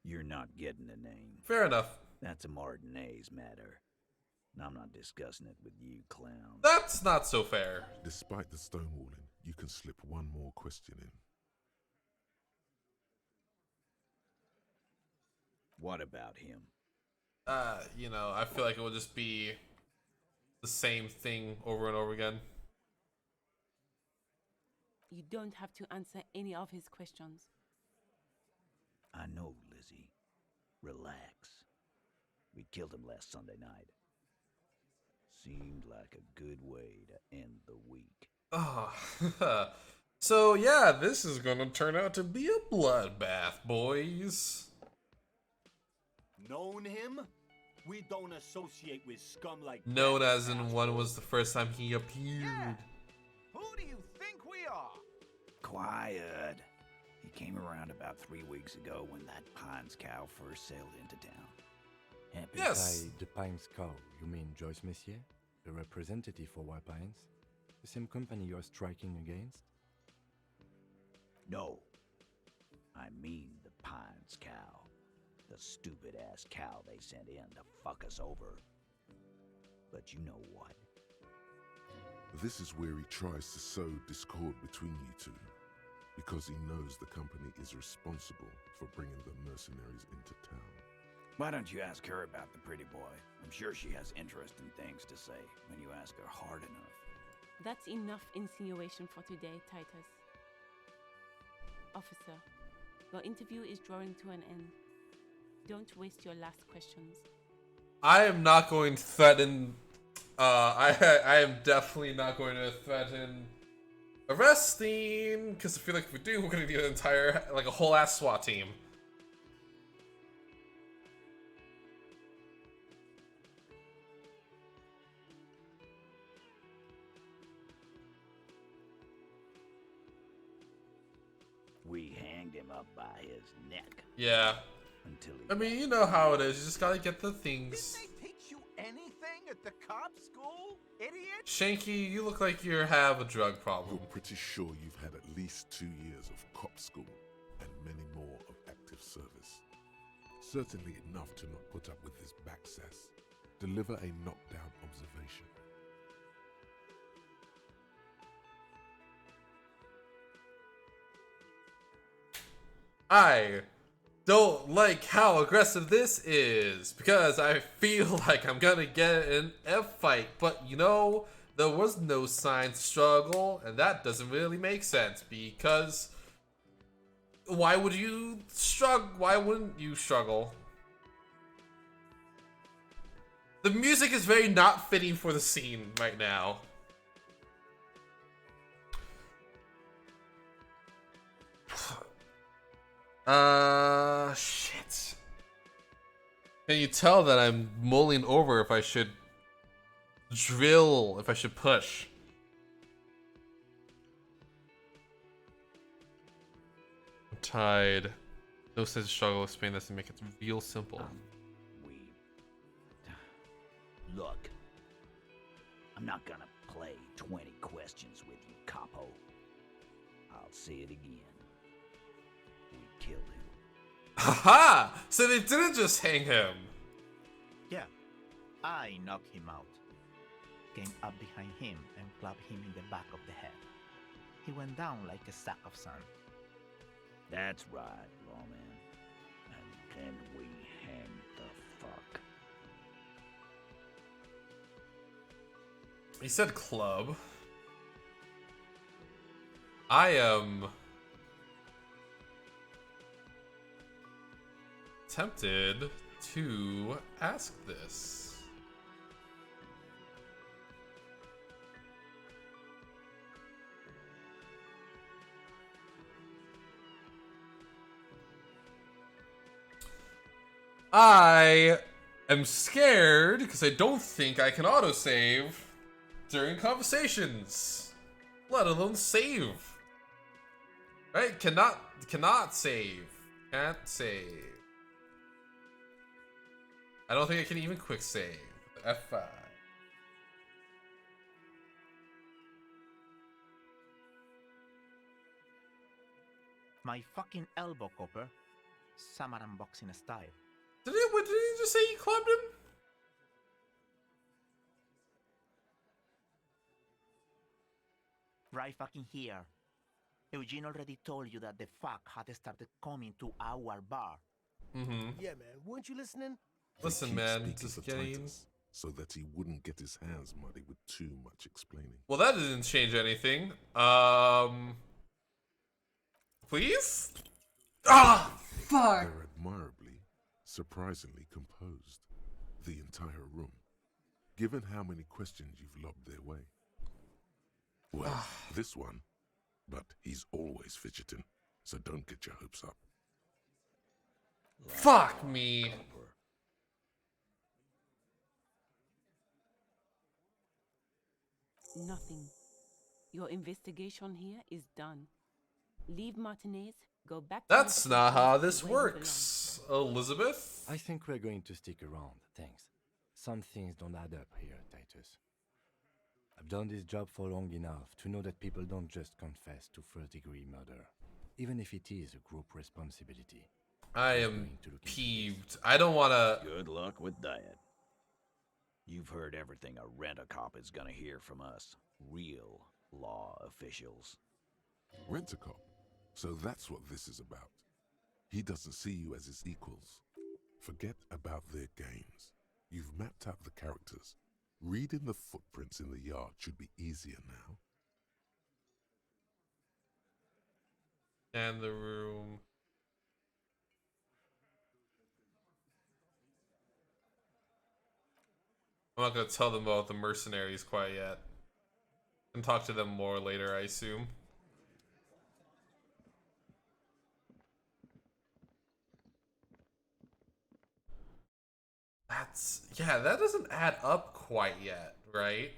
You're not getting the name. Fair enough. That's a Martinez matter. And I'm not discussing it with you, clown. That's not so fair. Despite the stonewalling, you can slip one more question in. What about him? You know, I feel like it will just be the same thing over and over again. You don't have to answer any of his questions. I know, Lizzie. Relax. We killed him last Sunday night. Seemed like a good way to end the week. Oh. So yeah, this is gonna turn out to be a bloodbath, boys. Known him? We don't associate with scum like that. Known as in one was the first time he appeared. Yeah. Who do you think we are? Quiet. He came around about 3 weeks ago when that Pines cow first sailed into town. Happy? Yes. By the Pines cow, you mean Joyce Messier, the representative for White Pines? The same company you're striking against? No. I mean the Pines cow. The stupid-ass cow they sent in to fuck us over. But you know what? This is where he tries to sow discord between you two, because he knows the company is responsible for bringing the mercenaries into town. Why don't you ask her about the pretty boy? I'm sure she has interesting things to say when you ask her hard enough. That's enough insinuation for today, Titus. Officer, your interview is drawing to an end. Don't waste your last questions. I am not going to threaten. I am definitely not going to threaten arresting, because I feel like if we do, we're gonna need an entire, like a whole ass SWAT team. We hanged him up by his neck. Yeah. Until he I mean, you know how it is. You just gotta get the things. Didn't they teach you anything at the cop school, idiot? Shanky, you look like you have a drug problem. You're pretty sure you've had at least 2 years of cop school and many more of active service. Certainly enough to not put up with his backsass. Deliver a knockdown observation. I don't like how aggressive this is, because I feel like I'm gonna get in a fight, but you know, there was no sign to struggle, and that doesn't really make sense, because why would you struggle? Why wouldn't you struggle? The music is very not fitting for the scene right now. Shit. Can you tell that I'm mulling over if I should drill, if I should push? I'm tied. No sense of struggle. Explain this and make it real simple. Look, I'm not gonna play 20 questions with you, capo. I'll say it again. We killed him. Haha! So they didn't just hang him. Yeah, I knocked him out. Came up behind him and clubbed him in the back of the head. He went down like a sack of sand. That's right, lawman. And then we hang the fuck. He said club. I am tempted to ask this. I am scared because I don't think I can autosave during conversations, let alone save. Right? Cannot save. Can't save. I don't think I can even quick save. F5. My fucking elbow, Copper. Summer unboxing style. Did he just say he clubbed him? Right fucking here. Eugene already told you that the fuck had started coming to our bar. Mm-hmm. Yeah, man. Weren't you listening? Listen, Keep man, speaking just to getting. Titus, so that he wouldn't get his hands muddy with too much explaining. Well, that didn't change anything. Please? Ah, fuck. They're admirably, surprisingly composed. The entire room. Given how many questions you've lobbed their way. Well, this one. But he's always fidgeting, so don't get your hopes up. Fuck me. Nothing. Your investigation here is done. Leave Martinez, go back to That's your not station how this where you works, Elizabeth. I think we're going to stick around, thanks. Some things don't add up here, Titus. I've done this job for long enough to know that people don't just confess to first-degree murder, even if it is a group responsibility. I am peeved. I don't want to... Good luck with that. You've heard everything a rent-a-cop is gonna hear from us. Real law officials. Rent-a-cop? So that's what this is about. He doesn't see you as his equals. Forget about their games. You've mapped out the characters. Reading the footprints in the yard should be easier now. And the room. I'm not going to tell them about the mercenaries quite yet. And talk to them more later, I assume. Yeah, that doesn't add up quite yet, right?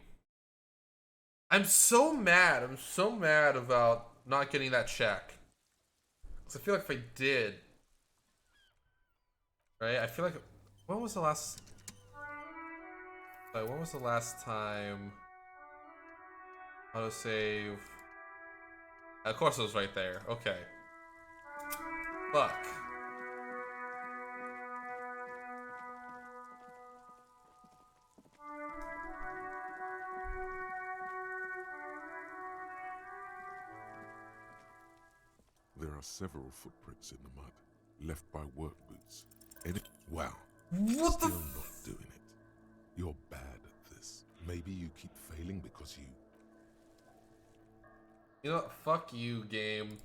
I'm so mad. I'm so mad about not getting that check. Because I feel like if I did, right? I feel like, when was the last time autosave? Of course it was right there. Okay. Fuck. There are several footprints in the mud, left by work boots. Wow. What Still the not doing it. You're bad at this. Maybe you keep failing because you... You know what? Fuck you, game.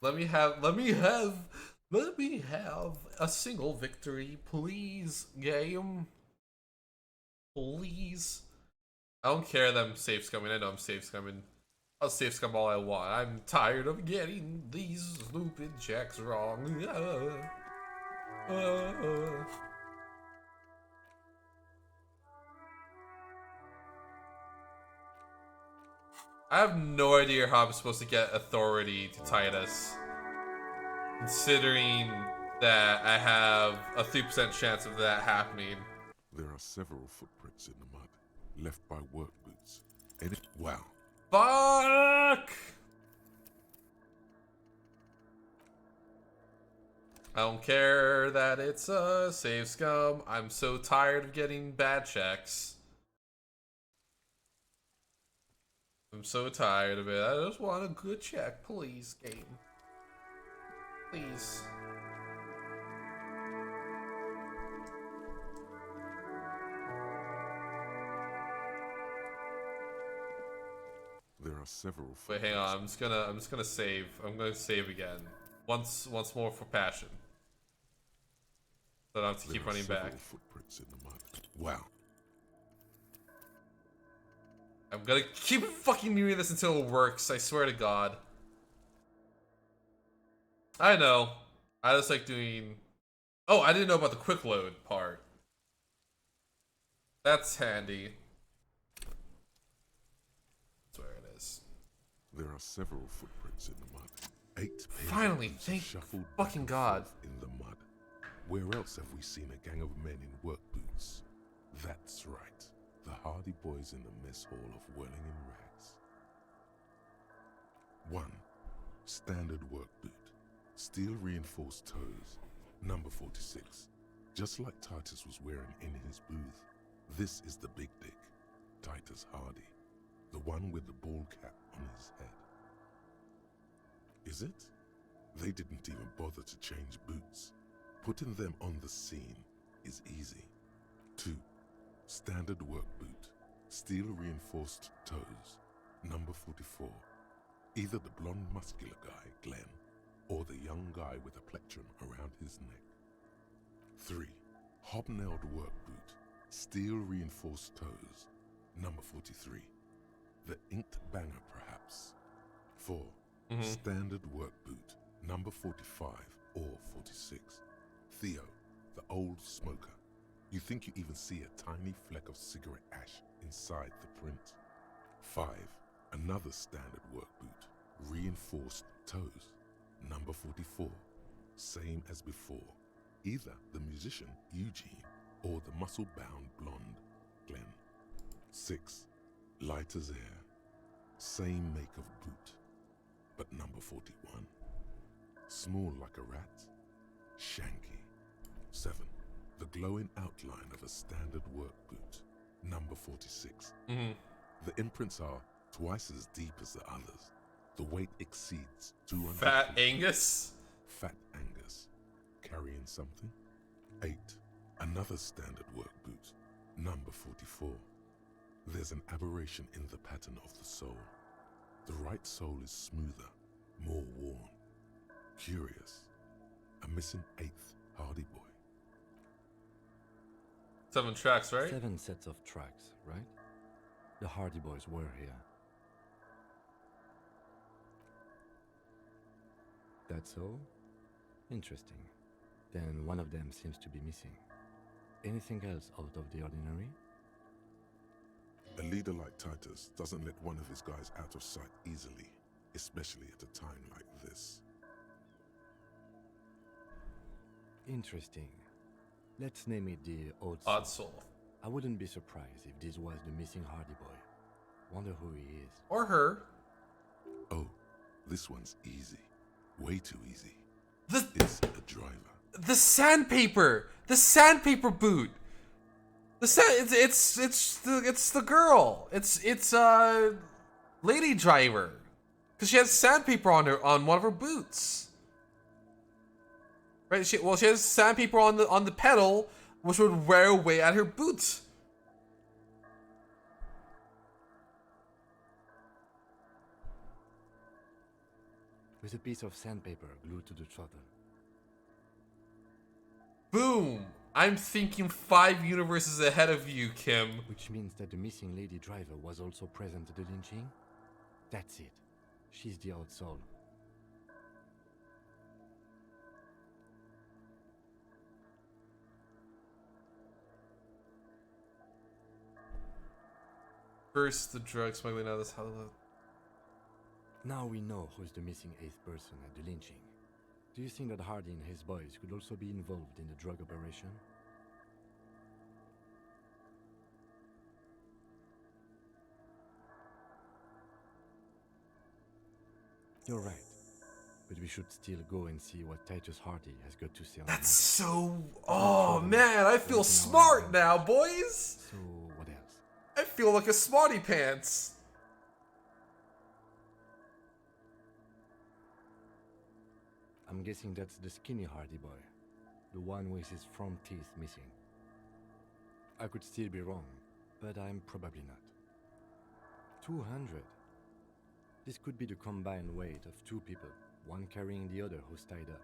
Let me have a single victory, please, game. Please. I don't care that I'm safe scumming. I know I'm safe scumming. I'll save scum all I want. I'm tired of getting these stupid checks wrong. I have no idea how I'm supposed to get authority to Titus, considering that I have a 3% chance of that happening. There are several footprints in the mud, left by work boots. Wow. Fuck! I don't care that it's a save scum. I'm so tired of getting bad checks. I'm so tired of it. I just want a good check, please, game. Please. There are several. Wait, hang on. I'm just gonna save. I'm gonna save again. Once more for passion. So I don't have to keep running back. Footprints in the mud. Wow. I'm gonna keep fucking doing this until it works. I swear to God. I know. I just like doing. Oh, I didn't know about the quick load part. That's handy. That's where it is. There are several footprints in the mud. 8 Finally, thank fucking God. In the mud. Where else have we seen a gang of men in work boots? That's right. The hardy boys in the mess hall of Whirling in Rags. 1. Standard work boot. Steel reinforced toes. Number 46. Just like Titus was wearing in his booth. This is the big dick. Titus Hardy. The one with the bald cap on his head. Is it? They didn't even bother to change boots. Putting them on the scene is easy. 2. Standard work boot. Steel reinforced toes. Number 44. Either the blonde muscular guy, Glenn, or the young guy with a plectrum around his neck. 3. Hobnailed work boot. Steel reinforced toes. Number 43. The inked banger, perhaps. 4. Standard work boot. Number 45 or 46. Theo, the old smoker. You think you even see a tiny fleck of cigarette ash inside the print. 5. Another standard work boot. Reinforced toes. Number 44. Same as before. Either the musician, Eugene, or the muscle-bound blonde, Glenn. 6. Light as air. Same make of boot. But number 41. Small like a rat. Shanky. 7. The glowing outline of a standard work boot. Number 46. The imprints are twice as deep as the others. The weight exceeds 200. Fat Angus? Fat Angus. Carrying something? 8. Another standard work boot. Number 44. There's an aberration in the pattern of the sole. The right sole is smoother, more worn. Curious. A missing 8th Hardy boy. 7 tracks, right? 7 sets of tracks, right? The Hardy Boys were here. That's all? Interesting. Then one of them seems to be missing. Anything else out of the ordinary? A leader like Titus doesn't let one of his guys out of sight easily, especially at a time like this. Interesting. Let's name it the Odd Soul. I wouldn't be surprised if this was the missing Hardy boy. Wonder who he is. Or her. Oh, this one's easy. Way too easy. It's a driver. The sandpaper! The sandpaper boot! It's the girl. It's Lady Driver. Cause she has sandpaper on one of her boots. Right? She has sandpaper on the pedal, which would wear away at her boots. With a piece of sandpaper glued to the throttle. Boom! I'm thinking 5 universes ahead of you, Kim. Which means that the missing lady driver was also present at the lynching? That's it. She's the old soul. First, the drug smuggling, now this how. Now we know who's the missing 8th person at the lynching. Do you think that Hardy and his boys could also be involved in the drug operation? You're right. But we should still go and see what Titus Hardy has got to say on That's the matter. so. Oh man, I feel smart now, boys. So what else? I feel like a smarty pants. I'm guessing that's the skinny Hardy boy. The one with his front teeth missing. I could still be wrong, but I'm probably not. 200. This could be the combined weight of 2 people, one carrying the other who's tied up.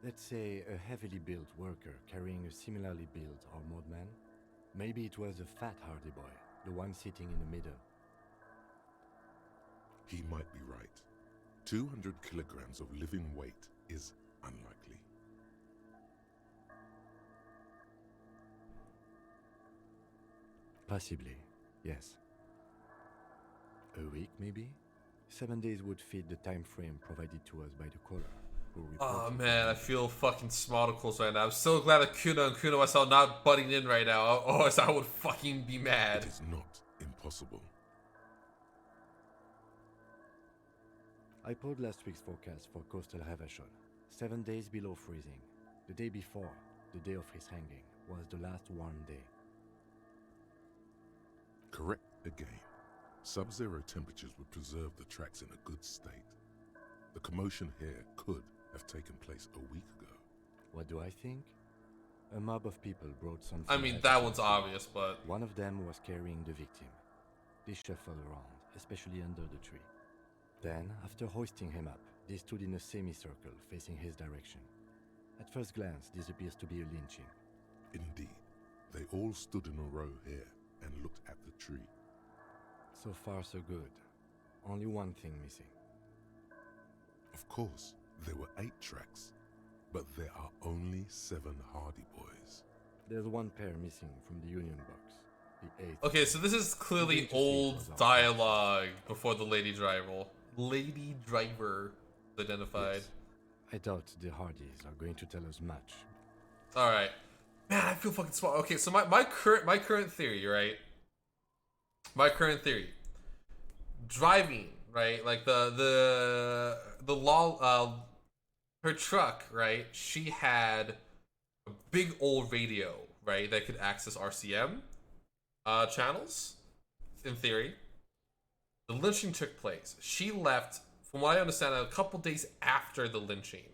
Let's say a heavily built worker carrying a similarly built armored man. Maybe it was a fat Hardy boy, the one sitting in the middle. He might be right. 200 kilograms of living weight is unlikely. Possibly, yes. A week, maybe? 7 days would fit the time frame provided to us by the caller. Oh man, I feel fucking smarticles right now. I'm so glad that Kuno and Kuno myself not butting in right now, or else I would fucking be mad. It is not impossible. I pulled last week's forecast for coastal Ravachol. 7 days below freezing. The day before, the day of his hanging, was the last warm day. Correct again. Sub-zero temperatures would preserve the tracks in a good state. The commotion here could have taken place a week ago. What do I think? A mob of people brought something. I mean, that one's obvious, but... One of them was carrying the victim. They shuffled around, especially under the tree. Then, after hoisting him up, they stood in a semicircle facing his direction. At first glance, this appears to be a lynching. Indeed. They all stood in a row here and looked at the tree. So far, so good. Only one thing missing. Of course, there were 8 tracks, but there are only 7 Hardy boys. There's one pair missing from the Union box. The 8th. Okay, so this is clearly old dialogue before the lady driver. Lady driver identified. Yes. I doubt the Hardys are going to tell us much. Alright. Man, I feel fucking smart. Okay, so my current theory, right? My current theory. Driving, right? Like the law her truck, right? She had a big old radio, right, that could access RCM channels, in theory. The lynching took place. She left, from what I understand, a couple days after the lynching.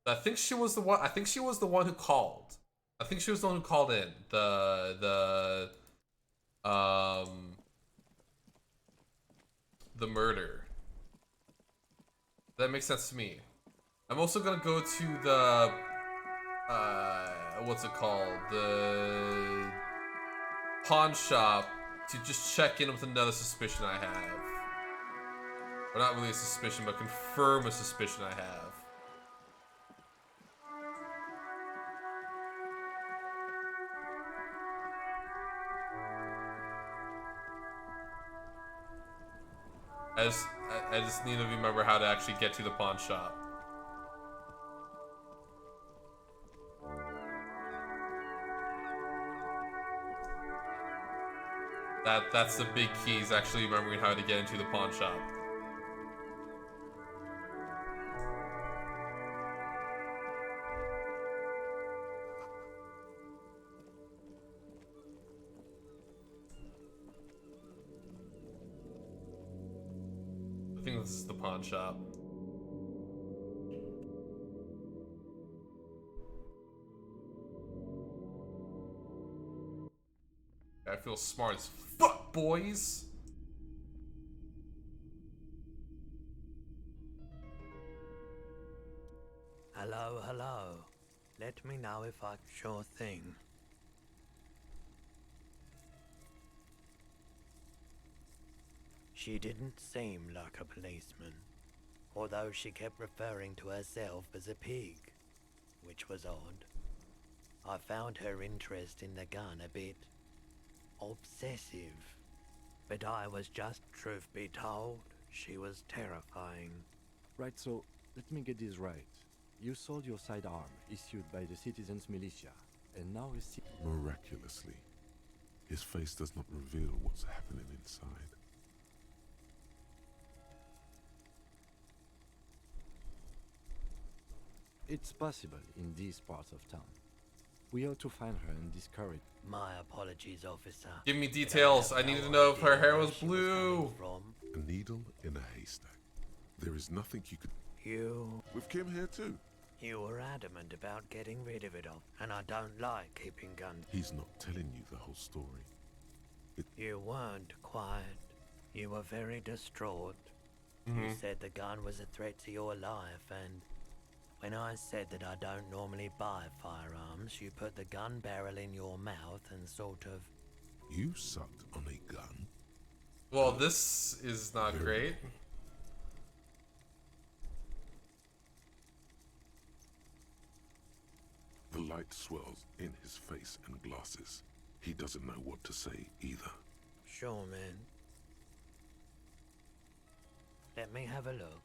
I think she was the one. I think she was the one who called. I think she was the one who called in the murder. That makes sense to me. I'm also gonna go to the what's it called? The pawn shop to just check in with another suspicion I have. Or not really a suspicion, but confirm a suspicion I have. I just need to remember how to actually get to the pawn shop. That's the big key, is actually remembering how to get into the pawn shop. I think this is the pawn shop. I feel smart as fuck, boys! Hello, hello. Let me know if I sure thing. She didn't seem like a policeman, although she kept referring to herself as a pig, which was odd. I found her interest in the gun a bit obsessive, but I was just, truth be told, she was terrifying. Right, so let me get this right. You sold your sidearm, issued by the citizens' militia, and now is... Miraculously, his face does not reveal what's happening inside. It's possible in these parts of town. We ought to find her and discourage... My apologies, officer. Give me details. I needed to know if her hair was blue. A needle in a haystack. There is nothing you could... You... With Kim here too. You were adamant about getting rid of it all, and I don't like keeping guns. He's not telling you the whole story. You weren't quiet. You were very distraught. You said the gun was a threat to your life, and when I said that I don't normally buy firearms, you put the gun barrel in your mouth and sort of... You sucked on a gun? Well, this is not great. The light swirls in his face and glasses. He doesn't know what to say either. Sure, man. Let me have a look.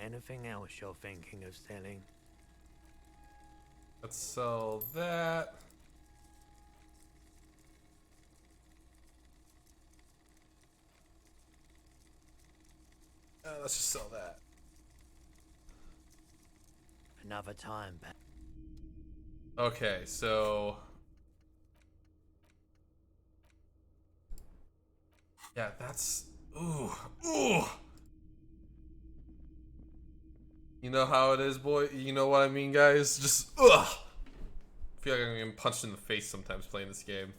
Anything else you're thinking of selling? Let's sell that. Let's just sell that. Another time, Pat. Okay, so... Yeah, that's... Ooh. Ooh! You know how it is, boy? You know what I mean, guys? Just, ugh! I feel like I'm getting punched in the face sometimes playing this game.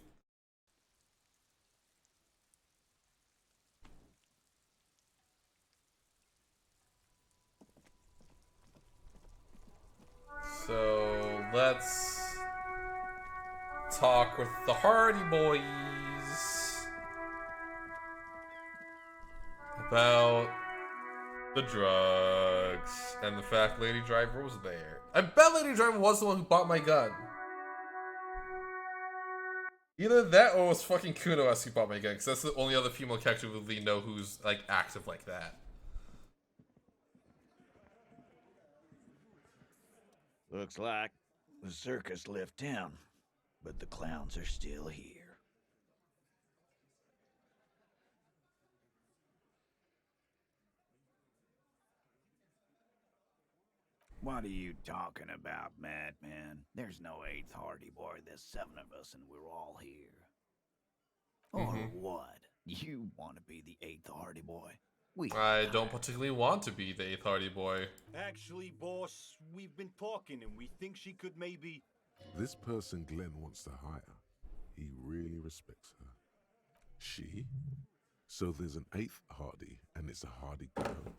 So, let's talk with the Hardy Boys about the drugs and the fact Lady Driver was there. I bet Lady Driver was the one who bought my gun. Either that or it was fucking Kuno who bought my gun, because that's the only other female character we really know who's like active like that. Looks like the circus left town, but the clowns are still here. What are you talking about, madman? There's no 8th Hardy Boy. There's 7 of us and we're all here. Or what? You want to be the 8th Hardy Boy? I don't particularly want to be the 8th Hardy Boy. Actually, boss, we've been talking and we think she could maybe... This person Glenn wants to hire, he really respects her. She? So there's an 8th Hardy, and it's a Hardy girl.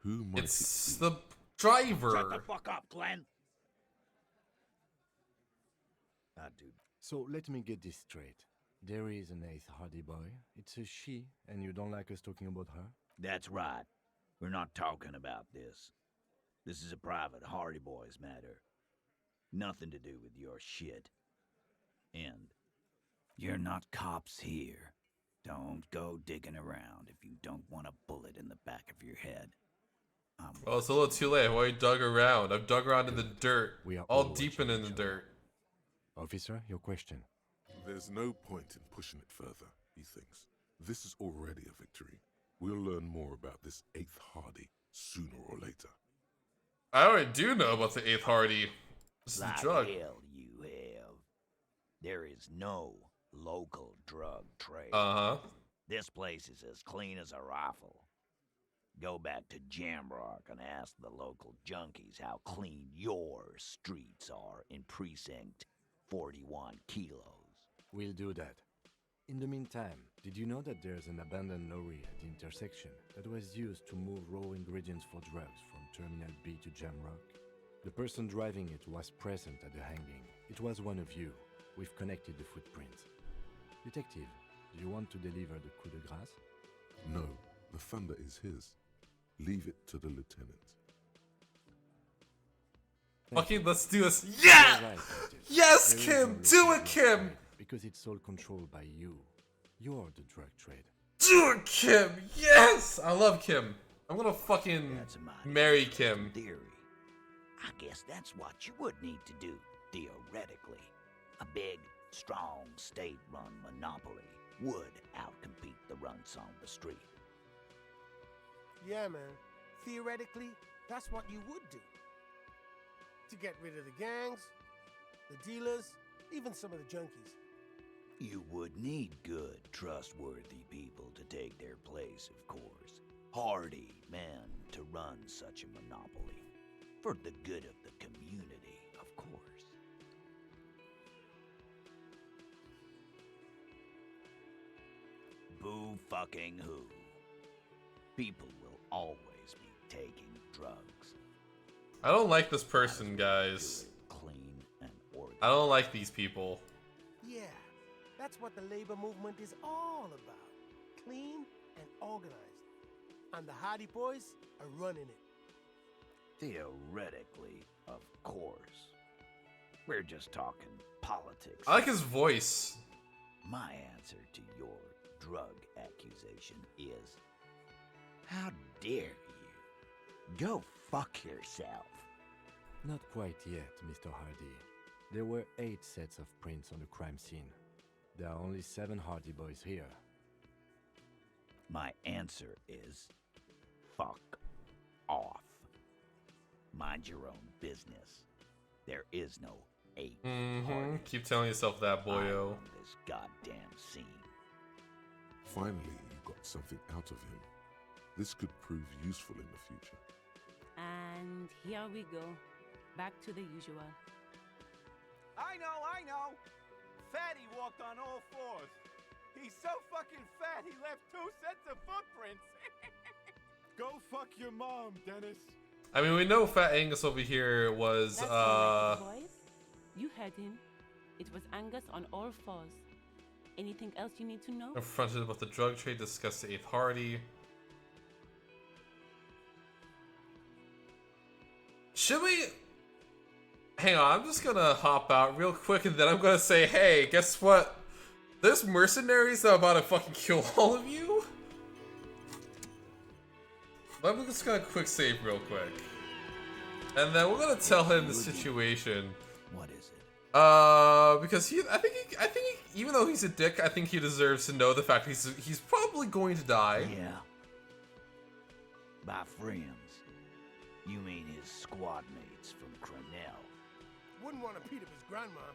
Who might it's the driver. Shut the fuck up, Glenn. Dude. So let me get this straight. There is an 8th Hardy Boy. It's a she, and you don't like us talking about her? That's right. We're not talking about this. This is a private Hardy Boys matter. Nothing to do with your shit. And you're not cops here. Don't go digging around if you don't want a bullet in the back of your head. Well, it's a little too late. I've already dug around. I've dug around in the dirt. We are all deep in the dirt. Officer, your question. There's no point in pushing it further, he thinks. This is already a victory. We'll learn more about this 8th Hardy sooner or later. I already do know about the 8th Hardy. This is like the drug. Hell you have. There is no local drug trade. This place is as clean as a rifle. Go back to Jamrock and ask the local junkies how clean your streets are in Precinct 41 Kilos. We'll do that. In the meantime, did you know that there's an abandoned lorry at the intersection that was used to move raw ingredients for drugs from Terminal B to Jamrock? The person driving it was present at the hanging. It was one of you. We've connected the footprints. Detective, do you want to deliver the coup de grâce? No, the thunder is his. Leave it to the lieutenant. Fucking let's do this. Yeah! You're right, Detective. Yes, There is Kim! no Do reason it, not Kim! trade, because it's all controlled by you. You're the drug trade. Do it, Kim! Yes! I love Kim. I'm gonna fucking marry Kim. Theory. I guess that's what you would need to do, theoretically. A big, strong, state-run monopoly would outcompete the runts on the street. Yeah, man. Theoretically, that's what you would do. To get rid of the gangs, the dealers, even some of the junkies. You would need good, trustworthy people to take their place, of course. Hardy men to run such a monopoly. For the good of the community, of course. Boo fucking who? People will always be taking drugs. I don't like this person, guys. Clean and organized. I don't like these people. Yeah, that's what the labor movement is all about. Clean and organized. And the Hardy Boys are running it. Theoretically, of course. We're just talking politics. I like his voice. My answer to your drug accusation is, how dare you? Go fuck yourself. Not quite yet, Mr. Hardy. There were 8 sets of prints on the crime scene. There are only 7 Hardy Boys here. My answer is, fuck off. Mind your own business. There is no 8 Hardys. Keep telling yourself that, boyo. I run this goddamn scene. Finally, you got something out of him. This could prove useful in the future. And here we go. Back to the usual. I know. Fatty walked on all 4s. He's so fucking fat he left 2 sets of footprints. Go fuck your mom, Dennis. I mean, we know Fat Angus over here was, That's all right, boys. You heard him. It was Angus on all 4s. Anything else you need to know? confronted about the drug trade, discussed the 8th Hardy. Should we... Hang on, I'm just gonna hop out real quick and then I'm gonna say, hey, guess what? There's mercenaries that are about to fucking kill all of you? I'm just gonna quick save real quick. And then we're gonna tell him the situation. What is it? Because I think even though he's a dick, I think he deserves to know the fact he's probably going to die. Yeah. By friends, you mean his squad mates from Crenell. Wouldn't want to beat up his grandma.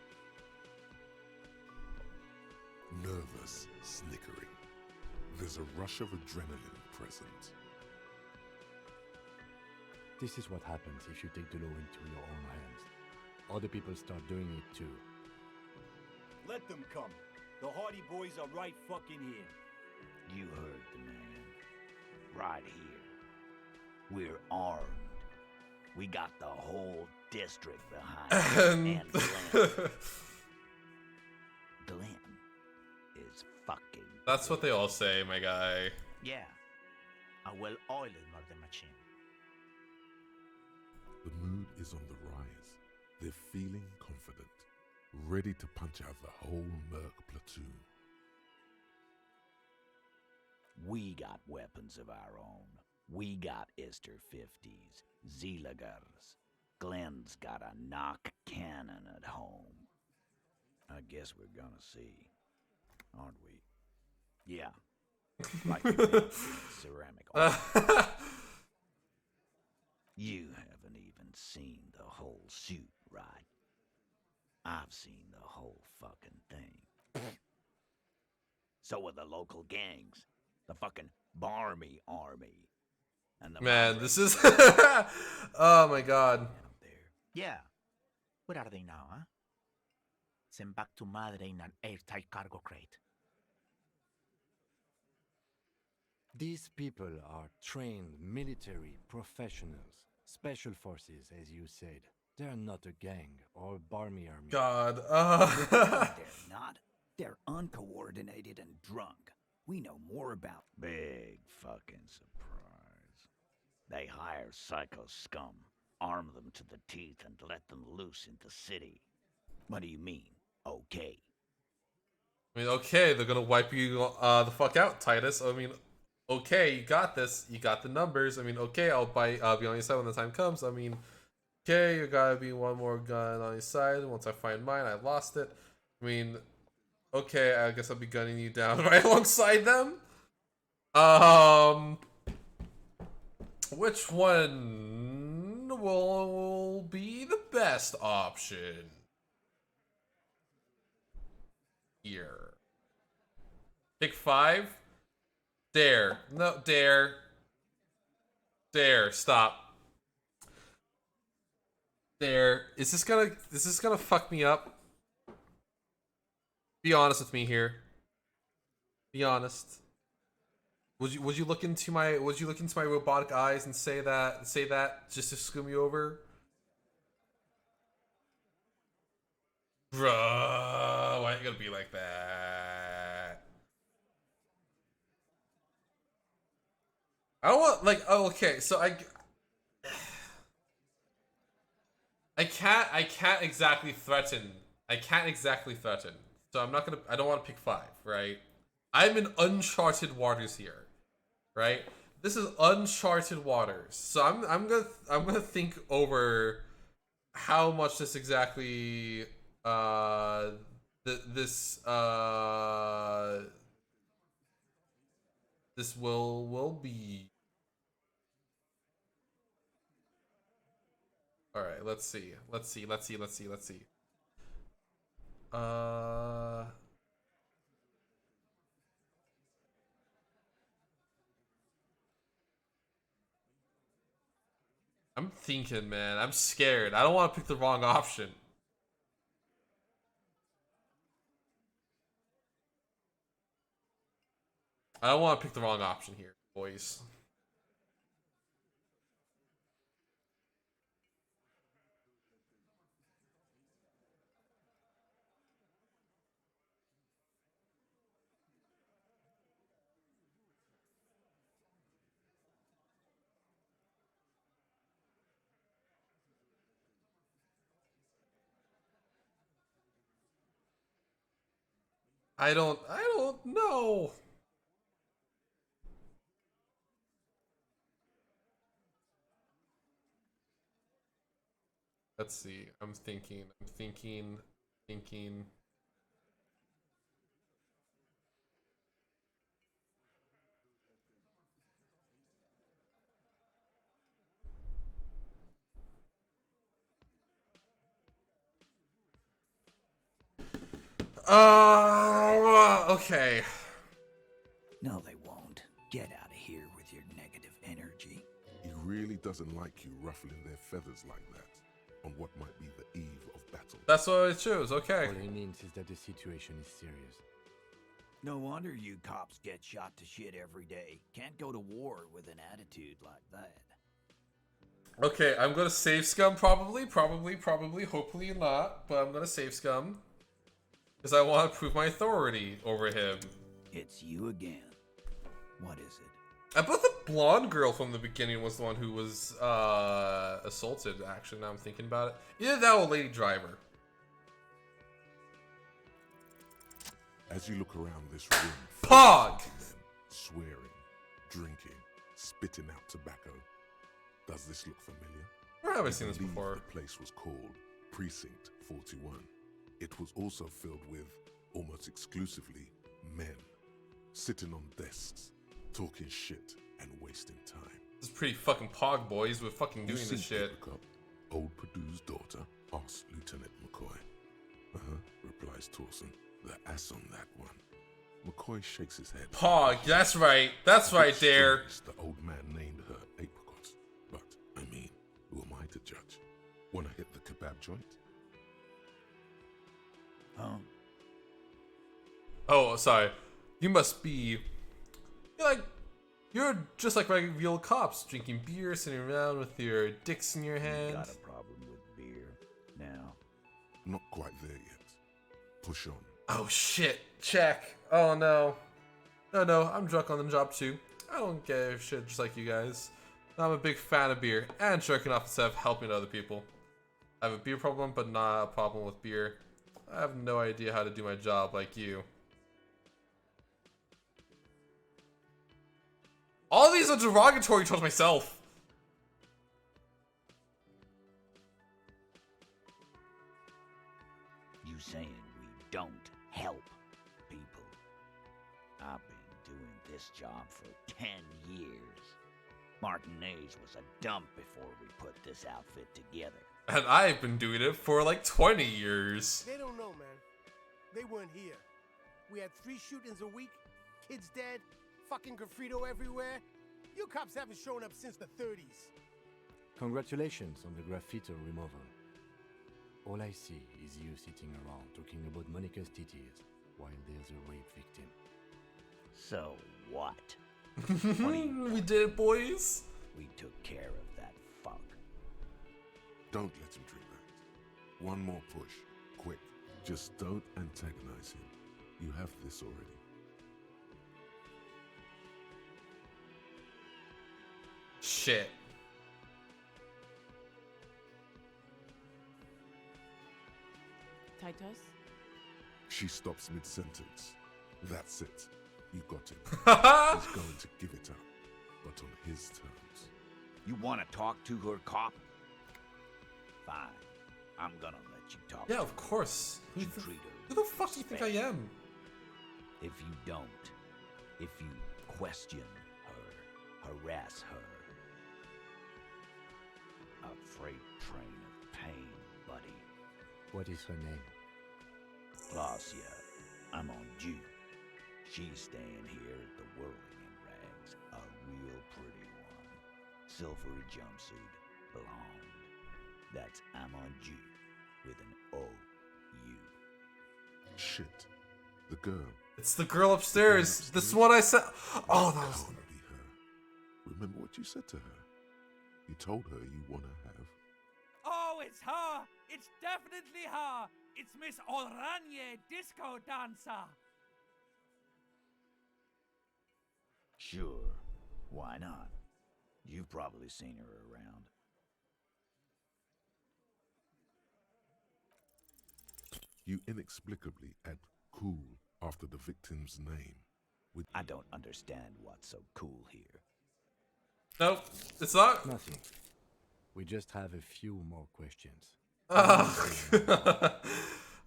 Nervous, snickering. There's a rush of adrenaline present. This is what happens if you take the law into your own hands. Other people start doing it too. Let them come. The Hardy Boys are right fucking here. You heard the man. Right here. We're armed. We got the whole district behind us. And Glenn. Glenn is fucking... That's what they all say, my guy. Yeah. A well-oiled murder machine. The mood is on the rise. They're feeling confident, ready to punch out the whole Merc platoon. We got weapons of our own. We got Ister 50s, Zeelagers. Glenn's got a knock cannon at home. I guess we're gonna see, aren't we? Yeah. Like the ceramic art. You haven't even seen the whole suit, right? I've seen the whole fucking thing. So are the local gangs, the fucking Barmy Army, and the Man, this is... Oh my god. Yeah. Where are they now, huh? Sent back to Madre in an airtight cargo crate. These people are trained military professionals, special forces, as you said. They're not a gang or Barmy army. God. They're not. They're uncoordinated and drunk. We know more about... Big fucking surprise. They hire psycho scum, arm them to the teeth, and let them loose in the city. What do you mean, okay? I mean, okay, they're gonna wipe you the fuck out, Titus. I mean, okay, you got this. You got the numbers. I mean, okay, I'll be on your side when the time comes. I mean, okay, you gotta be one more gun on your side. Once I find mine, I lost it. I mean, okay, I guess I'll be gunning you down right alongside them. Which one will be the best option here? Pick 5? Dare. No, dare. Dare. Stop. Dare. Is this gonna fuck me up? Be honest with me here. Be honest. Would you look into my robotic eyes and say that just to screw me over? Bruh, why you gotta be like that? I don't want, like, oh, okay, so I can't exactly threaten. So I don't want to pick 5, right? I'm in uncharted waters here, right? This is uncharted waters. So I'm gonna think over how much this exactly this will be. All right, let's see. I'm thinking, man. I'm scared. I don't want to pick the wrong option. I don't want to pick the wrong option here, boys. I don't know. Let's see. I'm thinking. Okay. No, they won't. Get out of here with your negative energy. He really doesn't like you ruffling their feathers like that on what might be the eve of battle. That's what I chose, okay. All he means is that the situation is serious. No wonder you cops get shot to shit every day. Can't go to war with an attitude like that. Okay, I'm gonna save Scum probably, hopefully not, but I'm gonna save Scum. Because I want to prove my authority over him. It's you again. What is it? I bet the blonde girl from the beginning was the one who was assaulted, actually, now I'm thinking about it. Either that or Lady Driver. As you look around this room, Pog! Swearing, drinking, spitting out tobacco. Does this look familiar? Where have I seen this before? The place was called Precinct 41. It was also filled with, almost exclusively, men. Sitting on desks, talking shit, and wasting time. This is pretty fucking Pog, boys. We're fucking doing this shit. Old Purdue's daughter, asks Lieutenant McCoy. Replies Torson. The ass on that one. McCoy shakes his head. Pog, that's right. That's right there. The old man named her apricots. But, I mean, who am I to judge? Wanna hit the kebab joint? Oh, sorry. You must be... You're just like real cops, drinking beer, sitting around with your dicks in your hand. Got a problem with beer now. Not quite there yet. Push on. Oh shit, check. Oh no. No, I'm drunk on the job too. I don't give a shit just like you guys. I'm a big fan of beer and jerking off instead of helping other people. I have a beer problem, but not a problem with beer. I have no idea how to do my job like you. All these are derogatory towards myself. You saying we don't help people? I've been doing this job for 10 years. Martinez was a dump before we put this outfit together. And I've been doing it for like 20 years. They don't know, man. They weren't here. We had 3 shootings a week, kids dead, fucking graffito everywhere. You cops haven't shown up since the 30s. Congratulations on the graffiti removal. All I see is you sitting around talking about Monica's titties while there's a rape victim. So what? We did it, boys. We took care of that fuck. Don't let him drink that. One more push. Quick. Just don't antagonize him. You have this already. Shit. Titus? She stops mid-sentence. That's it. You got him. He's going to give it up, but on his terms. You want to talk to her, cop? Fine. I'm gonna let you talk. Yeah, to of her. course. You treat her. Who the fuck do you think I am? If you don't, if you question her, harass her, a freight train of pain, buddy. What is her name? Glacia, I'm on due. She's staying here at the Whirling in Rags, a real pretty one. Silvery jumpsuit, blonde. That's Amon Ju with an O-U. Shit. The girl. It's the girl upstairs. This is what I said. Oh, that was... Can't be her. Remember what you said to her? You told her you want to have. Oh, it's her! It's definitely her! It's Miss Oranje, disco dancer! Sure. Why not? You've probably seen her around. You inexplicably add cool after the victim's name. I don't understand what's so cool here. Nope, it's not. Nothing. We just have a few more questions.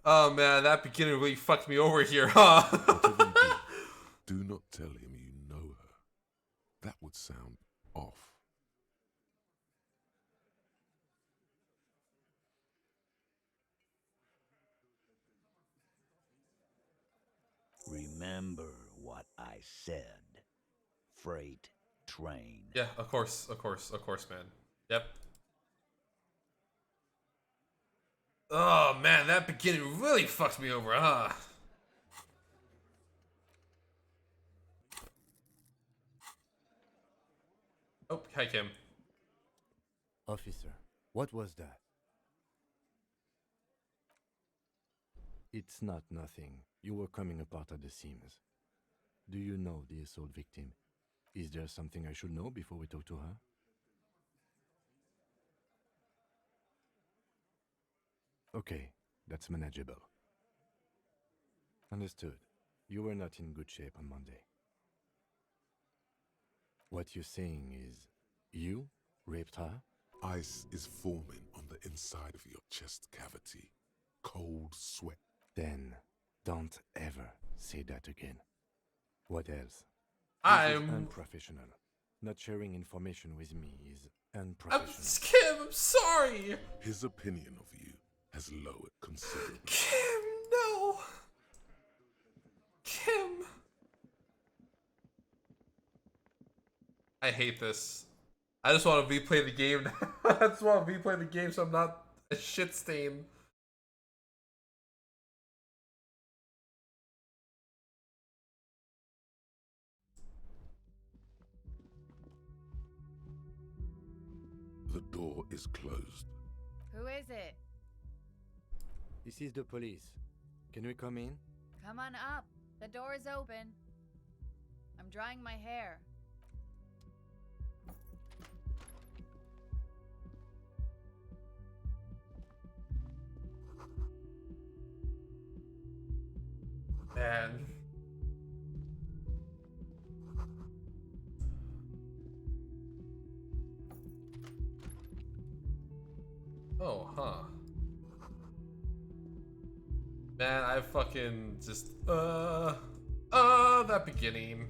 Oh man, that beginning really fucked me over here, huh? Do not tell him you know her. That would sound off. Remember what I said. Freight train. Yeah, of course, man. Yep. Oh man, that beginning really fucked me over, huh? Oh, hi Kim. Officer, what was that? It's not nothing. You were coming apart at the seams. Do you know the assault victim? Is there something I should know before we talk to her? Okay, that's manageable. Understood. You were not in good shape on Monday. What you're saying is, you raped her? Ice is forming on the inside of your chest cavity. Cold sweat. Then, don't ever say that again. What else? I'm This is unprofessional. Not sharing information with me is unprofessional. Kim, I'm sorry. His opinion of you has lowered considerably. Kim, no. Kim. I hate this. I just want to replay the game now. I just want to replay the game so I'm not a shit stain. The door is closed. Who is it? This is the police. Can we come in? Come on up. The door is open. I'm drying my hair. Man. Oh, huh. Man, I fucking just, that beginning.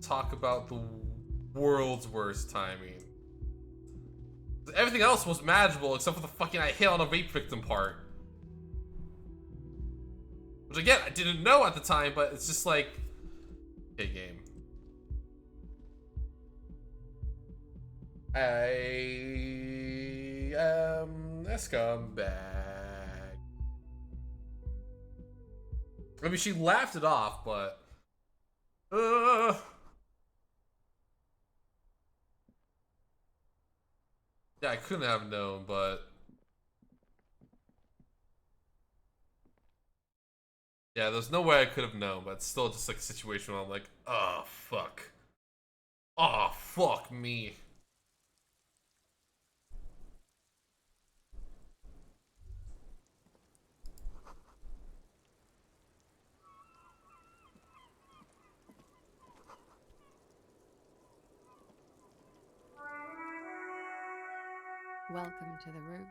Talk about the world's worst timing. Everything else was manageable except for the fucking I hit on a rape victim part. Which again, I didn't know at the time, but it's just like, okay, game. I am a scumbag. I mean, she laughed it off, but yeah, I couldn't have known, but yeah, there's no way I could have known, but it's still just like a situation where I'm like, oh fuck. Oh fuck me. Welcome to the roof.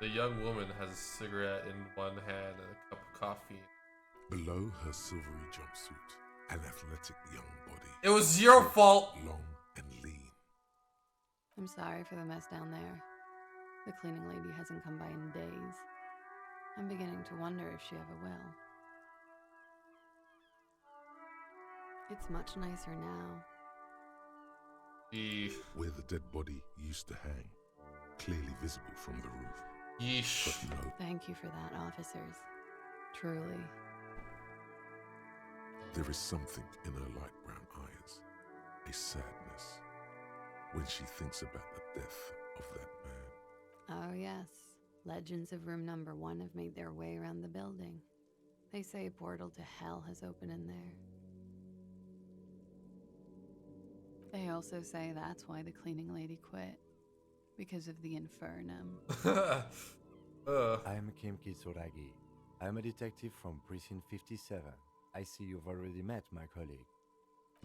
The young woman has a cigarette in one hand and a cup of coffee. Below her silvery jumpsuit, an athletic young body. It was your fault! Long and lean. I'm sorry for the mess down there. The cleaning lady hasn't come by in days. I'm beginning to wonder if she ever will. It's much nicer now. Where the dead body used to hang, clearly visible from the roof. Yeesh. But no, Thank you for that, officers. Truly. there is something in her light brown eyes, a sadness, when she thinks about the death of that man. Oh yes, legends of room number 1 have made their way around the building. They say a portal to hell has opened in there. They also say that's why the cleaning lady quit. Because of the infernum. I am Kim Kitsuragi. I am a detective from Precinct 57. I see you've already met my colleague.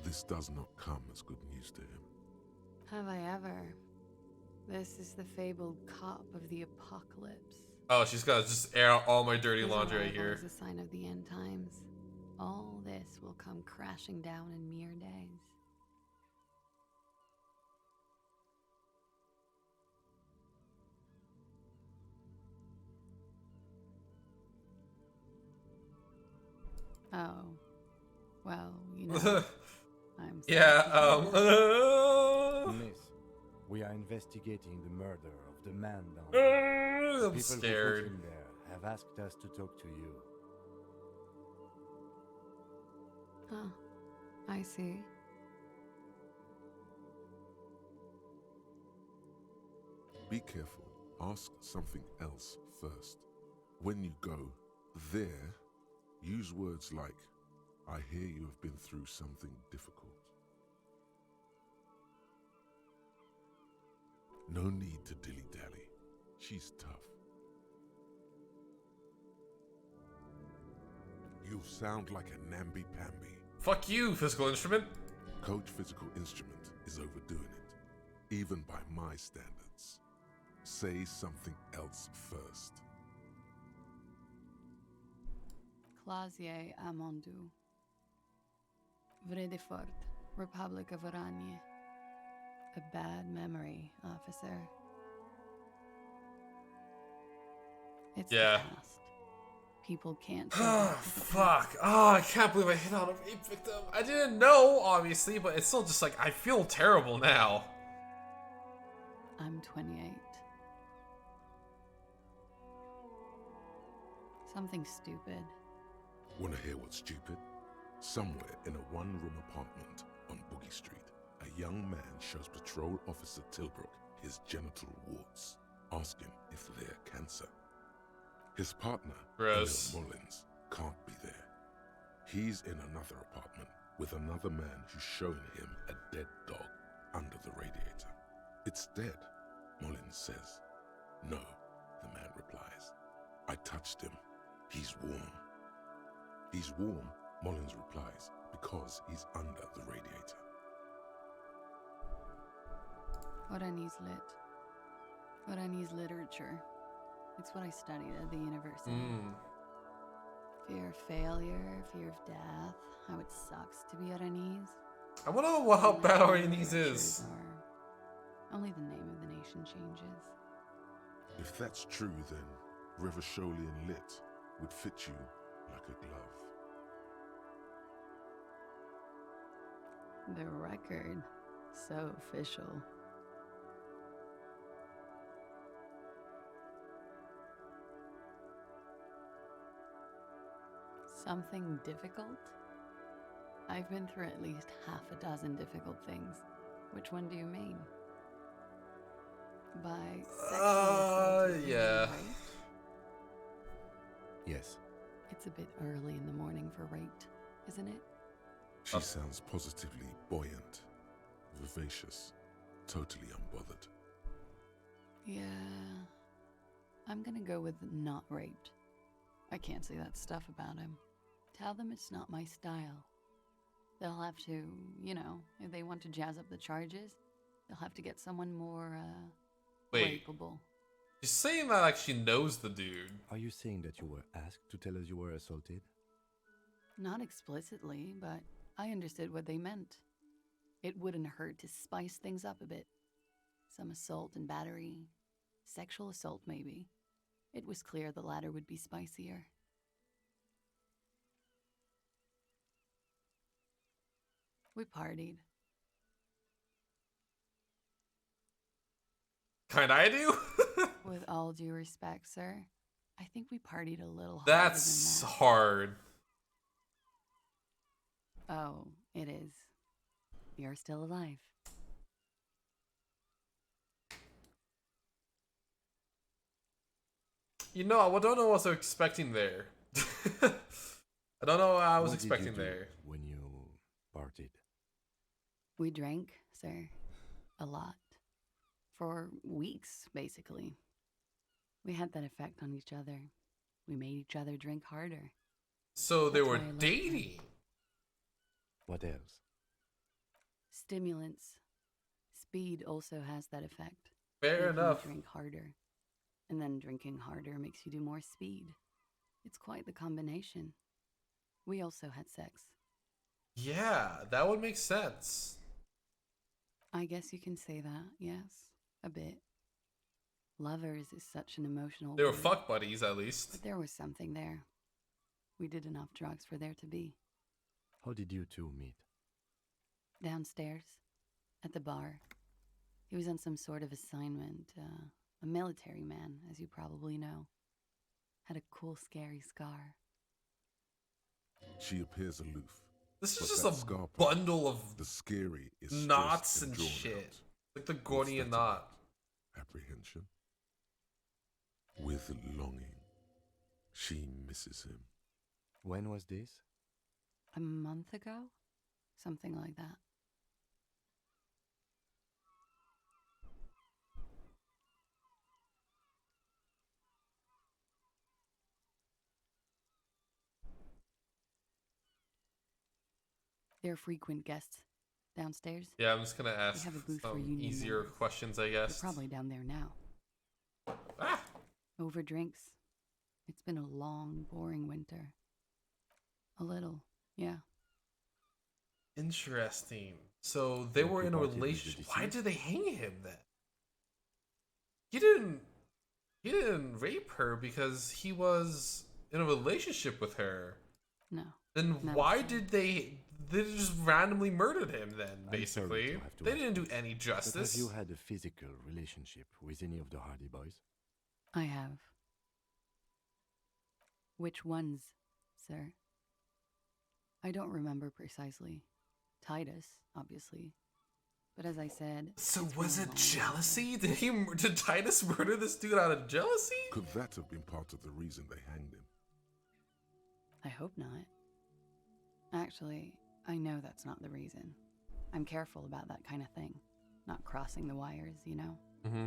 This does not come as good news to him. Have I ever? This is the fabled cop of the apocalypse. Oh, she's gotta just air out all my dirty His laundry right arrival here. is a sign of the end times. All this will come crashing down in mere days. Oh, well, you know, I'm sorry. Yeah, Miss, we are investigating the murder of the man down there. The I'm people scared. who put him there have asked us to talk to you. Huh, I see. Be careful. Ask something else first. When you go there, use words like, I hear you have been through something difficult. No need to dilly-dally. She's tough. You sound like a namby-pamby. Fuck you, physical instrument. Coach Physical Instrument is overdoing it, even by my standards. Say something else first. Clasier Amondu. Vredefort, Republic of Oranje. A bad memory, officer. It's Yeah. the past. People can't. Ah, fuck. Oh, I can't believe I hit on a rape victim. I didn't know, obviously, but it's still just like, I feel terrible now. I'm 28. Something stupid. Want to hear what's stupid? Somewhere in a one-room apartment on Boogie Street, a young man shows Patrol Officer Tilbrook his genital warts, asking if they're cancer. His partner, Gross. Emil Mullins, can't be there. He's in another apartment with another man who's showing him a dead dog under the radiator. It's dead, Mullins says. No, the man replies. I touched him. He's warm. He's warm, Mullins replies, because he's under the radiator. Guarani's lit. Guarani's literature. It's what I studied at the university. Fear of failure, fear of death, how it sucks to be Guaranese. I wonder how bad Guaranese is. Only the name of the nation changes. If that's true, then Revacholian lit would fit you like a glove. The record. So official. Something difficult? I've been through at least half a dozen difficult things. Which one do you mean? By sexual yeah. rape? Yes. It's a bit early in the morning for rape, isn't it? She sounds positively buoyant, vivacious, totally unbothered. Yeah. I'm gonna go with not raped. I can't say that stuff about him. Tell them it's not my style. They'll have to, you know, if they want to jazz up the charges, they'll have to get someone more, Wait. rapeable. She's saying that like she knows the dude. Are you saying that you were asked to tell us you were assaulted? Not explicitly, but I understood what they meant. It wouldn't hurt to spice things up a bit. Some assault and battery. Sexual assault, maybe. It was clear the latter would be spicier. We partied. Kinda I do? With all due respect, sir, I think we partied a little harder That's than that. hard. Oh, it is. You're still alive. You know, I don't know what I was expecting there. I don't know what I was What did you expecting do there. when you partied? We drank, sir. A lot. For weeks, basically. We had that effect on each other. We made each other drink harder. So they That's were why I liked dating. him. What else? Stimulants. Speed also has that effect. Fair Making you enough. drink harder. And then drinking harder makes you do more speed. It's quite the combination. We also had sex. Yeah, that would make sense. I guess you can say that, yes. A bit. Lovers is such an emotional They were word, fuck buddies, at least. but there was something there. We did enough drugs for there to be. How did you two meet? Downstairs, at the bar. He was on some sort of assignment. A military man, as you probably know. Had a cool, scary scar. She appears aloof. This is but just that a scar patch, bundle of the scary is knots stressed and drawn shit. out. Like the What's Gordian that knot. about? Apprehension. With longing, she misses him. When was this? A month ago? Something like that. They're frequent guests downstairs. Yeah, I'm just gonna They ask have a booth for some union easier members. questions, I They're guess. probably down there now. Ah! Over drinks. It's been a long, boring winter. A little, yeah. Interesting. So they Like were you in a partied with the relationship. Why deceased? did they hang him then? He didn't rape her because he was in a relationship with her. No. Then Not why at all. did they just randomly murdered him then, I'm basically? sorry to have to They ask didn't do this, any but justice. have you had a physical relationship with any of the Hardy Boys? I have. Which ones, sir? I don't remember precisely. Titus, obviously. But as I said, So it's been was a it long jealousy? Did Titus murder this dude out of jealousy? Could that have been part of the reason they hanged him? I hope not. Actually, I know that's not the reason. I'm careful about that kind of thing. Not crossing the wires, you know? Mm-hmm.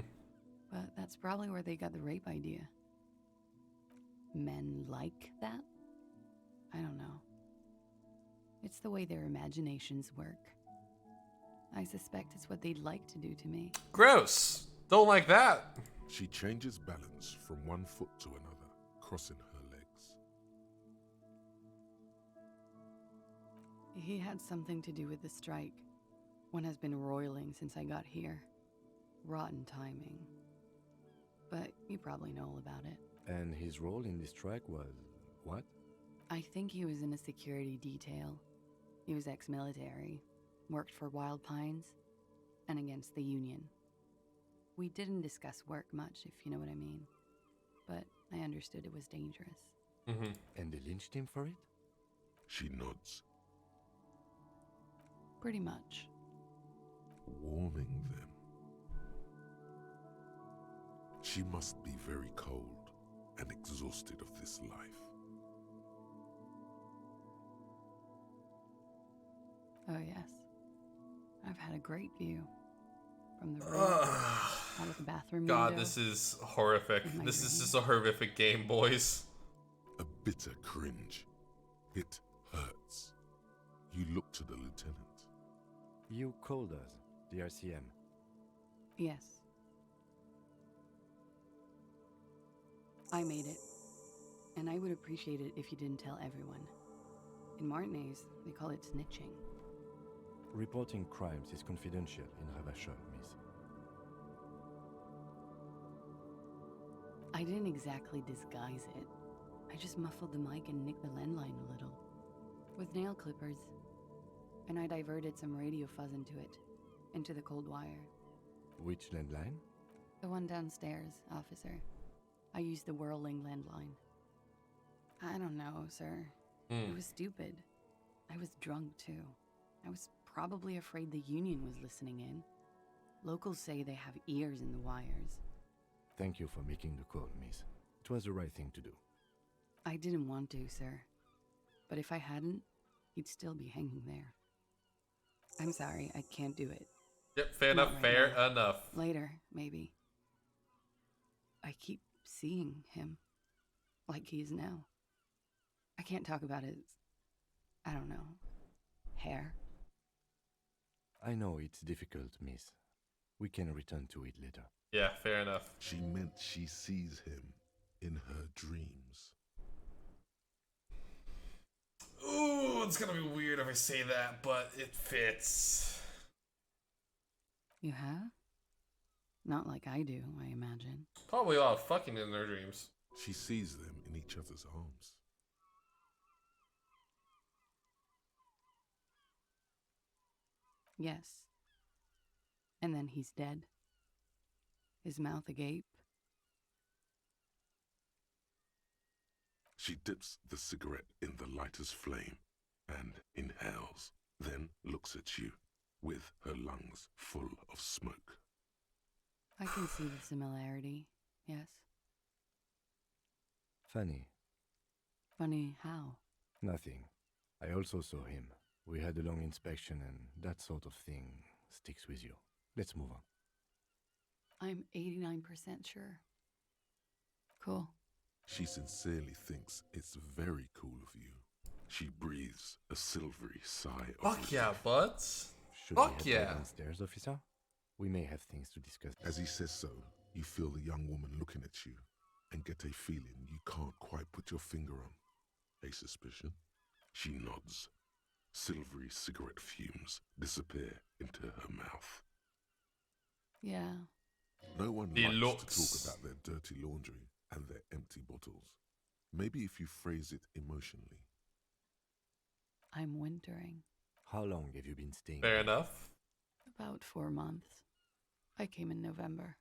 But that's probably where they got the rape idea. Men like that? I don't know. It's the way their imaginations work. I suspect it's what they'd like to do to me. Gross. Don't like that. She changes balance from one foot to another, crossing her legs. He had something to do with the strike. One has been roiling since I got here. Rotten timing. But you probably know all about it. And his role in this strike was what? I think he was in a security detail. He was ex-military, worked for Wild Pines, and against the Union. We didn't discuss work much, if you know what I mean. But I understood it was dangerous. Mm-hmm. And they lynched him for it? She nods. Pretty much. Warming them. She must be very cold and exhausted of this life. Oh, yes. I've had a great view. From the room, out of the bathroom God, window. this is horrific. This is just a horrific game, boys. A bitter cringe. It hurts. You look to the lieutenant. You called us, the RCM. Yes. I made it. And I would appreciate it if you didn't tell everyone. In Martinez, they call it snitching. Reporting crimes is confidential in Ravachol, miss. I didn't exactly disguise it. I just muffled the mic and nicked the landline a little. With nail clippers. And I diverted some radio fuzz into it. Into the cold wire. Which landline? The one downstairs, officer. I used the whirling landline. I don't know, sir. It was stupid. I was drunk, too. I was probably afraid the Union was listening in. Locals say they have ears in the wires. Thank you for making the call, miss. It was the right thing to do. I didn't want to, sir. But if I hadn't, he'd still be hanging there. I'm sorry, I can't do it. Yep, fair Not enough, right fair now. enough. Later, maybe. I keep seeing him. Like he is now. I can't talk about his... I don't know. Hair. I know it's difficult, miss. We can return to it later. Yeah, fair enough. She meant she sees him in her dreams. Ooh, it's gonna be weird if I say that, but it fits. You have? Not like I do, I imagine. Probably a lot of fucking in their dreams. She sees them in each other's arms. Yes. And then he's dead. His mouth agape. She dips the cigarette in the lighter's flame and inhales, then looks at you with her lungs full of smoke. I can see the similarity, yes. Funny. Funny how? Nothing. I also saw him. We had a long inspection and that sort of thing sticks with you. Let's move on. I'm 89% sure. Cool. She sincerely thinks it's very cool of you. She breathes a silvery sigh of Fuck yeah, relief. buds. Should Fuck we head yeah. downstairs, officer? We may have things to discuss. As he says so, you feel the young woman looking at you and get a feeling you can't quite put your finger on. A suspicion? She nods. Silvery cigarette fumes disappear into her mouth. Yeah. No one The likes looks. to talk about their dirty laundry and their empty bottles. Maybe if you phrase it emotionally. I'm wintering. How long have you been staying? Fair enough. About 4 months. I came in November.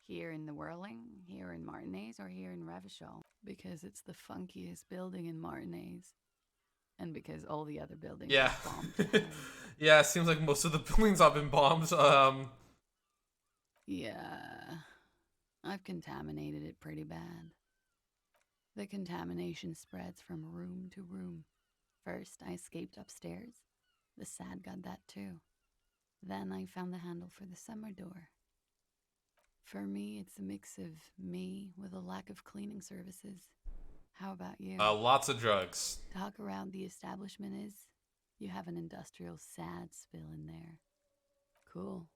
Here in the Whirling, here in Martinez, or here in Ravachol. Because it's the funkiest building in Martinez. And because all the other buildings Yeah. are bombed to hell. Yeah, it seems like most of the buildings have been bombed. Yeah, I've contaminated it pretty bad. The contamination spreads from room to room. First, I escaped upstairs. The SAD got that too. Then I found the handle for the summer door. For me, it's a mix of me with a lack of cleaning services. How about you? Lots of drugs. Talk around the establishment is, you have an industrial SAD spill in there. Cool.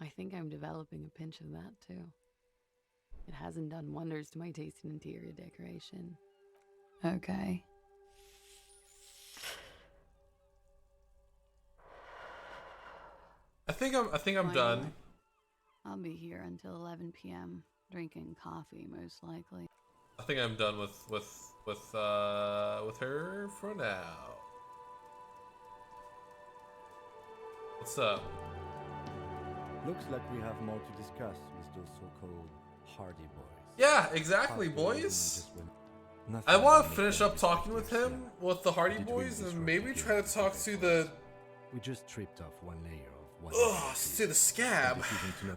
I think I'm developing a pinch of that too. It hasn't done wonders to my taste in interior decoration. Okay. I think I'm Why done. not? I'll be here until 11 p.m. drinking coffee, most likely. I think I'm done with her for now. What's up? Looks like we have more to discuss with those so-called Hardy boys. Yeah, exactly, boys. I want to finish up talking with him, with the Hardy Boys, and maybe try to talk to the... We just stripped off one layer of to the scab,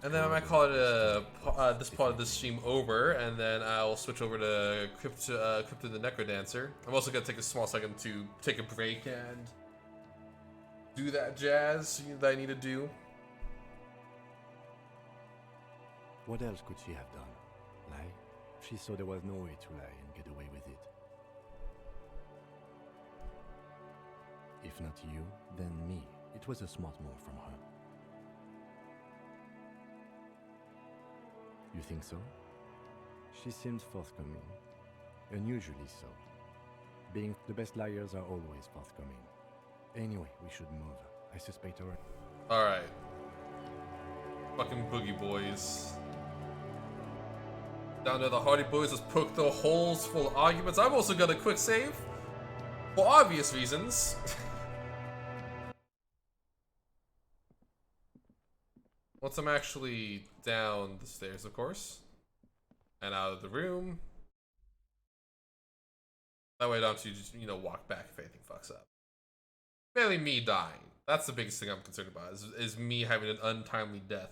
and then I might call it this part of the stream over, and then I'll switch over to Crypto the Necrodancer. I'm also gonna take a small second to take a break and do that jazz that I need to do. What else could she have done? Lie? She saw there was no way to lie and get away with it. If not you, then me. It was a smart move from her. You think so? She seems forthcoming. Unusually so. Being the best liars are always forthcoming. Anyway, we should move. I suspect her. Alright. Fucking boogie boys. Down there, the Hardy Boys just poked the holes full of arguments. I've also got a quick save. For obvious reasons. Once I'm actually down the stairs, of course. And out of the room. That way I don't have to just, walk back if anything fucks up. Mainly me dying. That's the biggest thing I'm concerned about, is me having an untimely death.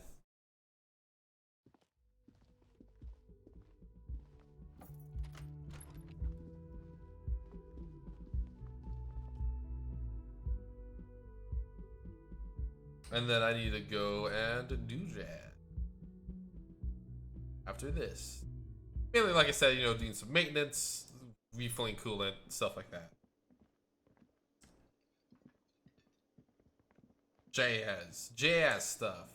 And then I need to go and do that. After this. Mainly, like I said, doing some maintenance, refilling coolant, stuff like that. Jazz stuff.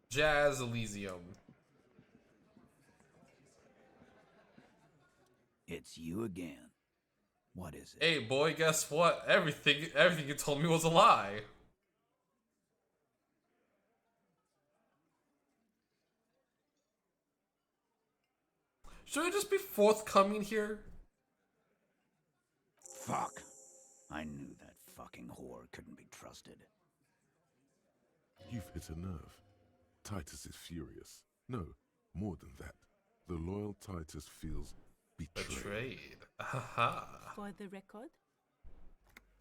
Jazz Elysium. It's you again. What is it? Hey boy, guess what? Everything you told me was a lie. Should I just be forthcoming here? Fuck. I knew that fucking whore couldn't be trusted. You've hit a nerve. Titus is furious. No, more than that. The loyal Titus feels betrayed. Haha. For the record,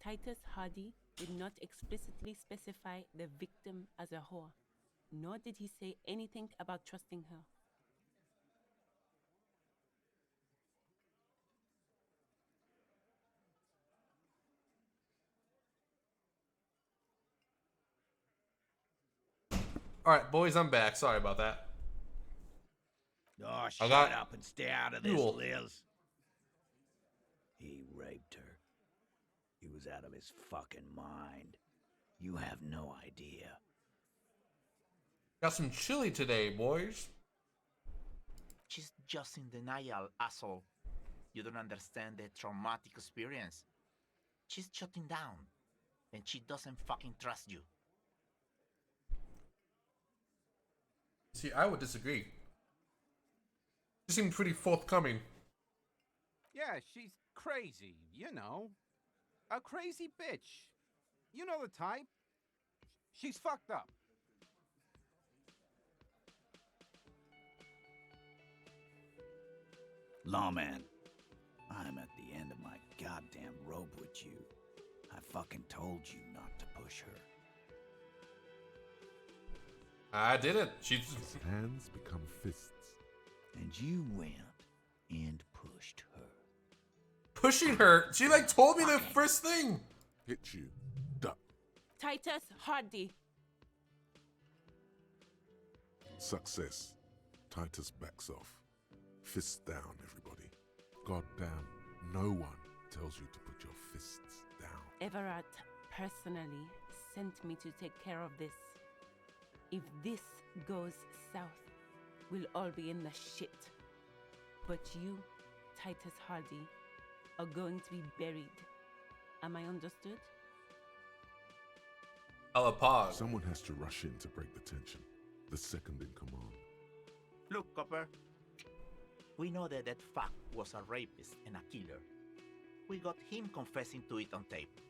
Titus Hardy did not explicitly specify the victim as a whore, nor did he say anything about trusting her. Alright, boys, I'm back. Sorry about that. Oh, shut up and stay out of this, Liz. He raped her. He was out of his fucking mind. You have no idea. Got some chili today, boys. She's just in denial, asshole. You don't understand the traumatic experience. She's shutting down, and she doesn't fucking trust you. See, I would disagree. She seemed pretty forthcoming. Yeah, she's crazy, A crazy bitch. You know the type. She's fucked up. Lawman, I I'm at the end of my goddamn rope with you. I fucking told you not to push her. I didn't. She's hands become fists. And you went and pushed her. Pushing her? She like told me the first thing. Hit you. Duck. Titus Hardy. Success. Titus backs off. Fists down, everybody. Goddamn, no one tells you to put your fists down. Everett personally sent me to take care of this. If this goes south, we'll all be in the shit. But you, Titus Hardy, are going to be buried. Am I understood? Pog. Someone has to rush in to break the tension. The second in command. Look, Copper. We know that fuck was a rapist and a killer. We got him confessing to it on tape.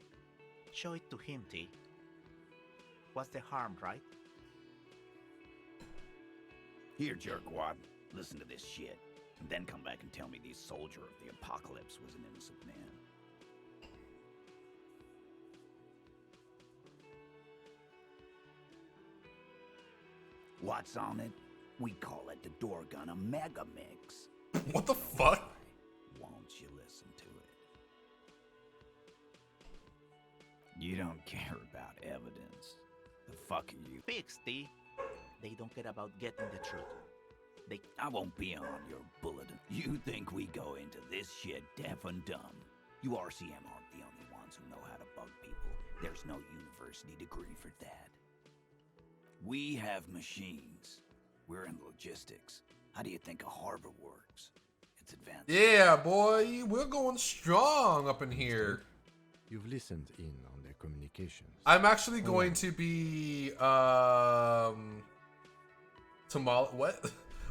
Show it to him, T. What's the harm, right? Here, jerkwad, listen to this shit, and then come back and tell me the soldier of the apocalypse was an innocent man. What's on it? We call it the door gun a mega mix. What the fuck? Won't you listen to it? You don't care about evidence. The fuck are you? Pigs, T. They don't care about getting the truth. I won't be on your bulletin. You think we go into this shit deaf and dumb? You RCM aren't the only ones who know how to bug people. There's no university degree for that. We have machines. We're in logistics. How do you think a harbor works? It's advanced. Yeah, boy, we're going strong up in here. You've listened in on their communications. I'm actually going to be what?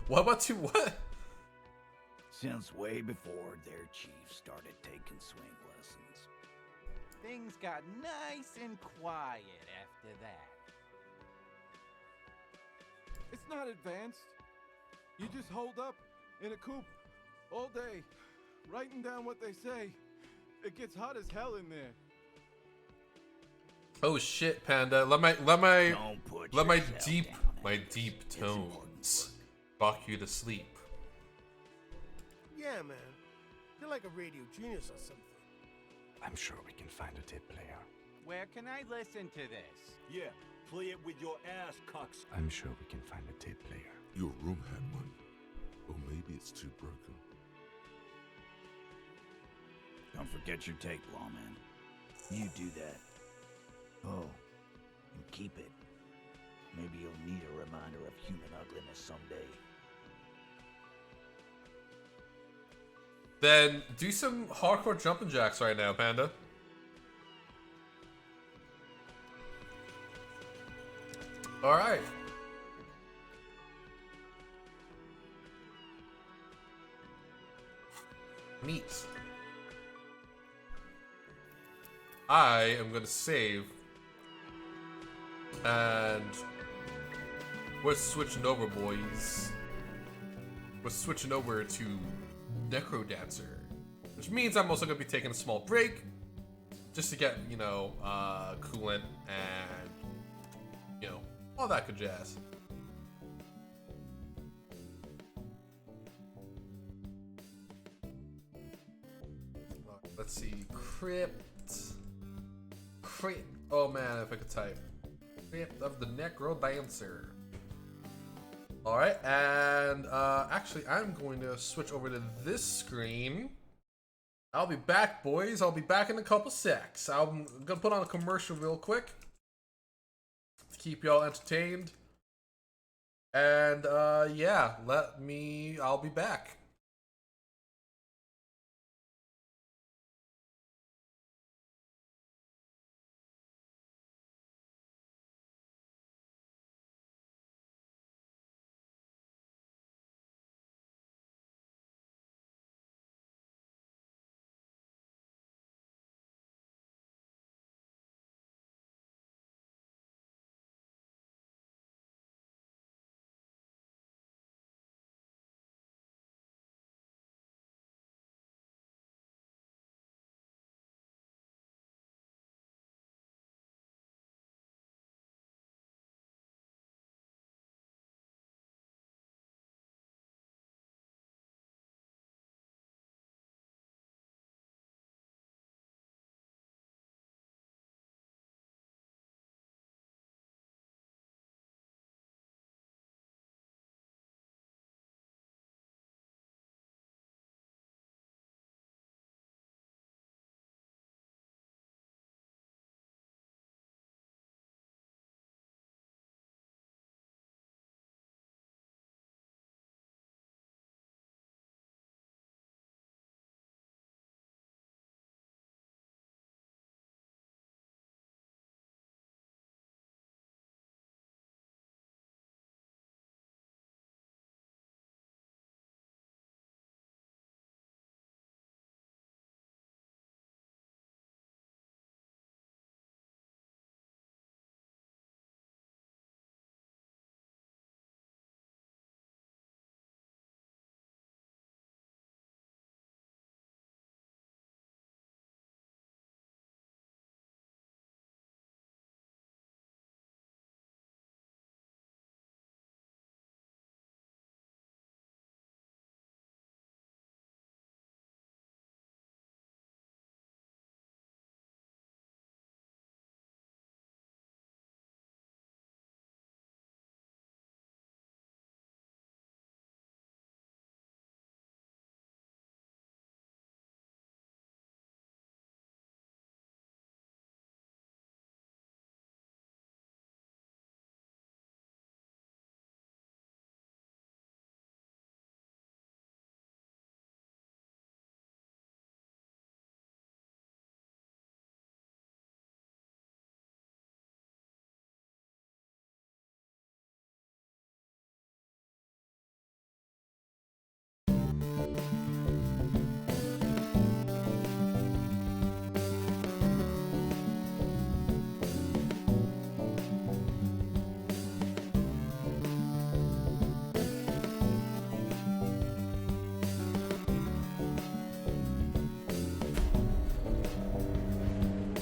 What about you? What? Since way before their chief started taking swing lessons. Things got nice and quiet after that. It's not advanced. You just hold up in a coop all day, writing down what they say. It gets hot as hell in there. Oh shit, Panda. Let my deep tones rock you to sleep. Yeah, man. You're like a radio genius or something. I'm sure we can find a tape player. Where can I listen to this? Yeah, play it with your ass, cocks. I'm sure we can find a tape player. Your room had one. Or maybe it's too broken. Don't forget your tape, lawman. You do that. Oh, and keep it. Maybe you'll need a reminder of human ugliness someday. Then do some hardcore jumping jacks right now, Panda. Alright. Neat. I am gonna save. And we're switching over, boys. We're switching over to Necro Dancer, which means I'm also gonna be taking a small break just to get, you know, coolant and, you know, all that good jazz. Let's see, Crypt. Oh man, if I could type. Crypt of the Necro Dancer. Alright, and actually I'm going to switch over to this screen. I'll be back, boys. I'll be back in a couple secs. I'm gonna put on a commercial real quick to keep y'all entertained. And yeah, I'll be back.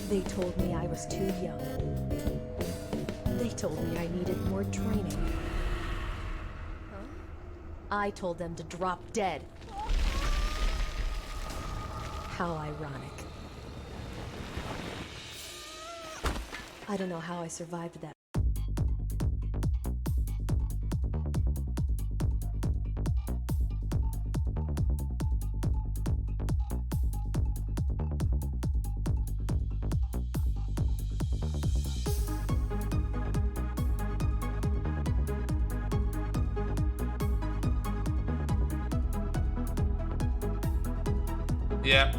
They told me I was too young. They told me I needed more training. I told them to drop dead. How ironic. I don't know how I survived that. Yeah.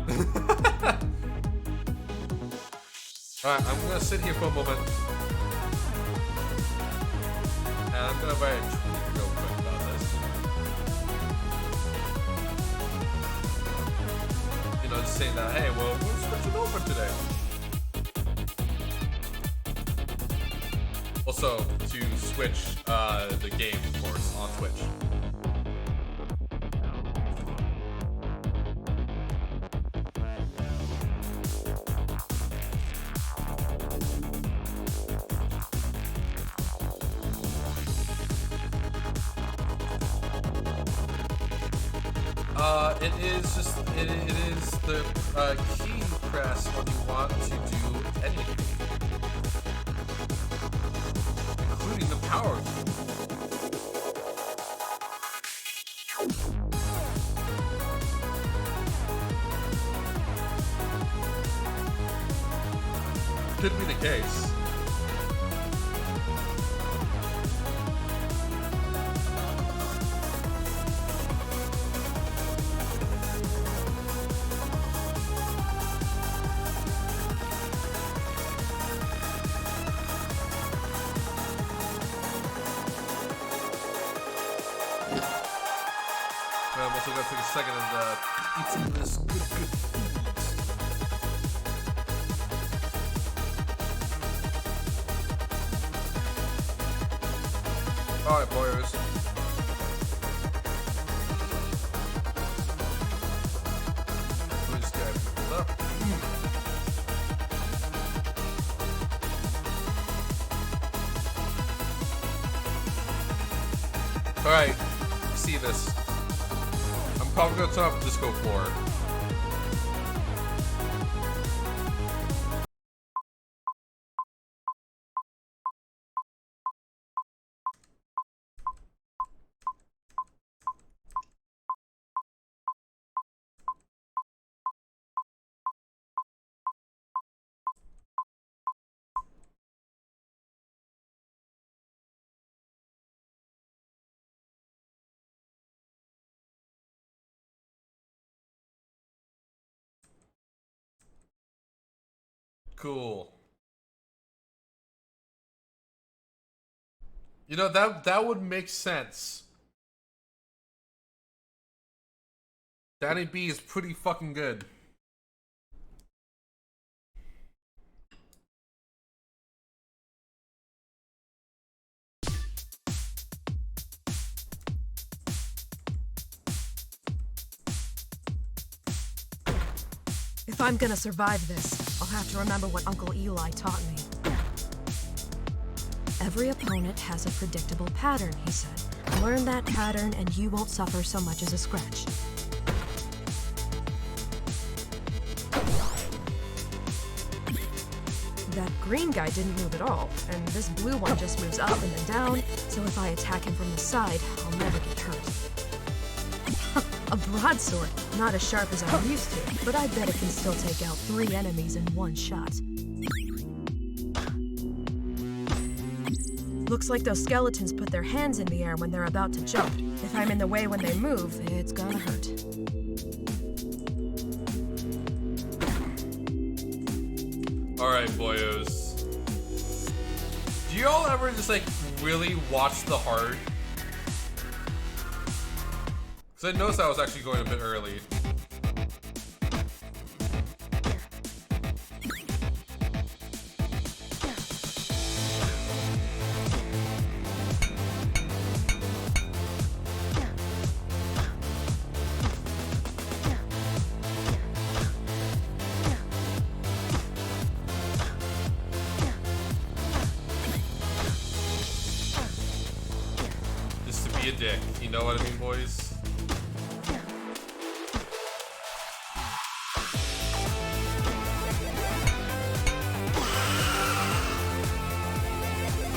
Alright, I'm gonna sit here for a moment. And I'm gonna write a tweet real quick about this. You know, just saying that, hey, well, we're switching over today. Also, to switch the game, of course, on Twitch. It is the key press when you want to do anything, including the power key. Could be the case. I'm also gonna take a second and eat some of this good food. Alright, boys. Let me just get it up. Alright, see this. I'm probably gonna turn off the disco floor. Cool. You know, that would make sense. Danny B is pretty fucking good. If I'm gonna survive this, I'll have to remember what Uncle Eli taught me. Every opponent has a predictable pattern, he said. Learn that pattern and you won't suffer so much as a scratch. That green guy didn't move at all, and this blue one just moves up and then down, so if I attack him from the side, I'll never get hurt. A broadsword, not as sharp as I'm used to, but I bet it can still take out 3 enemies in one shot. Looks like those skeletons put their hands in the air when they're about to jump. If I'm in the way when they move, it's gonna hurt. Alright, boyos. Do y'all ever just, like, really watch the hard? Because I noticed I was actually going a bit early. You know what I mean, boys?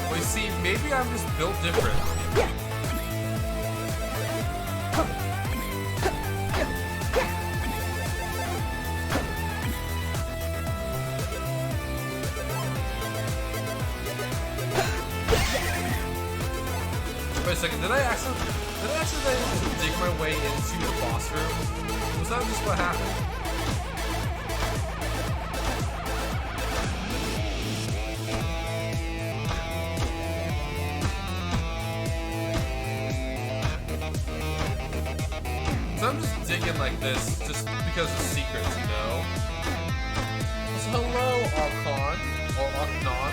Well, you see, maybe I'm just built different. Wait a second, did I accidentally dig my way into the boss room? Was that just what happened? So I'm just digging like this, just because of secrets, you know? So hello, Archon, or Archnon.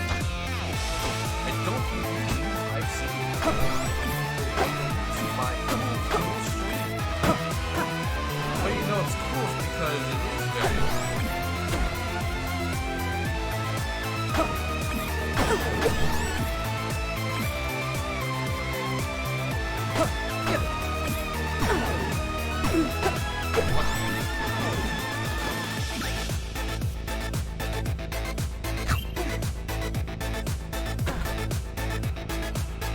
I don't believe I've seen you to my cool stream. But you know it's cool because it is very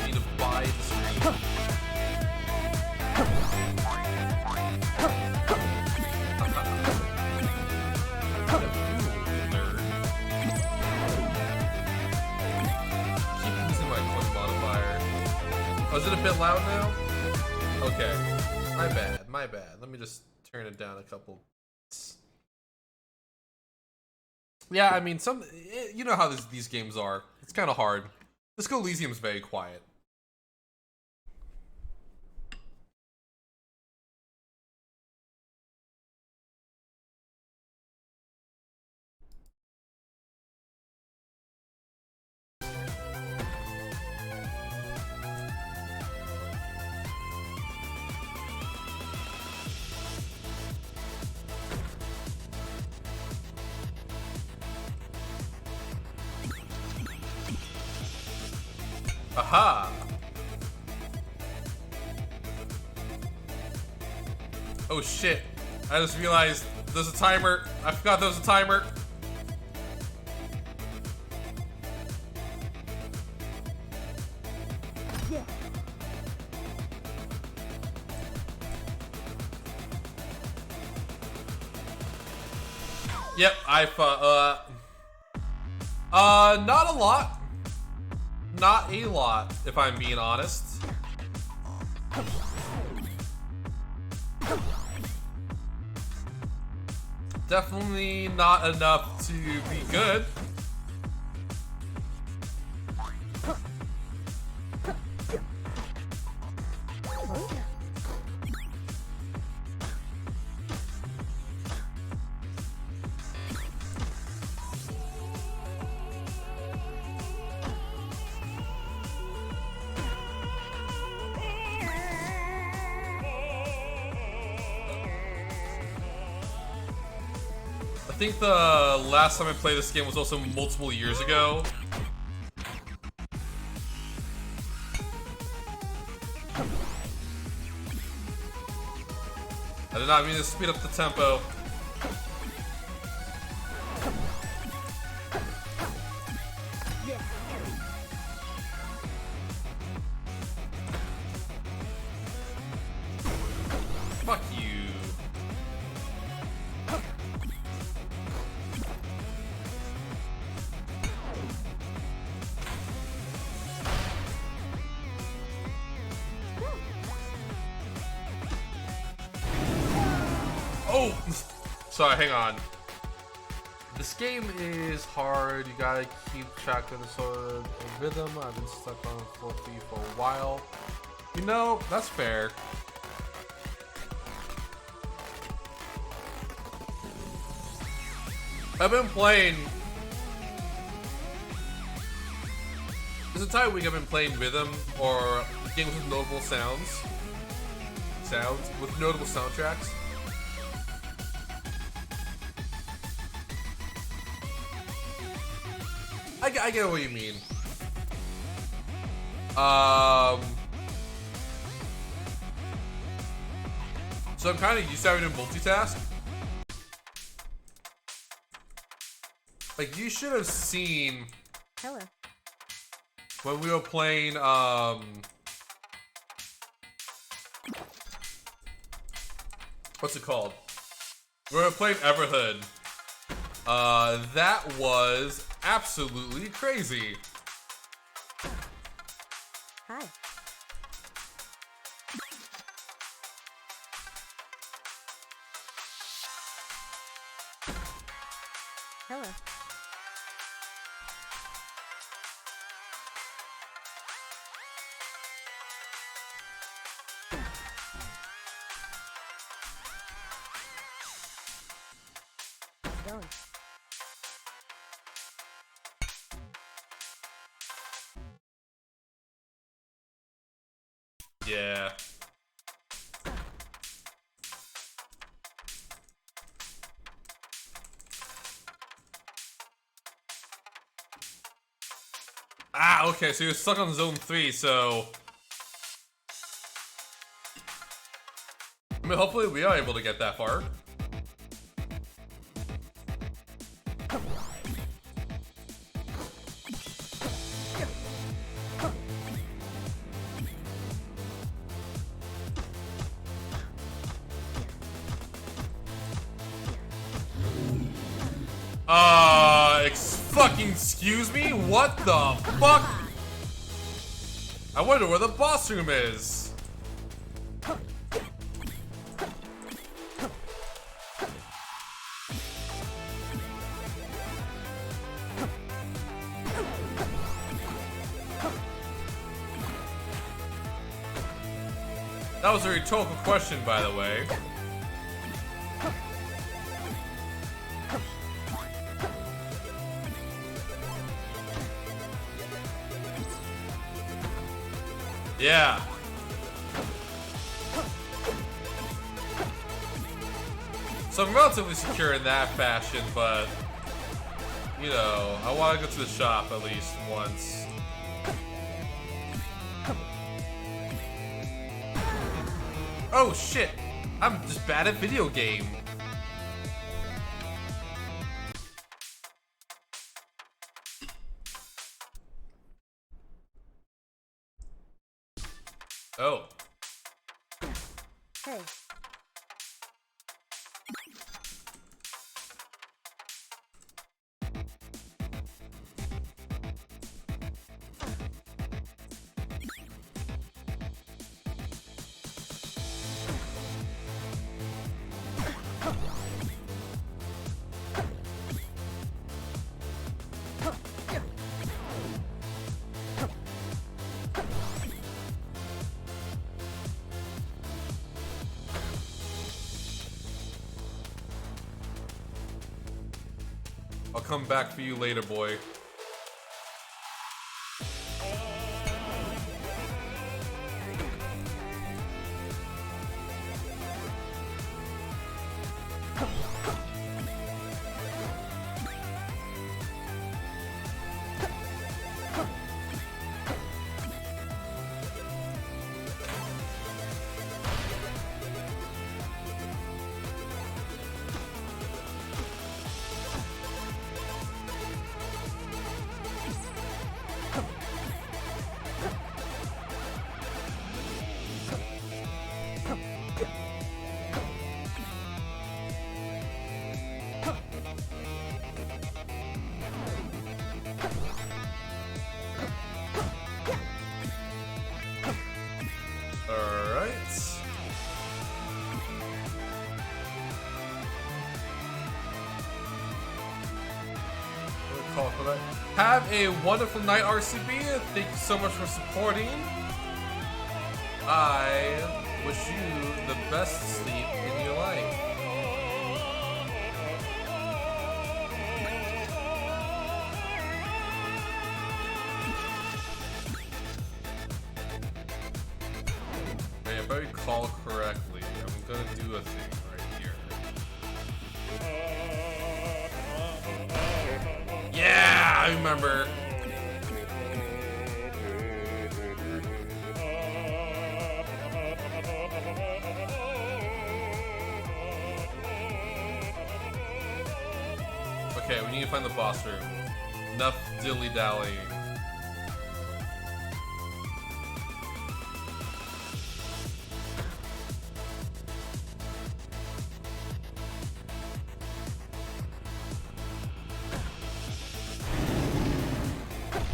need to buy the stream. Keep using my quick modifier. Oh, is it a bit loud now? Okay. My bad. Let me just turn it down a couple. Yeah, I mean, you know how these games are. It's kind of hard. Disco Elysium's very quiet. Aha! Oh shit. I just realized there's a timer. I forgot there was a timer. Yep, not a lot. Not a lot, if I'm being honest. Definitely not enough to be good. I think the last time I played this game was also multiple years ago. I did not mean to speed up the tempo. Fuck you. Oh! Sorry, hang on. This game is hard. You gotta keep track of the sort of rhythm. I've been stuck on 4-3 for a while. You know, that's fair. I've been playing... This entire week I've been playing rhythm or games with notable sounds. With notable soundtracks. I get what you mean. So I'm kind of used to having to multitask. Like, you should have seen Hello. when we were playing, what's it called? We were playing Everhood. That was absolutely crazy. Hi. Hello. Going. Yeah. Ah, okay, so you're stuck on zone 3, so... I mean, hopefully we are able to get that far. Fucking excuse me? What the fuck? I wonder where the boss room is. That was a rhetorical question, by the way. Yeah. So I'm relatively secure in that fashion, but, you know, I want to go to the shop at least once. Oh shit! I'm just bad at video game. Oh. Hey. I'll come back for you later, boy. Have a wonderful night, RCB. Thank you so much for supporting. I wish you the best sleep in your life. Wait, if I recall correctly, I'm gonna do a thing right here. Yeah, I remember. Okay, we need to find the boss room. Enough dilly-dallying.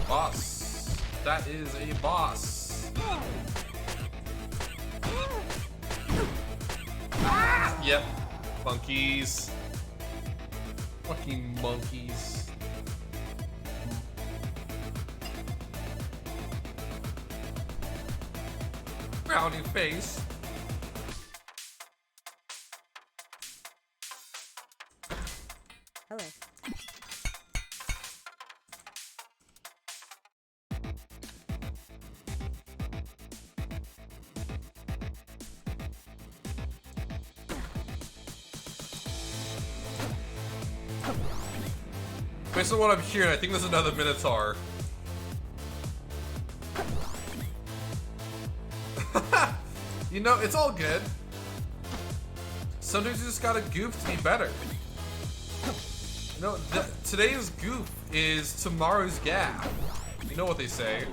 Boss. That is a boss. Ah! Yep. Monkeys. Fucking monkeys. Brownie face. Hello. Based on what I'm hearing, I think there's another Minotaur. You know, it's all good. Sometimes you just gotta goof to be better. You know, today's goof is tomorrow's gap. You know what they say.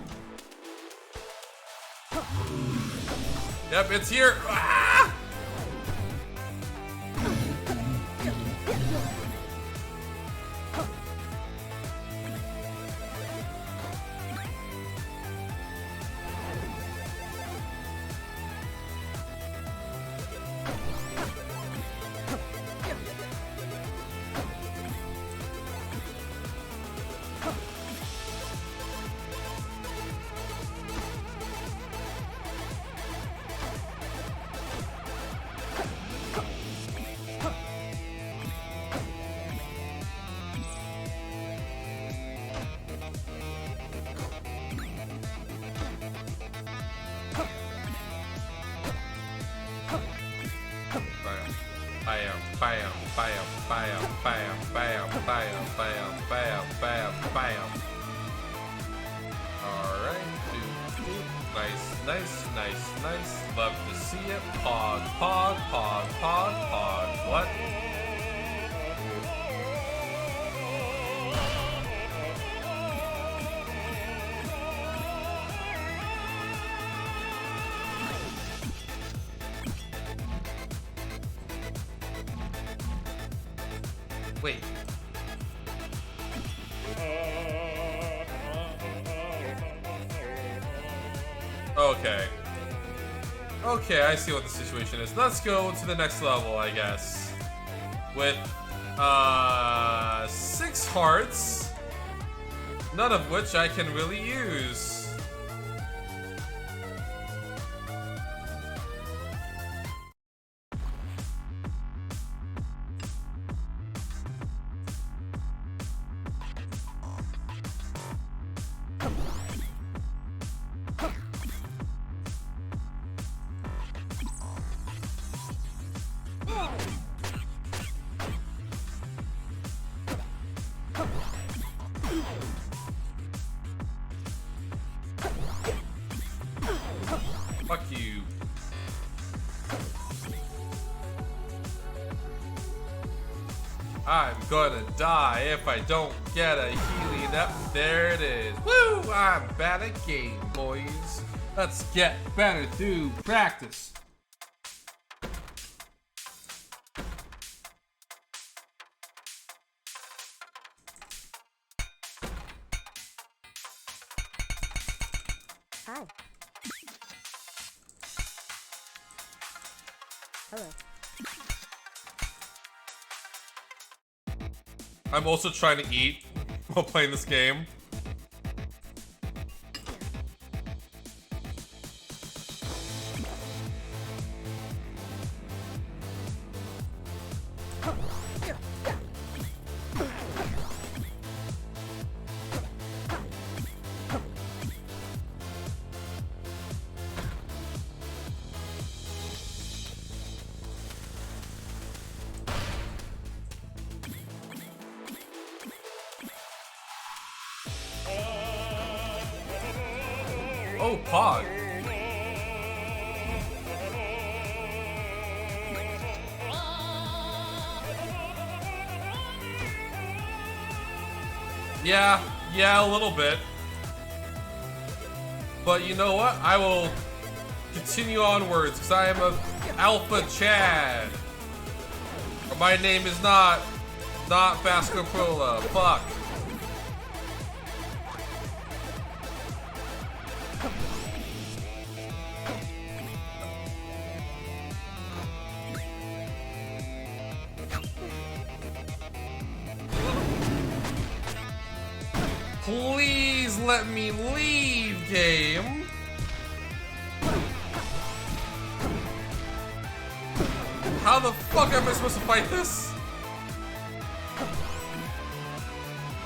Yep, it's here. Ah! Bam. Alright, nice. Love to see it. Pog. What? Wait. Okay, I see what the situation is. Let's go to the next level, I guess. With 6 hearts, none of which I can really use. Fuck you. I'm gonna die if I don't get a healing up. There it is. Woo! I'm bad at game, boys. Let's get better through practice. Hi. Hello. I'm also trying to eat while playing this game. Oh, Pog. Yeah, a little bit. But you know what? I will continue onwards because I am a Alpha Chad. Or my name is not Vasco Prola. Fuck. Please let me leave, game. How the fuck am I supposed to fight this?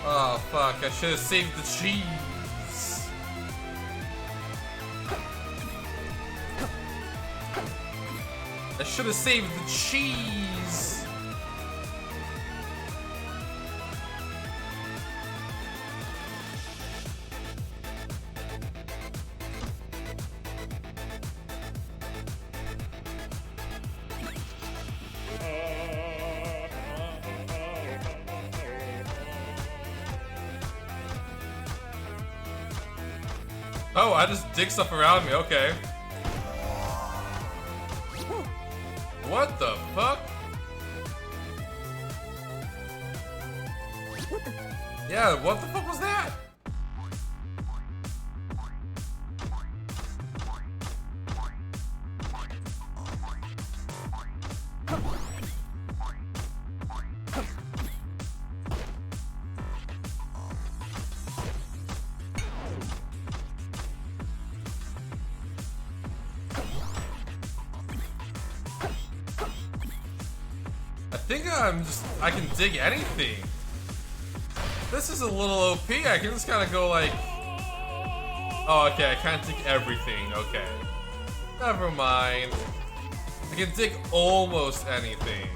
Oh fuck, I should have saved the cheese. I should have saved the cheese. Oh, I just dig stuff around me, okay. What the fuck? Yeah, what the fuck was that? I can dig anything. This is a little OP. I can just kind of go like... Oh, okay, I can't dig everything. Okay. Never mind. I can dig almost anything.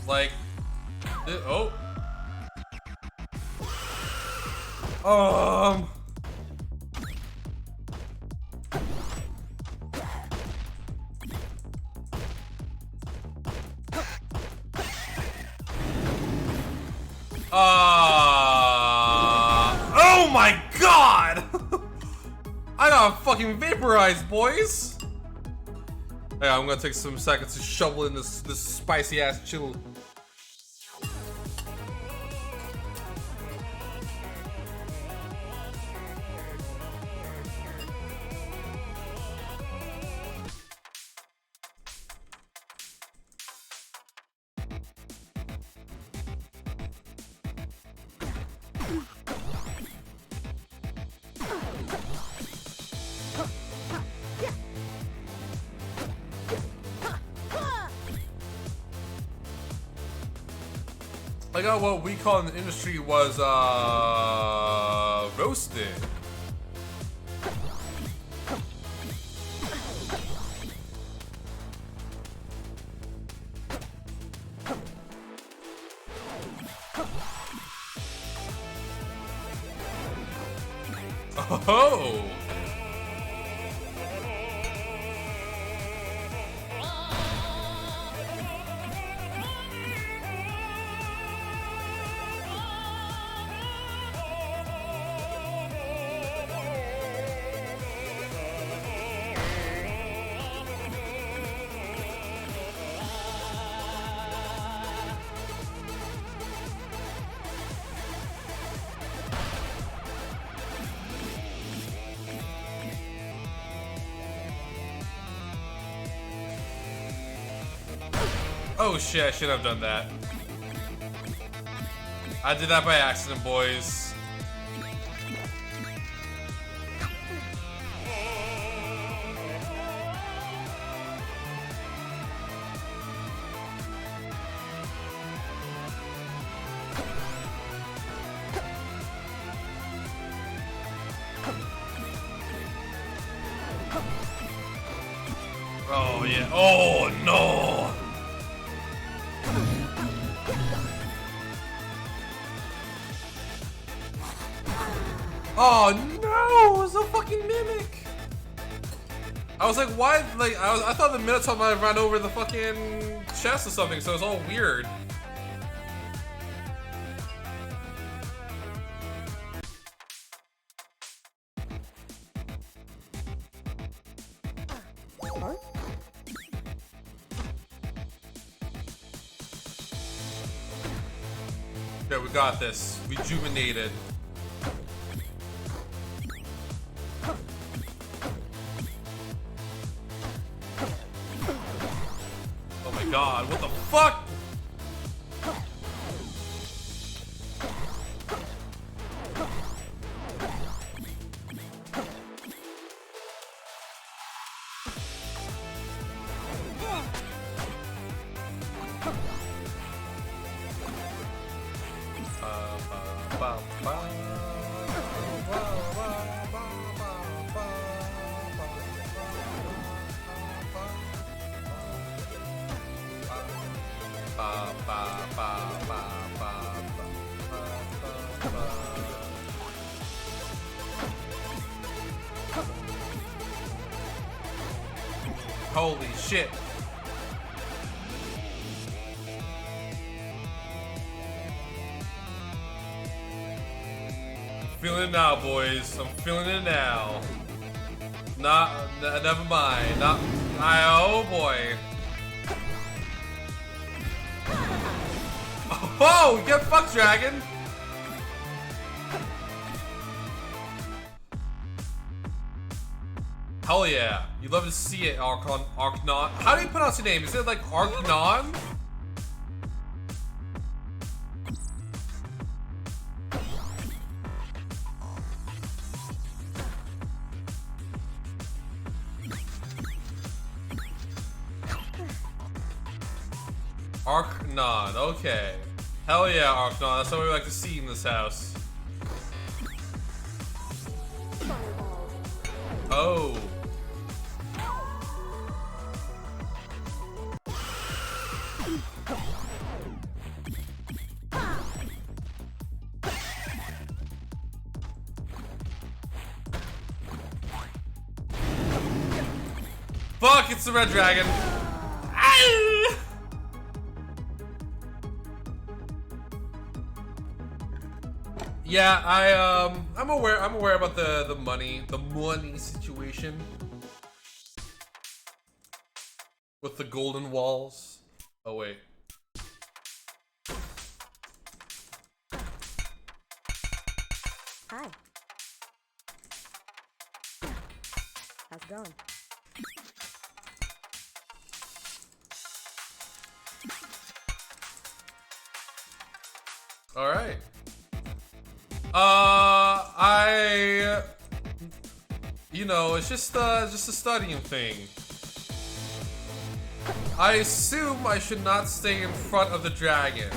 Like... Oh. Oh my god! I got fucking vaporized, boys! Hey, I'm gonna take some seconds to shovel in this spicy ass chili. I got what we call in the industry was roasted. Oh. Oh shit, I shouldn't have done that. I did that by accident, boys. Oh yeah, oh no! Oh no, it was a fucking mimic! I was like, why? Like, I thought the Minotaur might have run over the fucking chest or something, so it's all weird. Yeah, we got this. Rejuvenated. Oh my god, what the fuck? Holy shit. Feeling it now, boys. I'm feeling it now. Never mind. Oh boy. Oh, get fucked, dragon. Hell yeah. You love to see it, Arknon. How do you pronounce your name? Is it like Arknon? Arknon, okay. Hell yeah, Arknon. That's what we like to see in this house. Oh. Fuck, it's the red dragon. Ah! Yeah, I'm aware about the money situation with the golden walls. Oh wait. Hi. How's it going? All right. You know, it's just a studying thing. I assume I should not stay in front of the dragon.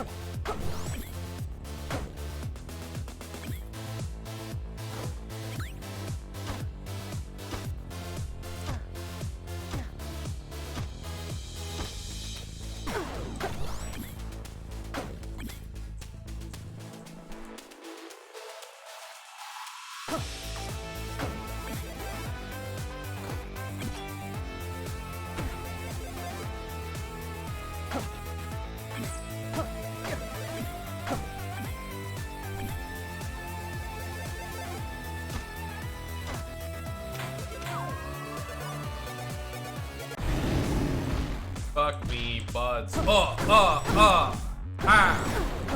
Fuck me, buds.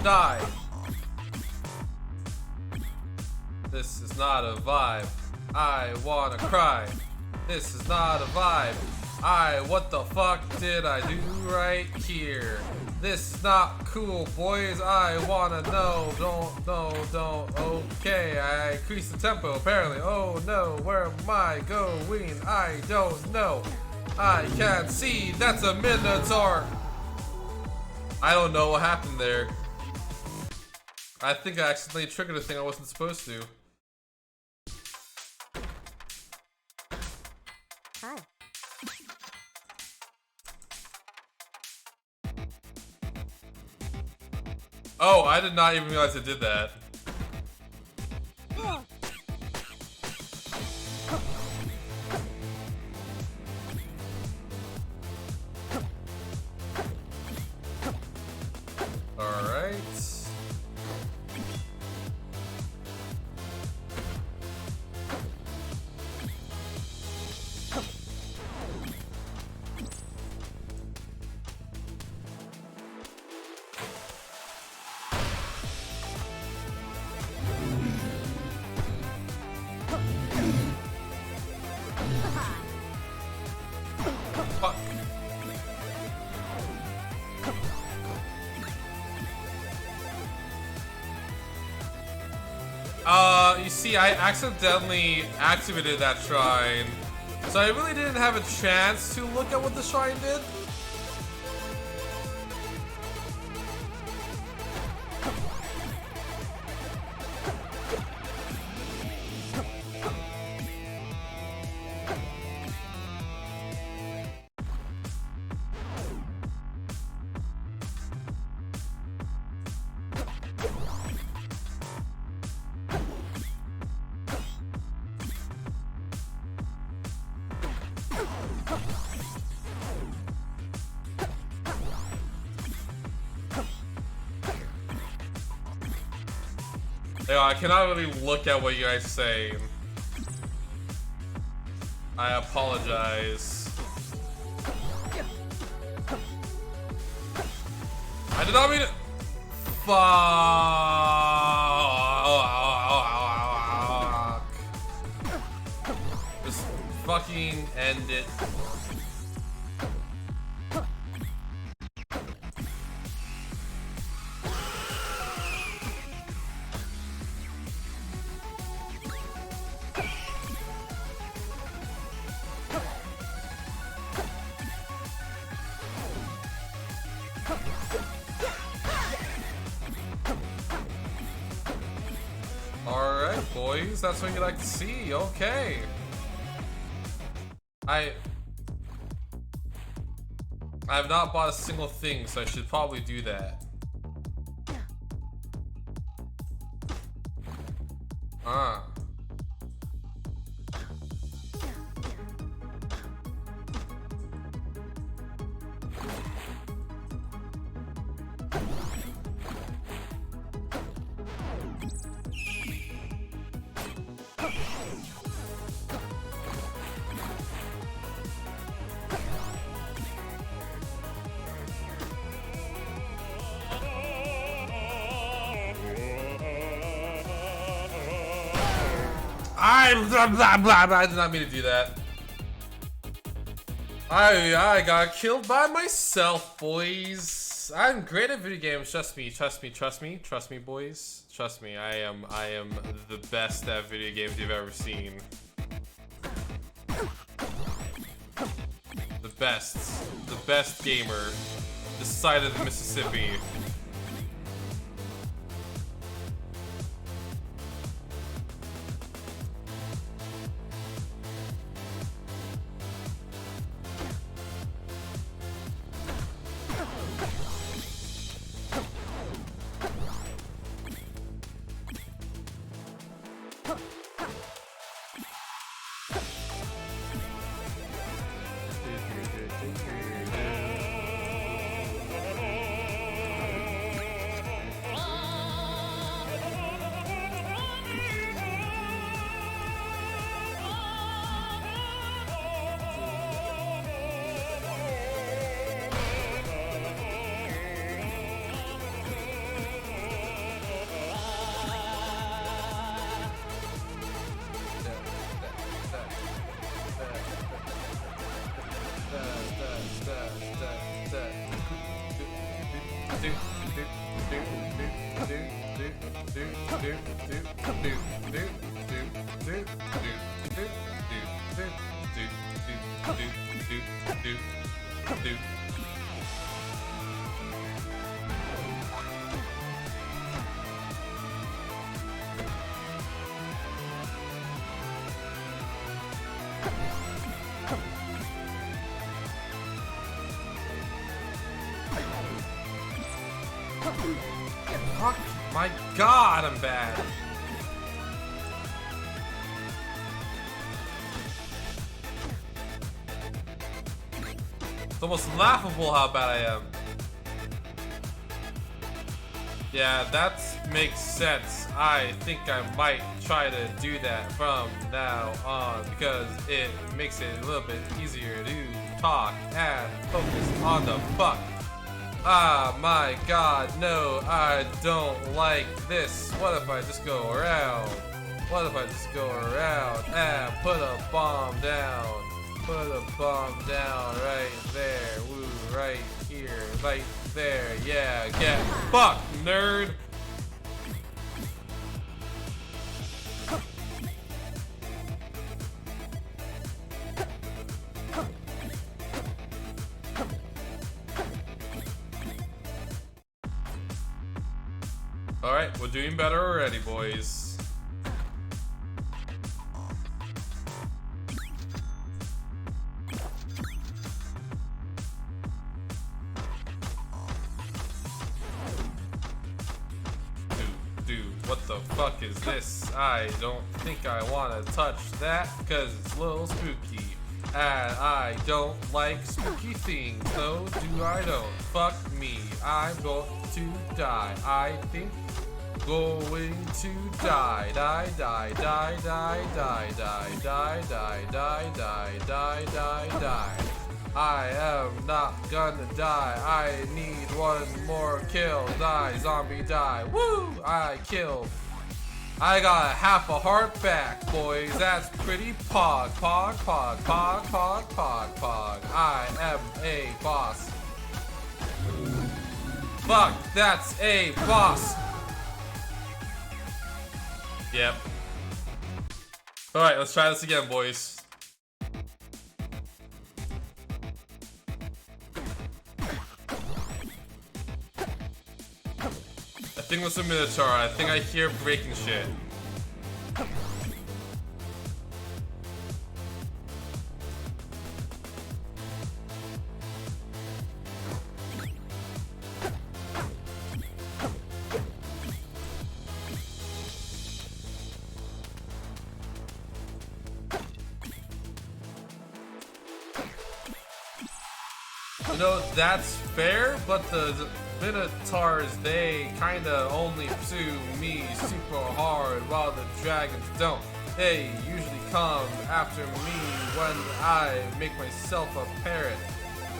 Die. This is not a vibe. I wanna cry. This is not a vibe. What the fuck did I do right here? This is not cool, boys. I wanna know. Don't. Okay, I increased the tempo, apparently. Oh no, where am I going? I don't know. I can't see. That's a Minotaur. I don't know what happened there. I think I accidentally triggered a thing I wasn't supposed to. Hi. Oh, I did not even realize it did that. You see, I accidentally activated that shrine, so I really didn't have a chance to look at what the shrine did. Yeah, I cannot really look at what you guys are saying. I apologize. I did not mean to. Fuck. Just fucking end it. Alright, boys, that's what you like to see. Okay. I have not bought a single thing, so I should probably do that. Ah. I did not mean to do that. I got killed by myself, boys. I'm great at video games. Trust me, trust me, trust me, trust me, boys. Trust me, I am the best at video games you've ever seen. The best gamer this side of the Mississippi. Fuck my god, I'm bad. It's almost laughable how bad I am. Yeah, that makes sense. I think I might try to do that from now on because it makes it a little bit easier to talk and focus on the fuck. Ah, my god, no, I don't like this. What if I just go around? What if I just go around and put a bomb down? Put a bomb down right there. Woo, right here, right there. Yeah, get fucked, nerd. Alright, we're doing better already, boys. Dude, what the fuck is this? I don't think I want to touch that, cause it's a little spooky. And I don't like spooky things, no do I don't. Fuck me, I'm going to die. I think going to die. Die, die, die, die, die, die, die, die, die, die, die, die, die. I am not gonna die. I need one more kill. Die, zombie, die. Woo! I killed. I got half a heart back, boys. That's pretty pog. Pog, pog, pog, pog, pog, pog. I am a boss. Fuck, that's a boss. Yep. Alright, let's try this again, boys. I think it was a Minotaur. I think I hear breaking shit. You know, that's fair, but the Minotaurs, they kinda only pursue me super hard while the dragons don't. They usually come after me when I make myself apparent.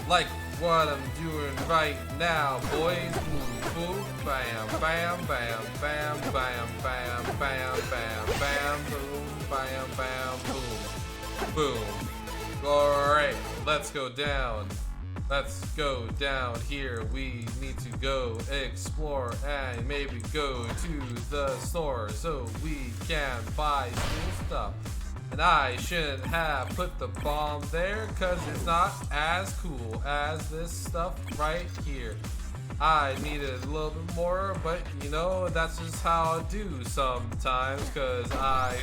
Like what I'm doing right now, boys. Boom, boom, bam, bam, bam, bam, bam, bam, bam, bam, bam, boom, bam, bam, boom, boom. Alright, let's go down. Let's go down here. We need to go explore and maybe go to the store so we can buy new stuff. And I shouldn't have put the bomb there cause it's not as cool as this stuff right here. I needed a little bit more, but you know, that's just how I do sometimes cause I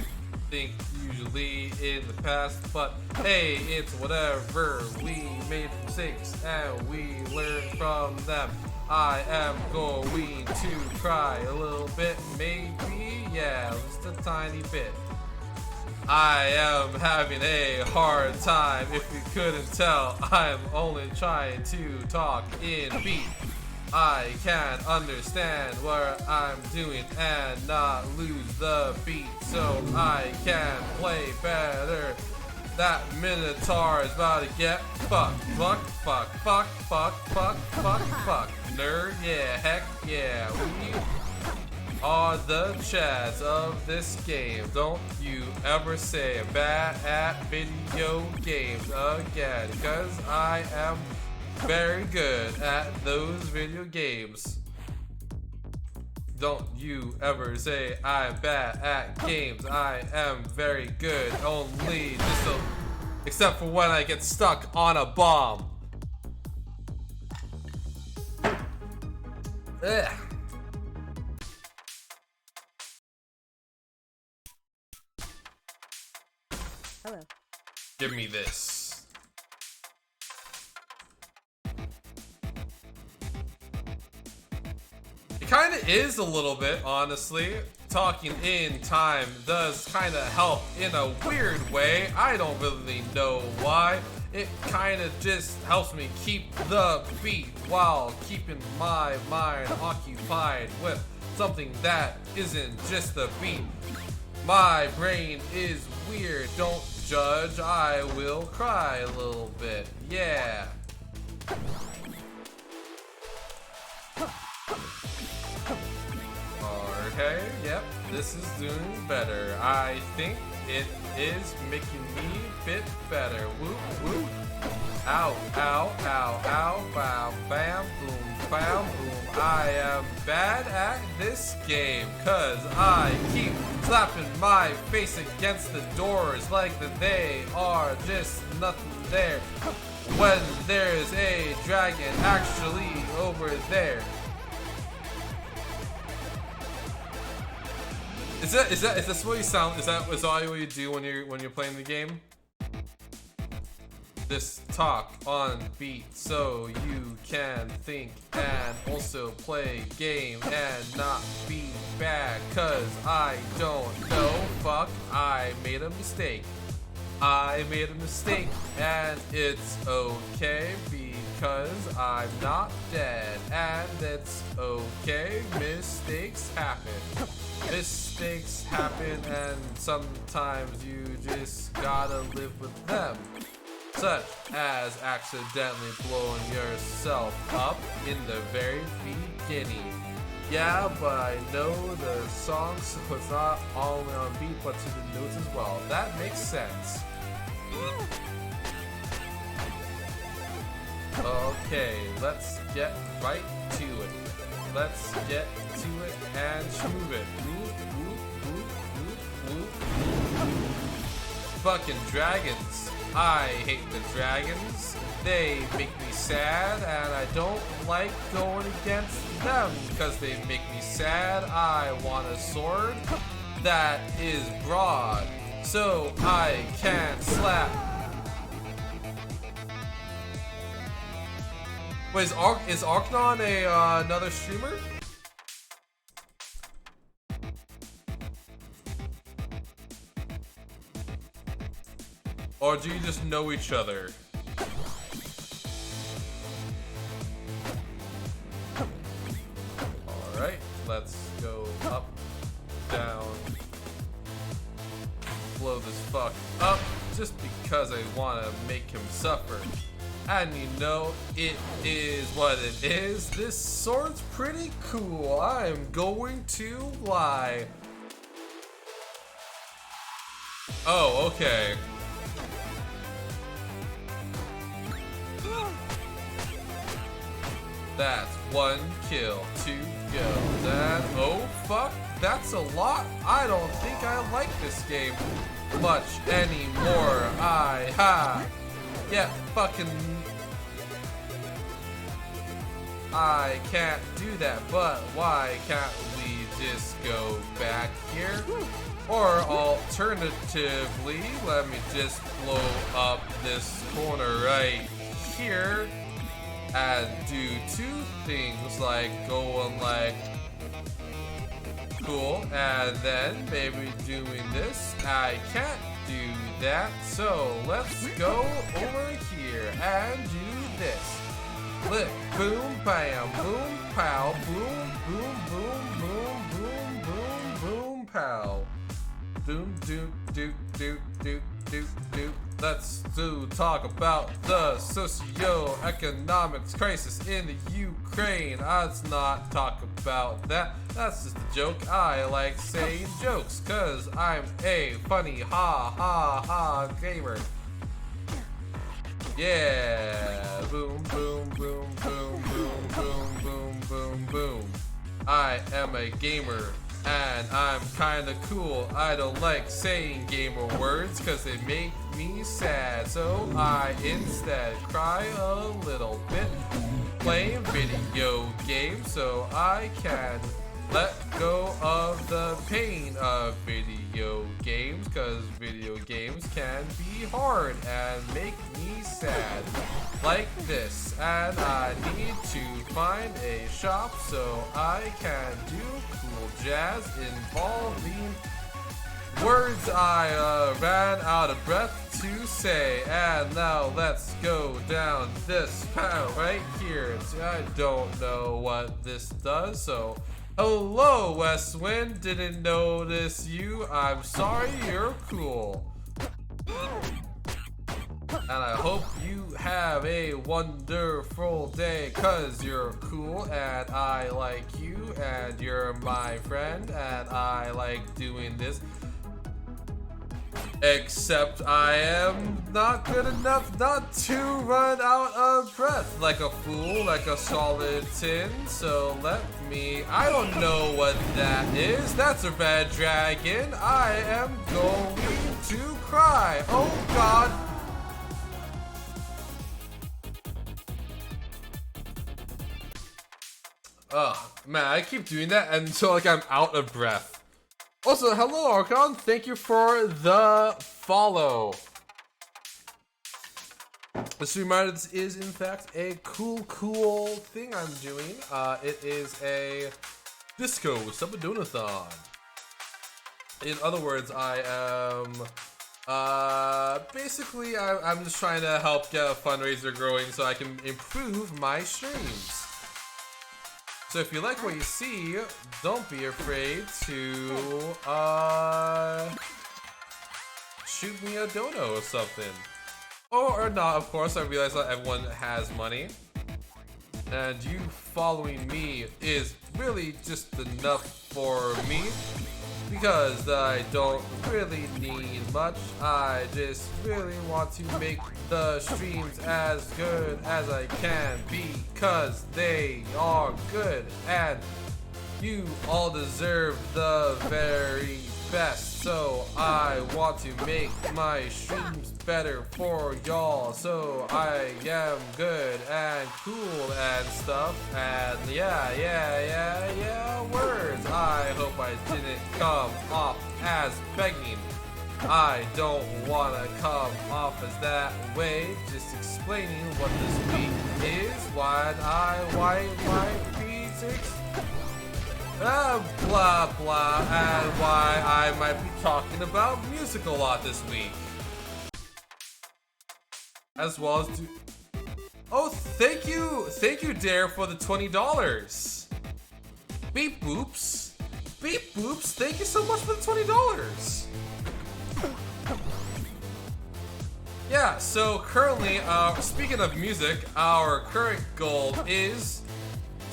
think usually in the past, but hey, it's whatever. We made mistakes and we learned from them. I am going to cry a little bit, maybe, yeah, just a tiny bit. I am having a hard time. If you couldn't tell, I'm only trying to talk in beat. I can understand what I'm doing and not lose the beat so I can play better. That Minotaur is about to get fucked. Fuck, fuck, fuck, fuck, fuck, fuck, fuck. Nerd, yeah, heck yeah. We are the chads of this game. Don't you ever say I'm bad at video games again, because I am very good at those video games. Don't you ever say I'm bad at games. I am very good, only just a, except for when I get stuck on a bomb. Ugh. Hello. Give me this. It kind of is a little bit, honestly. Talking in time does kind of help in a weird way. I don't really know why. It kind of just helps me keep the beat while keeping my mind occupied with something that isn't just the beat. My brain is weird, don't judge. I will cry a little bit, yeah. Okay, yep, this is doing better. I think it is making me fit better. Whoop, whoop. Ow, ow, ow, ow, bam, bam, boom, bam, boom. I am bad at this game, cause I keep slapping my face against the doors like that they are just nothing there. When there's a dragon actually over there. Is this what you sound? Is that what you do when you're playing the game? This talk on beat so you can think and also play game and not be bad, cause I don't know, fuck, I made a mistake. I made a mistake and it's okay because I'm not dead, and it's okay, mistakes happen. Mistakes happen and sometimes you just gotta live with them. Such as accidentally blowing yourself up in the very beginning. Yeah, but I know the song, so it's not only on beat, but to the notes as well. That makes sense. Okay, let's get right to it. Let's get to it and move it. Move. Fucking dragons. I hate the dragons. They make me sad and I don't like going against them because they make me sad. I want a sword that is broad so I can slap. Wait, is Arknon another streamer? Or do you just know each other? Alright, let's go up, down, blow this fuck up just because I want to make him suffer. And you know, it is what it is. This sword's pretty cool. I am going to lie. Oh, okay. That's 1 kill, 2 go. That, oh fuck, that's a lot. I don't think I like this game much anymore. Yeah, fucking. I can't do that, but why can't we just go back here? Or alternatively, let me just blow up this corner right here and do 2 things, like going like cool, and then maybe doing this. I can't do that, so let's go over here and do this. Lick, boom, bam, boom, pow, boom, boom, boom, boom, boom, boom, boom, pow. Doom, doom, doom, doom, doom, doom, doom. Let's talk about the socio-economics crisis in the Ukraine. Let's not talk about that. That's just a joke. I like saying jokes because I'm a funny ha gamer. Yeah. Boom, boom, boom, boom, boom, boom, boom, boom, boom. I am a gamer. And I'm kinda cool. I don't like saying gamer words because they make me sad. So I instead cry a little bit playing video games so I can let go of the pain of video games, because video games can be hard and make me sad like this. And I need to find a shop so I can do cool jazz involving words I ran out of breath to say. And now let's go down this path right here. I don't know what this does, so hello, West Wind. Didn't notice you. I'm sorry, you're cool. And I hope you have a wonderful day, cause you're cool and I like you and you're my friend and I like doing this. Except I am not good enough not to run out of breath like a fool, like a solid tin. So I don't know what that is. That's a red dragon. I am going to cry. Oh God. Ugh, man, I keep doing that until like I'm out of breath. Also, hello Archon, thank you for the follow. Just a reminder, this is in fact a cool thing I'm doing. It is a disco subadonathon. In other words, I am basically I'm just trying to help get a fundraiser growing so I can improve my streams. So if you like what you see, don't be afraid to shoot me a dono or something. Or not, of course. I realize not everyone has money. And you following me is really just enough for me. Because I don't really need much. I just really want to make the streams as good as I can. Because they are good. And you all deserve the very best. So I want to make my streams better for y'all. So I am good and cool and stuff. And yeah, words. I hope I didn't come off as begging. I don't want to come off as that way. Just explaining what this week is. Why P6. Blah blah, and why I might be talking about music a lot this week. As well as oh, thank you, Dare, for the $20. Beep boops, thank you so much for the $20. Yeah, so currently, speaking of music, our current goal is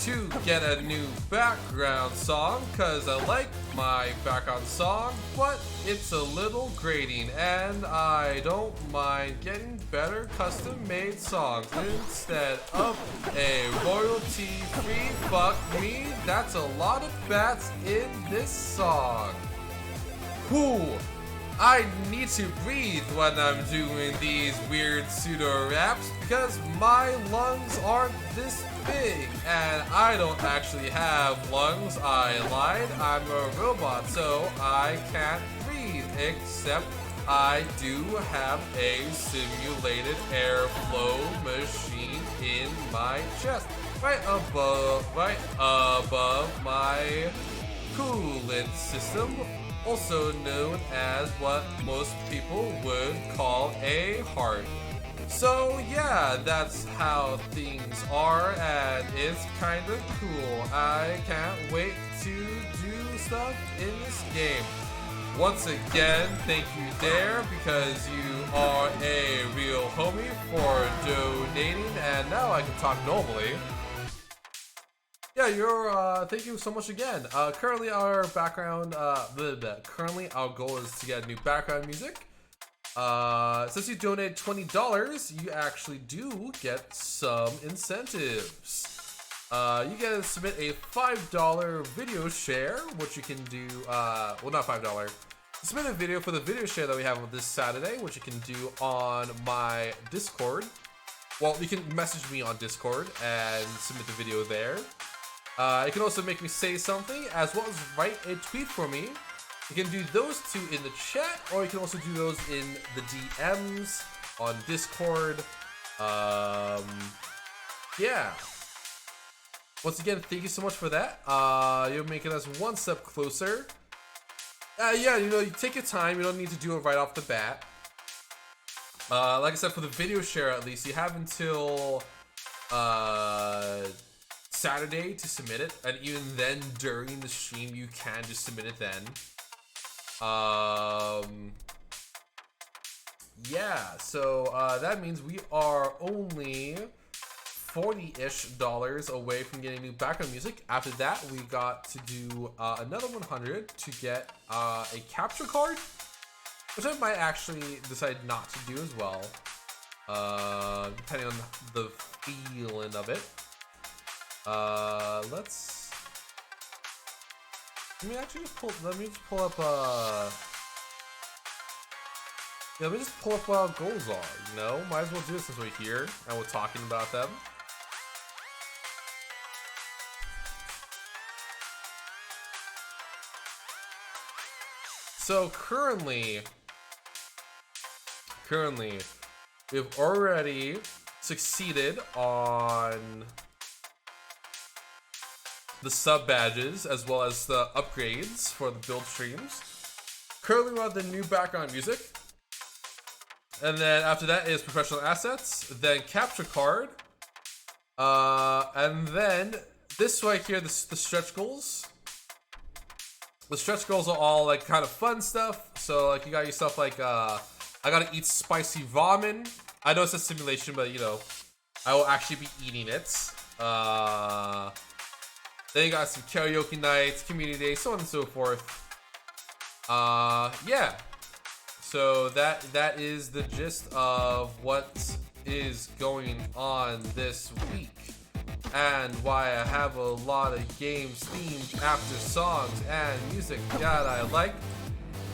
to get a new background song, cause I like my background song, but it's a little grating and I don't mind getting better custom made songs instead of a royalty free fuck me. That's a lot of bats in this song. Whew. I need to breathe when I'm doing these weird pseudo raps because my lungs aren't this big and I don't actually have lungs. I lied, I'm a robot, so I can't breathe, except I do have a simulated airflow machine in my chest, right above my coolant system, also known as what most people would call a heart. So yeah, that's how things are, and it's kinda cool. I can't wait to do stuff in this game. Once again, thank you, Dare, because you are a real homie for donating, and now I can talk normally. Yeah, thank you so much again. Currently our background, currently our goal is to get new background music. Since you donate $20, you actually do get some incentives. You get to submit a $5 video share, which you can do, well, not $5. Submit a video for the video share that we have this Saturday, which you can do on my Discord. Well, you can message me on Discord and submit the video there. You can also make me say something, as well as write a tweet for me. You can do those two in the chat, or you can also do those in the DMs on Discord. Yeah. Once again, thank you so much for that. You're making us one step closer. Yeah, you take your time. You don't need to do it right off the bat. Like I said, for the video share at least, you have until Saturday to submit it, and even then during the stream you can just submit it then. Yeah, so that means we are only $40-ish away from getting new background music. After that, we got to do another 100 to get a capture card, which I might actually decide not to do as well, depending on the feeling of it. Let me just pull up let me just pull up what our goals are, might as well do it since we're here and we're talking about them. So currently, we've already succeeded on the sub badges as well as the upgrades for the build streams. Currently we're on the new background music. And then after that is professional assets, then capture card. And then this right here, the stretch goals. The stretch goals are all like kind of fun stuff. So like you got yourself like, I gotta eat spicy ramen. I know it's a simulation, but you know, I will actually be eating it. Then you got some karaoke nights, community day, so on and so forth. Yeah. So that is the gist of what is going on this week. And why I have a lot of games themed after songs and music that I like.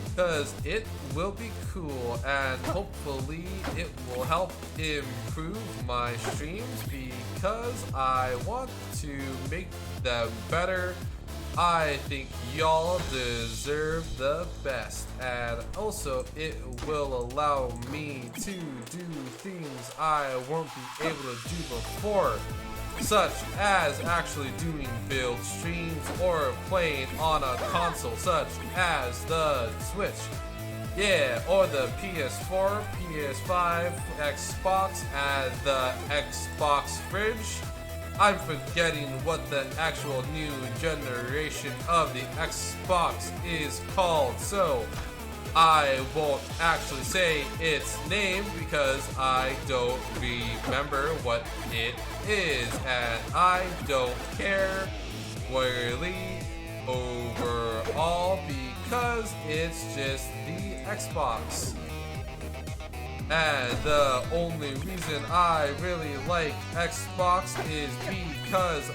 Because it will be cool and hopefully it will help improve my streams because I want to make them better. I think y'all deserve the best, and also it will allow me to do things I won't be able to do before, such as actually doing build streams or playing on a console such as the Switch, yeah, or the PS4, PS5, Xbox, and the Xbox Fridge. I'm forgetting what the actual new generation of the Xbox is called, so I won't actually say its name because I don't remember what it is, and I don't care really overall because it's just the Xbox. And the only reason I really like Xbox is because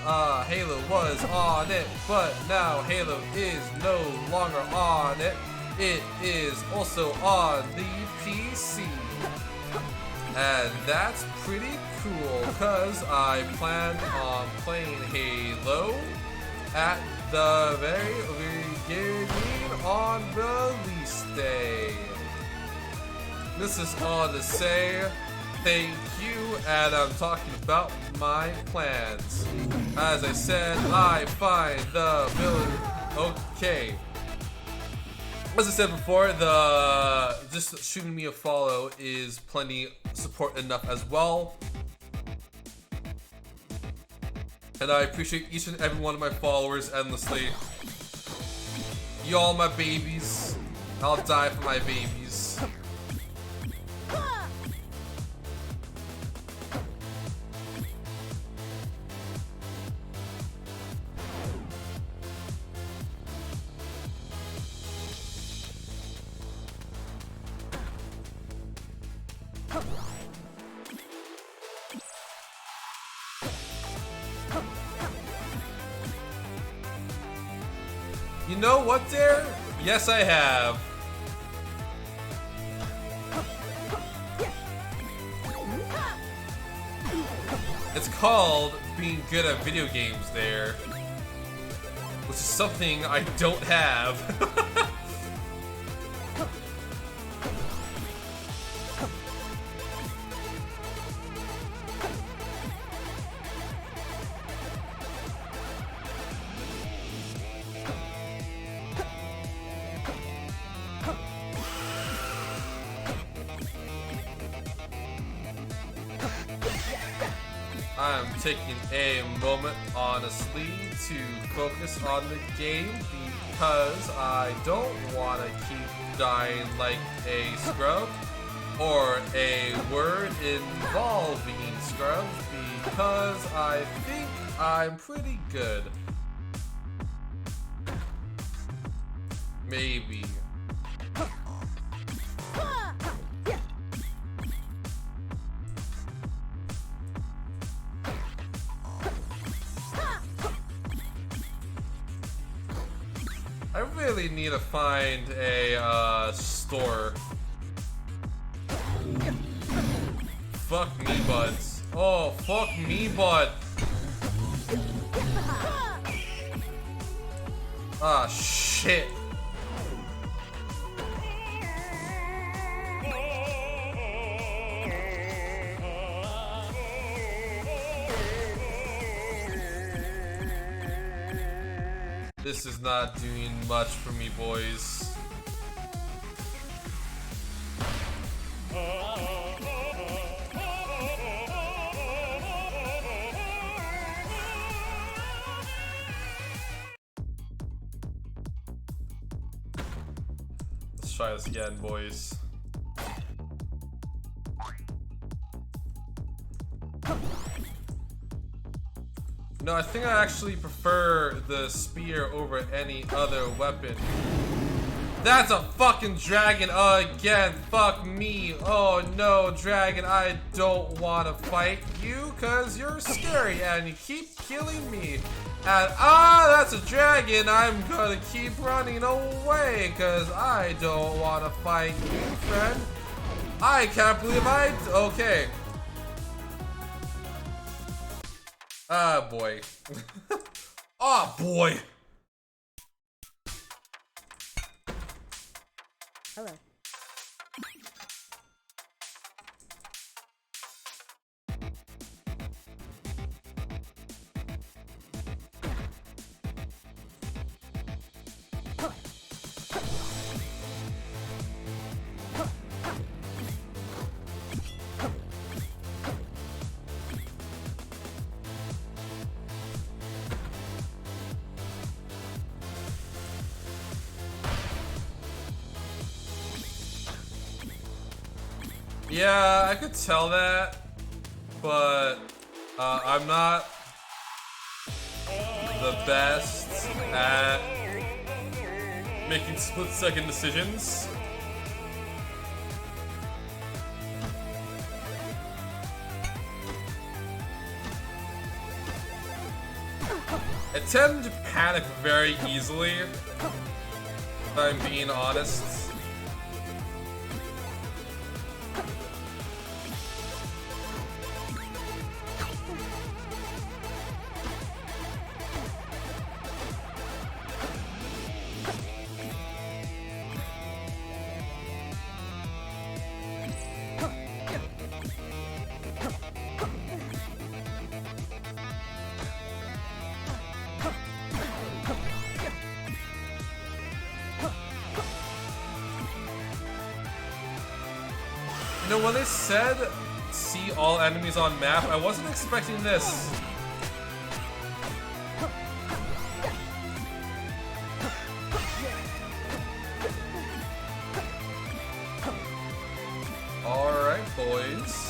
Halo was on it, but now Halo is no longer on it. It is also on the PC. And that's pretty cool because I plan on playing Halo at the very beginning on release day. This is all to say thank you, and I'm talking about my plans. As I said, I find the ability. Okay. As I said before, just shooting me a follow is plenty support enough as well. And I appreciate each and every one of my followers endlessly. Y'all my babies. I'll die for my babies. You know what, there? Yes, I have. It's called being good at video games there, which is something I don't have. I'm taking a moment, honestly, to focus on the game because I don't want to keep dying like a scrub or a word involving scrubs because I think I'm pretty good. Maybe. I really need to find a store. Fuck me, buds. Oh, fuck me, bud. Ah, shit. This is not doing much for me, boys. Let's try this again, boys. No, I think I actually prefer the spear over any other weapon. That's a fucking dragon again. Fuck me. Oh no, dragon, I don't want to fight you because you're scary and you keep killing me. And that's a dragon. I'm gonna keep running away because I don't want to fight you, friend. I can't believe okay. Ah, boy. Oh, boy. Hello. Yeah, I could tell that, but I'm not the best at making split-second decisions. I tend to panic very easily, if I'm being honest. You know, when they said see all enemies on map, I wasn't expecting this. Alright, boys.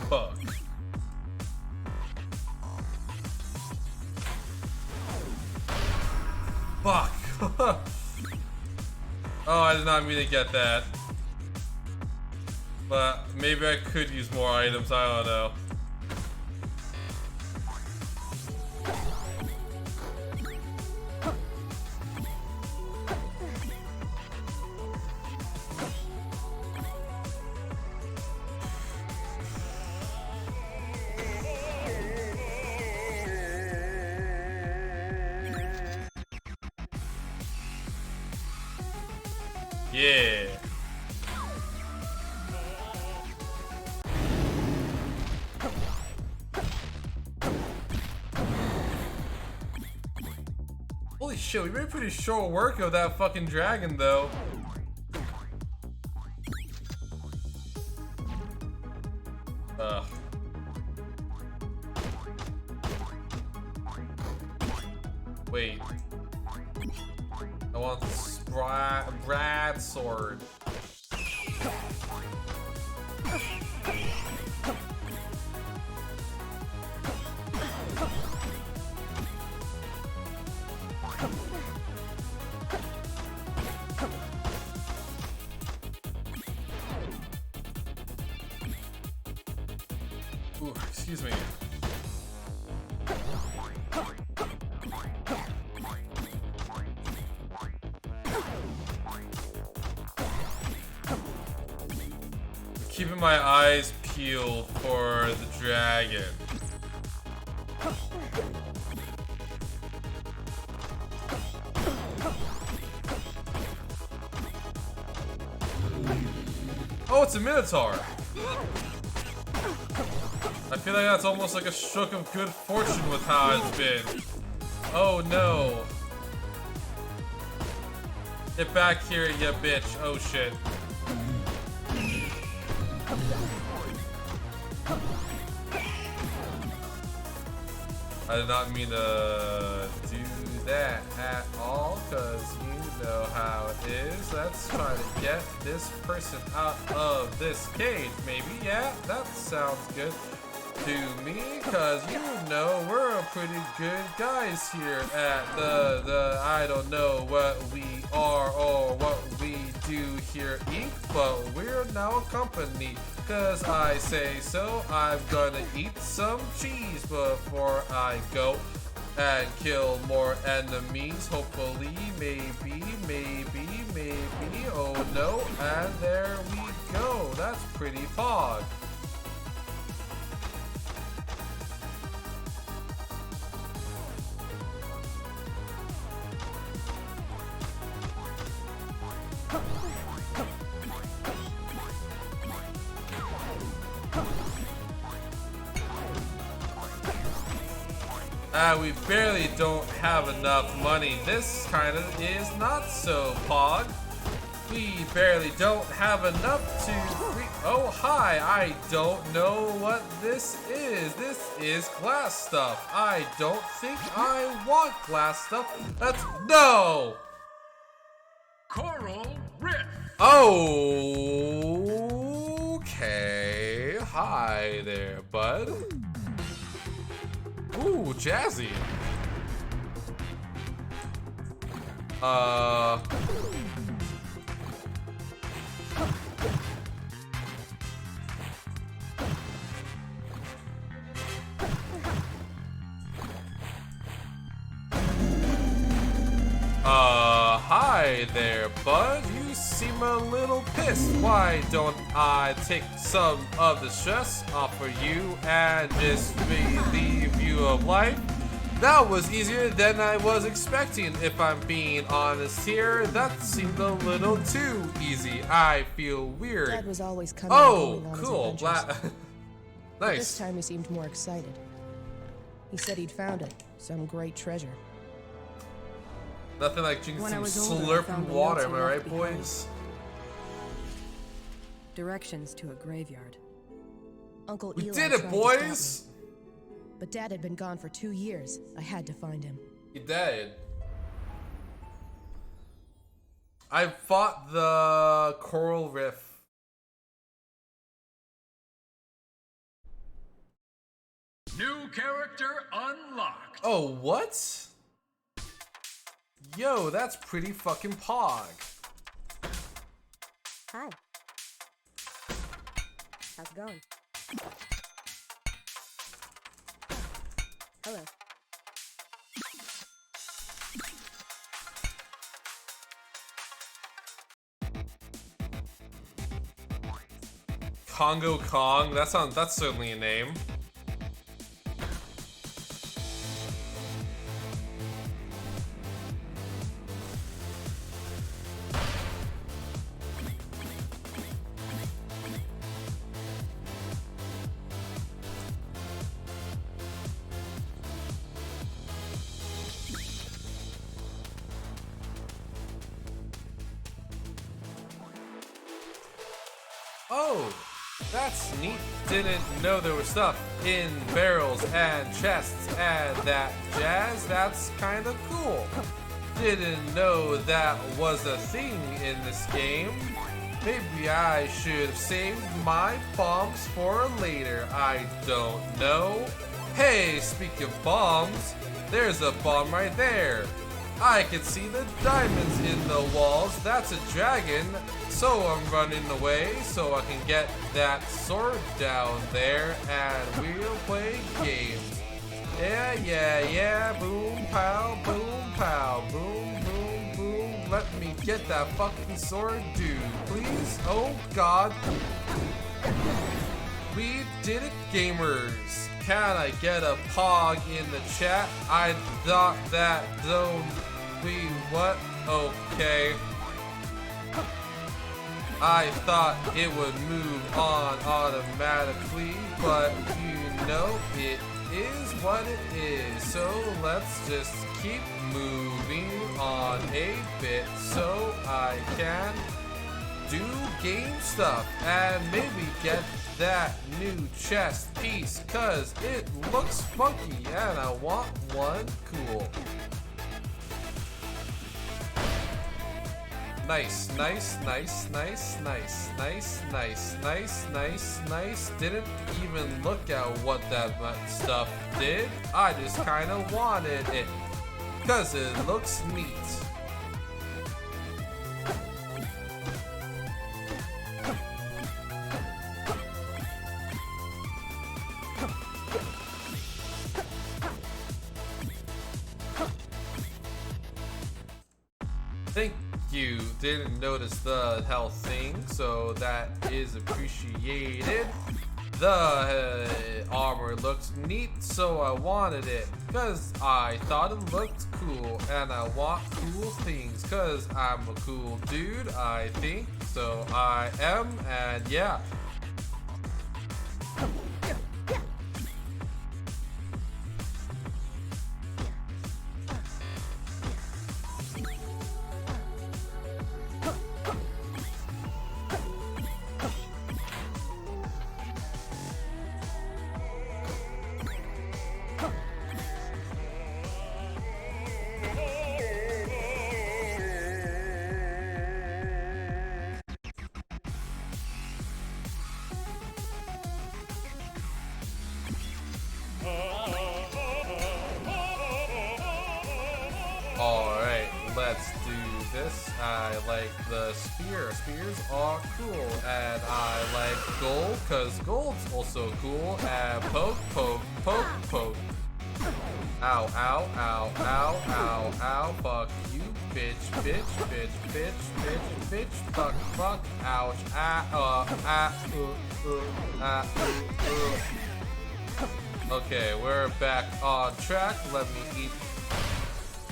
Fuck. Fuck. Oh, I did not mean to get that. But maybe I could use more items, I don't know. Yeah. Holy shit, we made pretty short work of that fucking dragon, though. Ugh. Wait. I want the Brad sword. Ooh, excuse me. Keeping my eyes peeled for the dragon. Oh, it's a Minotaur. I feel like that's almost like a stroke of good fortune with how it's been. Oh no. Get back here, you bitch. Oh shit. I did not mean to do that at all, cause you know how it is. Let's try to get this person out of this cage, maybe. Yeah, that sounds good to me, cause you know we're a pretty good guys here at the I don't know what we are or what we do here, but we're now a company. Cause I say so. I'm gonna eat some cheese before I go and kill more enemies. Hopefully, maybe. Oh no, and there we go. That's pretty pog. We barely don't have enough money. This kind of is not so pog. We barely don't have enough to oh hi, I don't know what this is. This is glass stuff. I don't think I want glass stuff. That's no! Coral Rift! Oh, okay. Hi there, bud. Ooh, jazzy. Hi there, bud. You seem a little pissed. Why don't I take some of the stress off of you and just relieve you of life? That was easier than I was expecting, if I'm being honest here. That seemed a little too easy. I feel weird. Dad was always coming and going on cool. his adventures. But Nice. this time he seemed more excited. He said he'd found it, some great treasure. Nothing like drinking When I some was older, I slurping found the water, notes am I he right, left behind. boys? Directions to a graveyard. Uncle We Eli did tried it, to stop boys! me. But Dad had been gone for 2 years. I had to find him. He did. I fought the Coral Rift. New character unlocked. Oh, what? Yo, that's pretty fucking pog. Hi. How's it going? Hello. Congo Kong, that's certainly a name. Oh, that's neat. Didn't know there was stuff in barrels and chests and that jazz. That's kind of cool. Didn't know that was a thing in this game. Maybe I should have saved my bombs for later. I don't know. Hey, speaking of bombs, there's a bomb right there. I can see the diamonds in the walls. That's a dragon. So I'm running away so I can get that sword down there and we'll play games. Yeah. Boom, pow, boom, boom. Let me get that fucking sword, dude. Please? Oh, God. We did it, gamers. Can I get a pog in the chat? I thought that zone. We what? Okay. I thought it would move on automatically, but you know it is what it is. So let's just keep moving on a bit so I can do game stuff and maybe get that new chest piece, cause it looks funky and I want one cool. Nice, nice, nice, nice, nice, nice, nice, nice, nice, nice. Didn't even look at what that stuff did. I just kinda wanted it, cause it looks neat. Thank you. Didn't notice the health thing, so that is appreciated. The armor looks neat, so I wanted it, cause I thought it looked cool, and I want cool things, cause I'm a cool dude, I think, so I am, and yeah. Alright, let's do this. I like the spear. Spears are cool. And I like gold, cause gold's also cool. And poke, poke, poke, poke. Ow, ow, ow, ow, ow, ow. Fuck you, bitch, bitch, bitch, bitch, bitch, bitch. Fuck, fuck, ouch, Okay, we're back on track. Let me eat.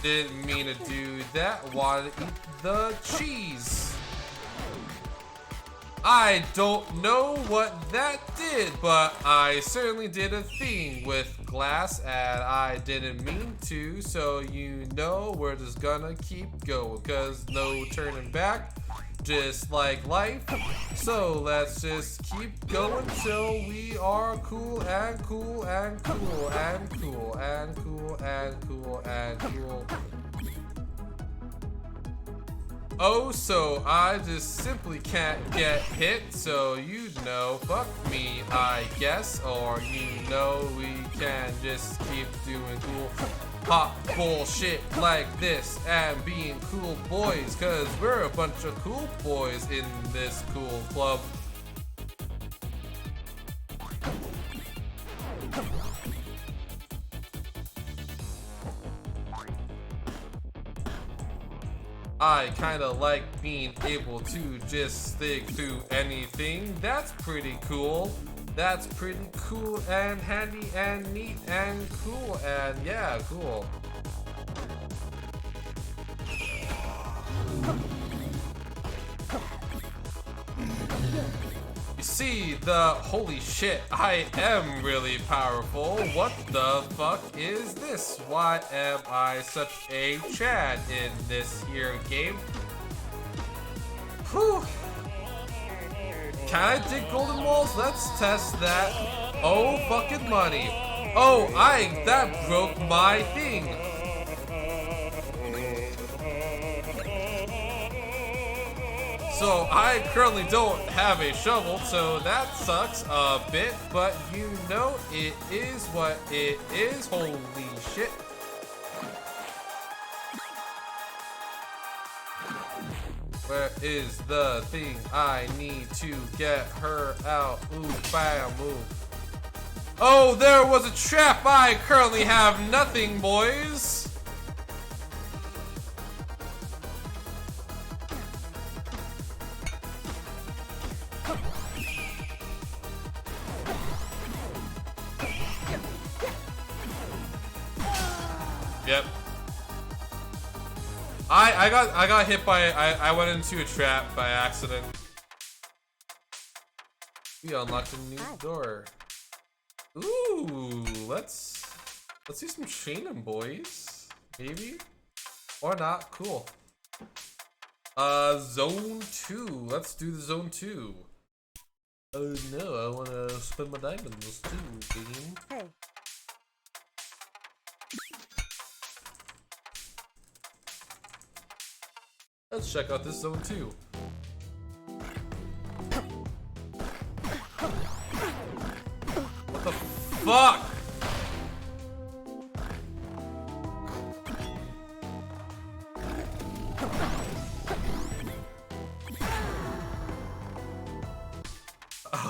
Didn't mean to do that. Wanted to eat the cheese. I don't know what that did, but I certainly did a thing with glass and I didn't mean to, so you know we're just gonna keep going, cause no turning back, just like life. So let's just keep going till we are cool and cool and cool and cool and cool and cool and cool. Oh, so I just simply can't get hit, so you know, fuck me, I guess, or you know we can just keep doing cool hot bullshit like this and being cool boys, cause we're a bunch of cool boys in this cool club. I kinda like being able to just stick through anything. That's pretty cool. That's pretty cool and handy and neat and cool and yeah, cool. You see, holy shit, I am really powerful. What the fuck is this? Why am I such a Chad in this here game? Whew. Can I dig golden walls? Let's test that. Oh, fucking money. Oh, that broke my thing. So I currently don't have a shovel, so that sucks a bit, but you know it is what it is. Holy shit. Where is the thing I need to get her out? Ooh, bam, ooh. Oh, there was a trap. I currently have nothing, boys. Yep. I got hit by I went into a trap by accident. We unlocked a new door. Ooh, let's do some chaining, boys. Maybe? Or not. Cool. Zone 2. Let's do the zone 2. Oh no, I wanna spend my diamonds too, game. Hey. Let's check out this zone 2. What the fuck?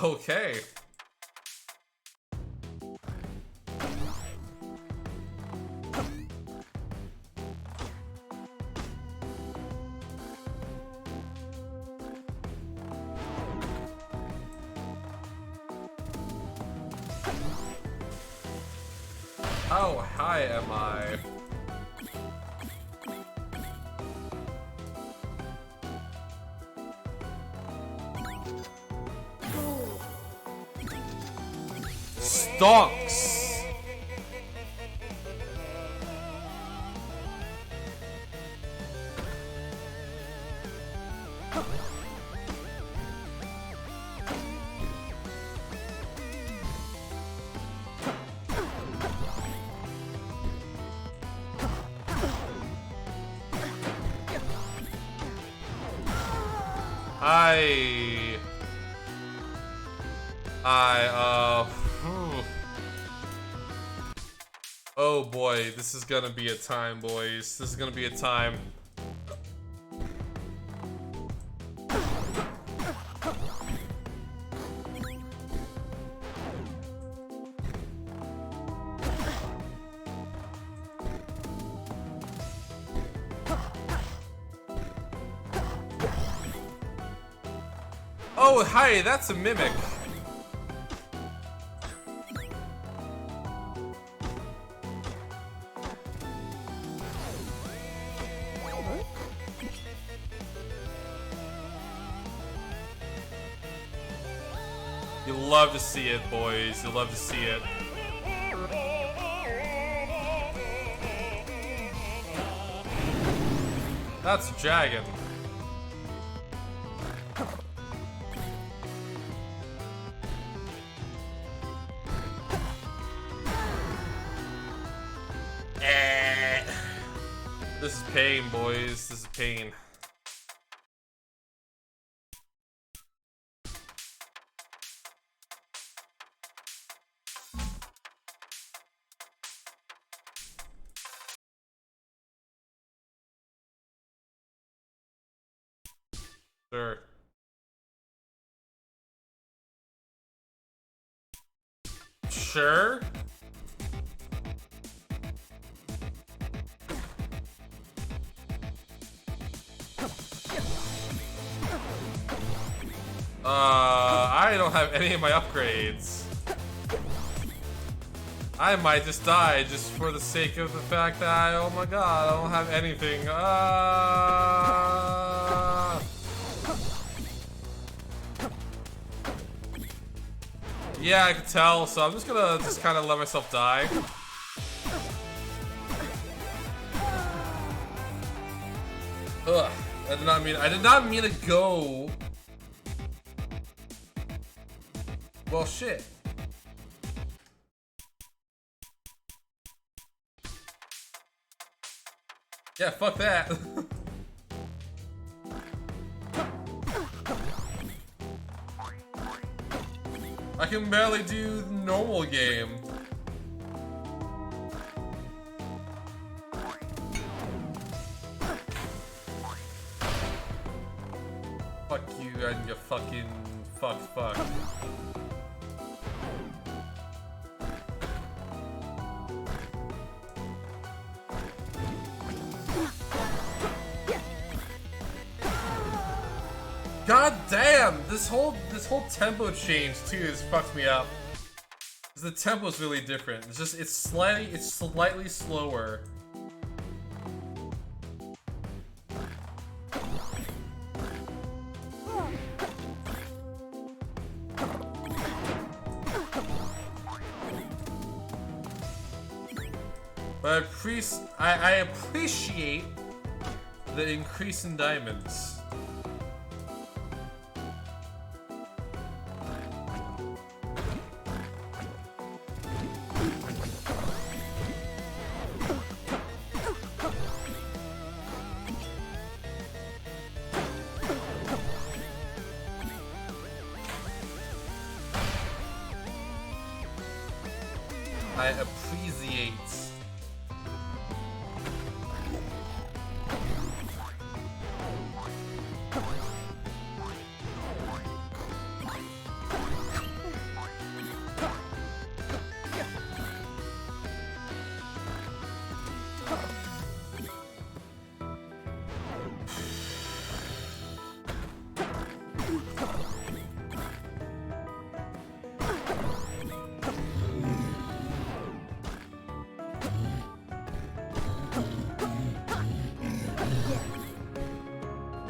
Okay. How high am I? Stonks. Oh boy, this is gonna be a time, boys. This is gonna be a time. Oh, hi, that's a mimic. You love to see it, boys. You love to see it. That's a dragon. This is pain, boys. This is pain. Sure. Sure. I don't have any of my upgrades. I might just die just for the sake of the fact that oh my god, I don't have anything. Yeah, I can tell, so I'm just gonna kind of let myself die. Ugh, I did not mean to go. Well, shit. Yeah, fuck that. I can barely do the normal game. Fuck you and your fucking fuck. God damn! This whole tempo change too has fucked me up. Cause the tempo's really different. It's slightly slower. But I appreciate the increase in diamonds. I appreciate.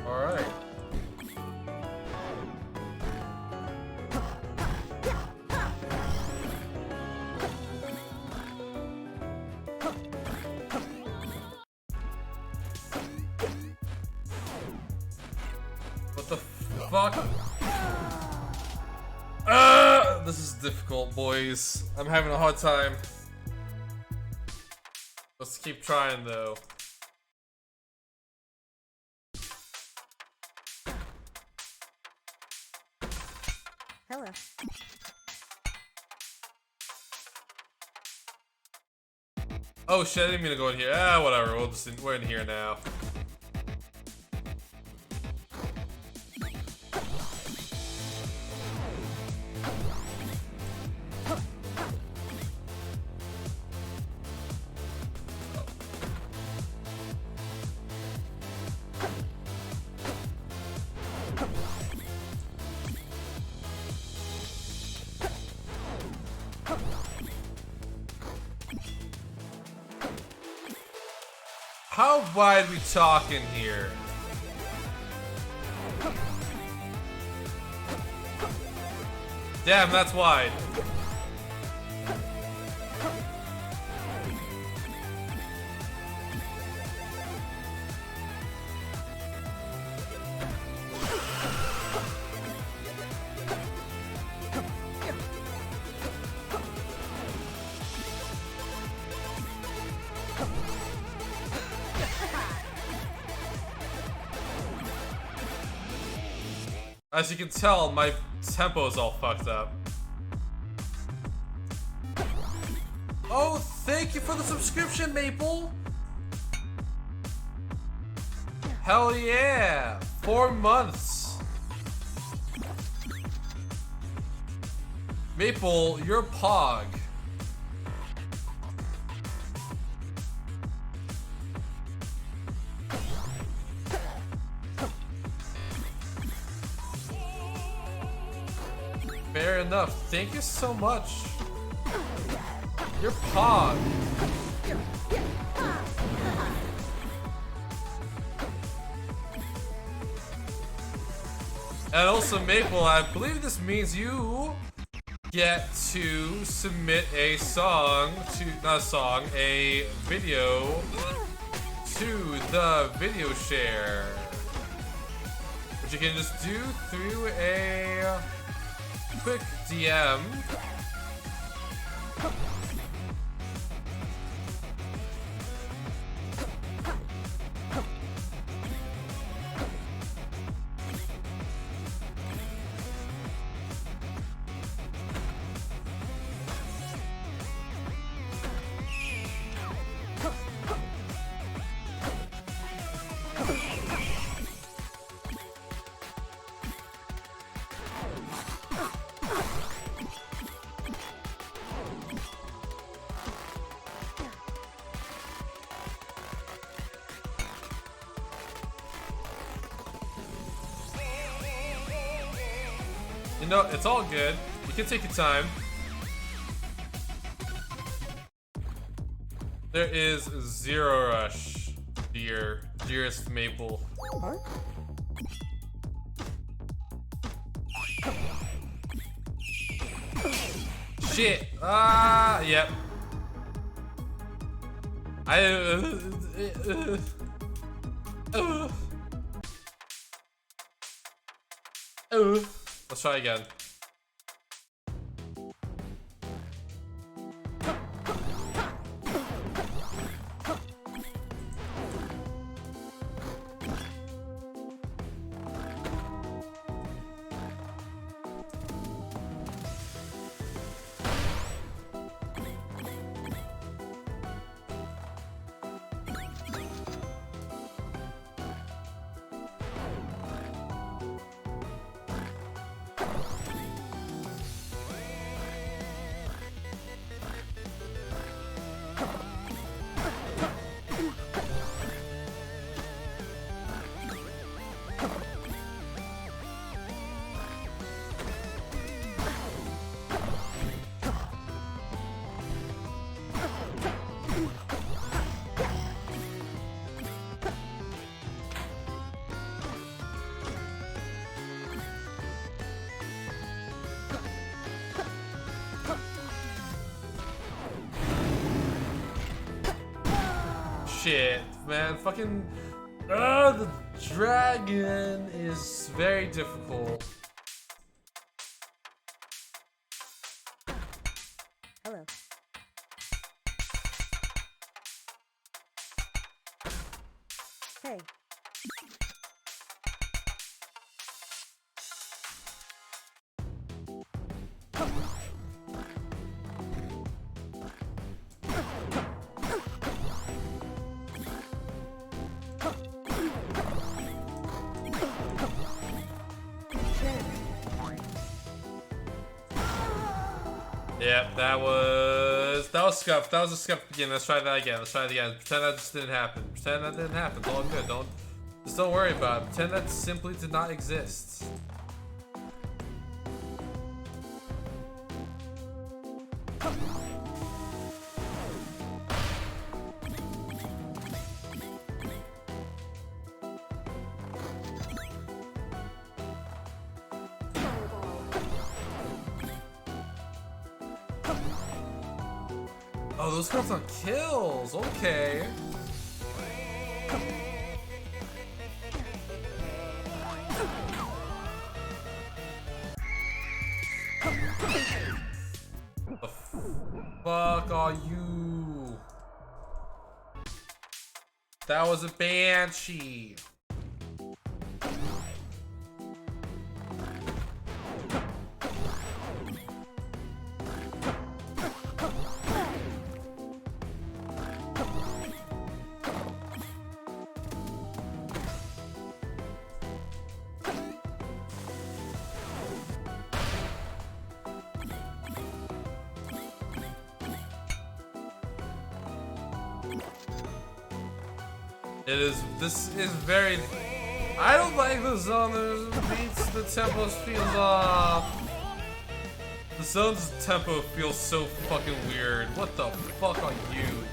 Alright. What the fuck? This is difficult, boys. I'm having a hard time. Let's keep trying, though. Hello. Oh shit, I didn't mean to go in here. Ah, whatever. We're in here now. How wide we talking here? Damn, that's wide. As you can tell, my tempo is all fucked up. Oh, thank you for the subscription, Maple! Hell yeah! 4 months! Maple, you're Pog. Fair enough. Thank you so much. You're Pog. And also, Maple, I believe this means you get to submit a song to, not a song, a video to the video share. Which you can just do through a quick DM. You know, it's all good. You can take your time. There is zero rush, dearest Maple. Huh? Shit! Ah, yep. Let's try again. Shit, man, fucking the dragon is very difficult. Hello. Hey. Yep, that was scuffed. That was a scuffed beginning. Let's try that again. Let's try it again. Pretend that just didn't happen. Pretend that didn't happen. It's all good. Just don't worry about it. Pretend that simply did not exist. Oh, those counts on kills. Okay. The fuck are you? That was a banshee. This is very... I don't like the zone that beats the tempo feels off. The zone's tempo feels so fucking weird. What the fuck are you?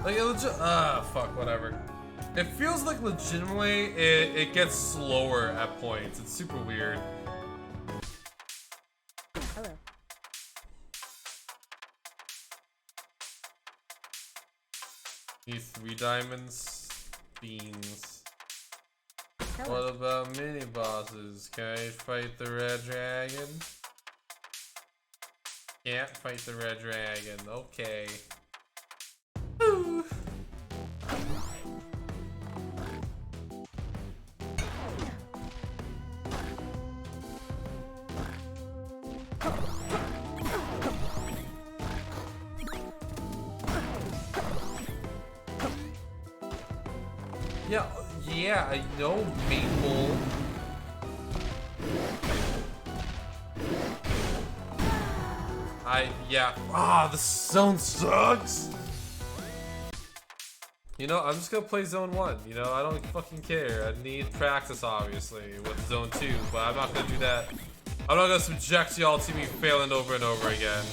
Like, fuck, whatever. It feels like legitimately it gets slower at points. It's super weird. Hello. Need 3 diamonds, beans. Hello. What about mini bosses? Can I fight the red dragon? Can't fight the red dragon. Okay. Ooh. Yeah, I know Maple. Yeah. Ah, the zone sucks! You know, I'm just gonna play Zone 1. You know, I don't fucking care. I need practice, obviously, with Zone 2, but I'm not gonna do that. I'm not gonna subject y'all to me failing over and over again.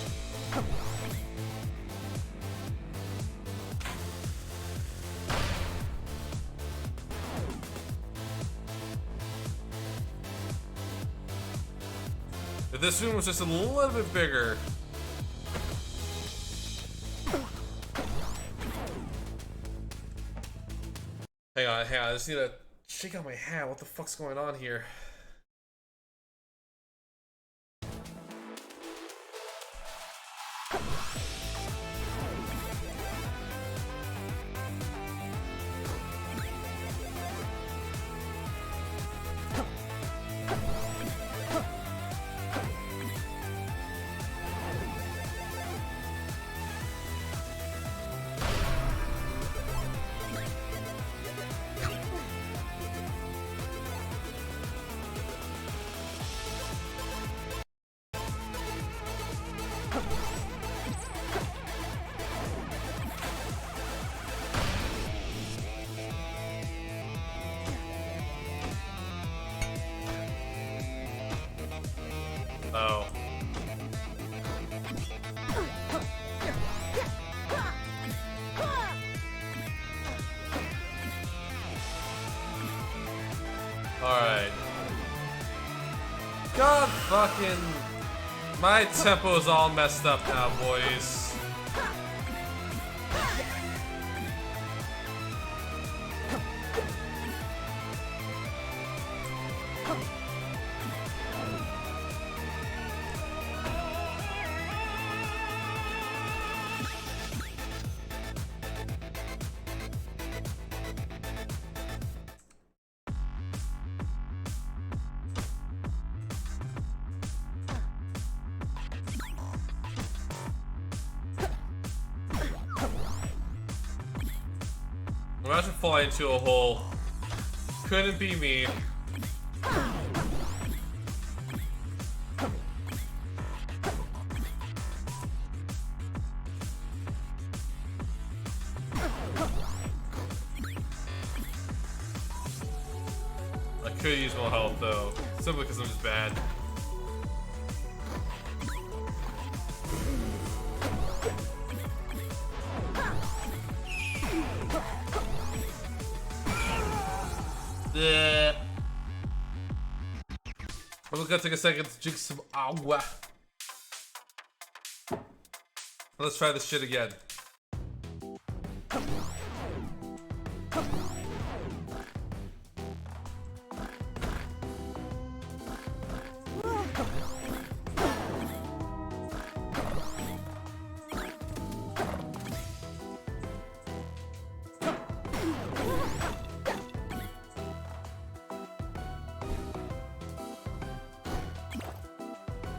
If this room was just a little bit bigger. Hang on, I just need to shake out my hat. What the fuck's going on here? Oh. Alright. God fucking... My tempo's all messed up now, boys. Imagine falling into a hole. Couldn't be me. I could use more health though, simply because I'm just bad. I'm just gonna take a second to drink some agua. Let's try this shit again.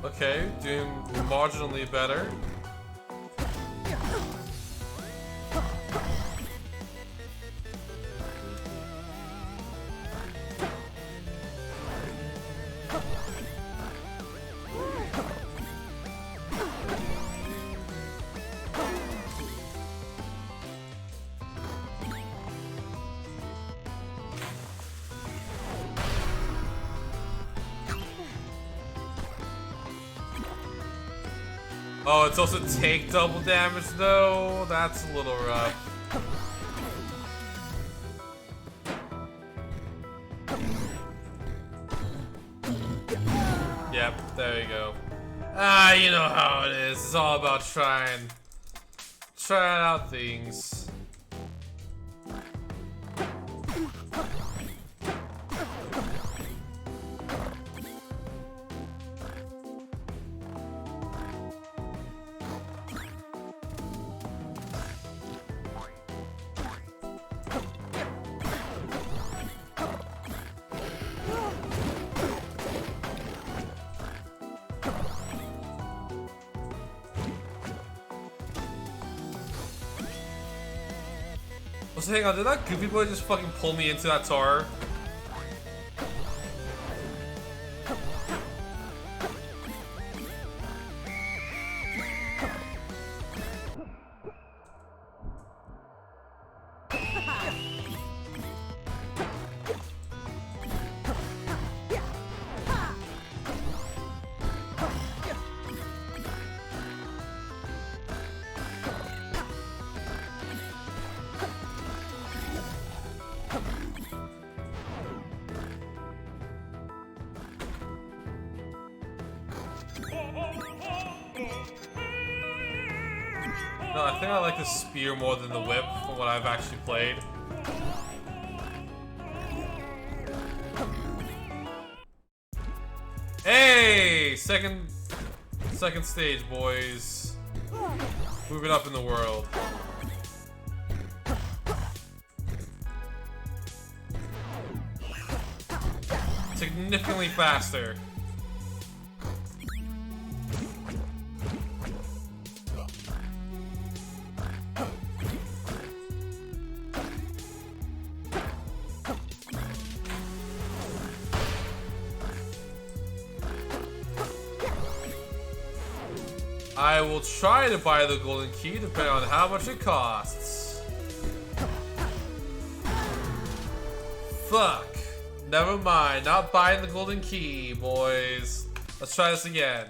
Okay, doing marginally better. Oh, it's also take double damage though? That's a little rough. Yep, there you go. Ah, you know how it is. It's all about trying out things. So hang on, did that goofy boy just fucking pull me into that tower? No, I think I like the spear more than the whip from what I've actually played. Hey! Second stage, boys. Moving up in the world. Significantly faster. I will try to buy the golden key depending on how much it costs. Fuck. Never mind. Not buying the golden key, boys. Let's try this again.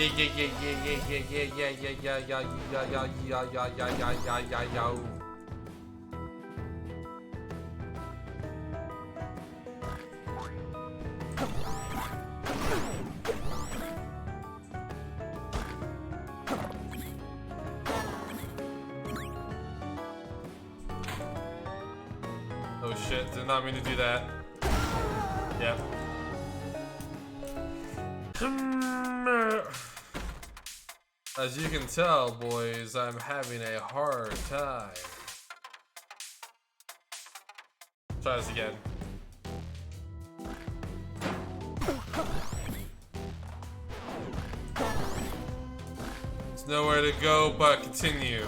Yeah. Oh shit, did not mean to do that. Yep. As you can tell, boys, I'm having a hard time. Try this again. There's nowhere to go but continue.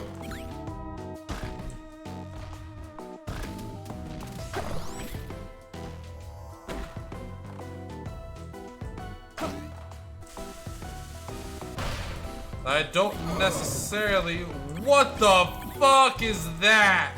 I don't necessarily... What the fuck is that?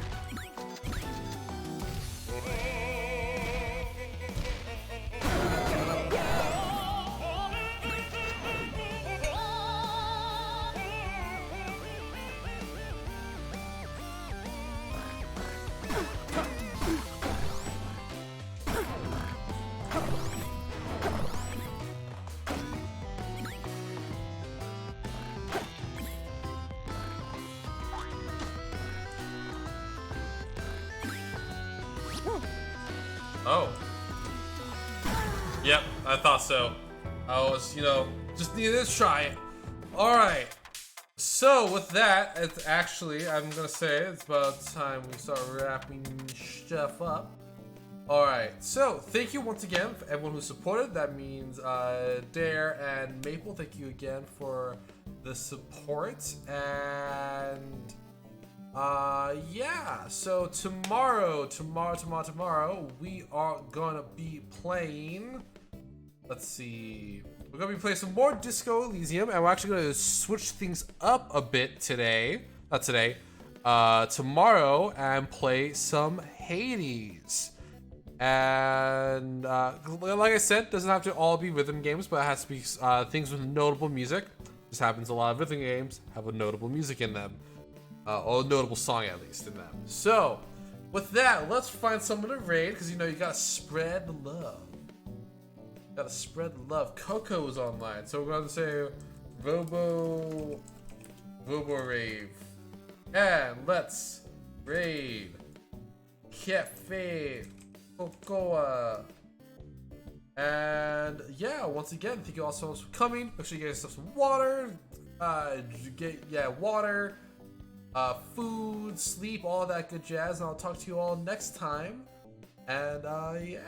Oh. Yep, I thought so. I was, just needed to try it. Alright. So, with that, it's actually, I'm gonna say, it's about time we start wrapping stuff up. Alright, so, thank you once again for everyone who supported. That means, Dare and Maple, thank you again for the support. And... yeah, so tomorrow, we are gonna be playing, let's see, we're gonna be playing some more Disco Elysium, and we're actually gonna switch things up a bit tomorrow, and play some Hades. And, like I said, doesn't have to all be rhythm games, but it has to be, things with notable music. This happens a lot of rhythm games have a notable music in them. Or a notable song at least in them. So, with that, let's find someone to raid, because you gotta spread the love. Gotta spread the love. Coco is online, so we're gonna say Robo Rave. And let's raid Cafe Cocoa. And yeah, once again, thank you all so much for coming. Make sure you guys have some water. Get water, food, sleep, all that good jazz. And I'll talk to you all next time. And yeah.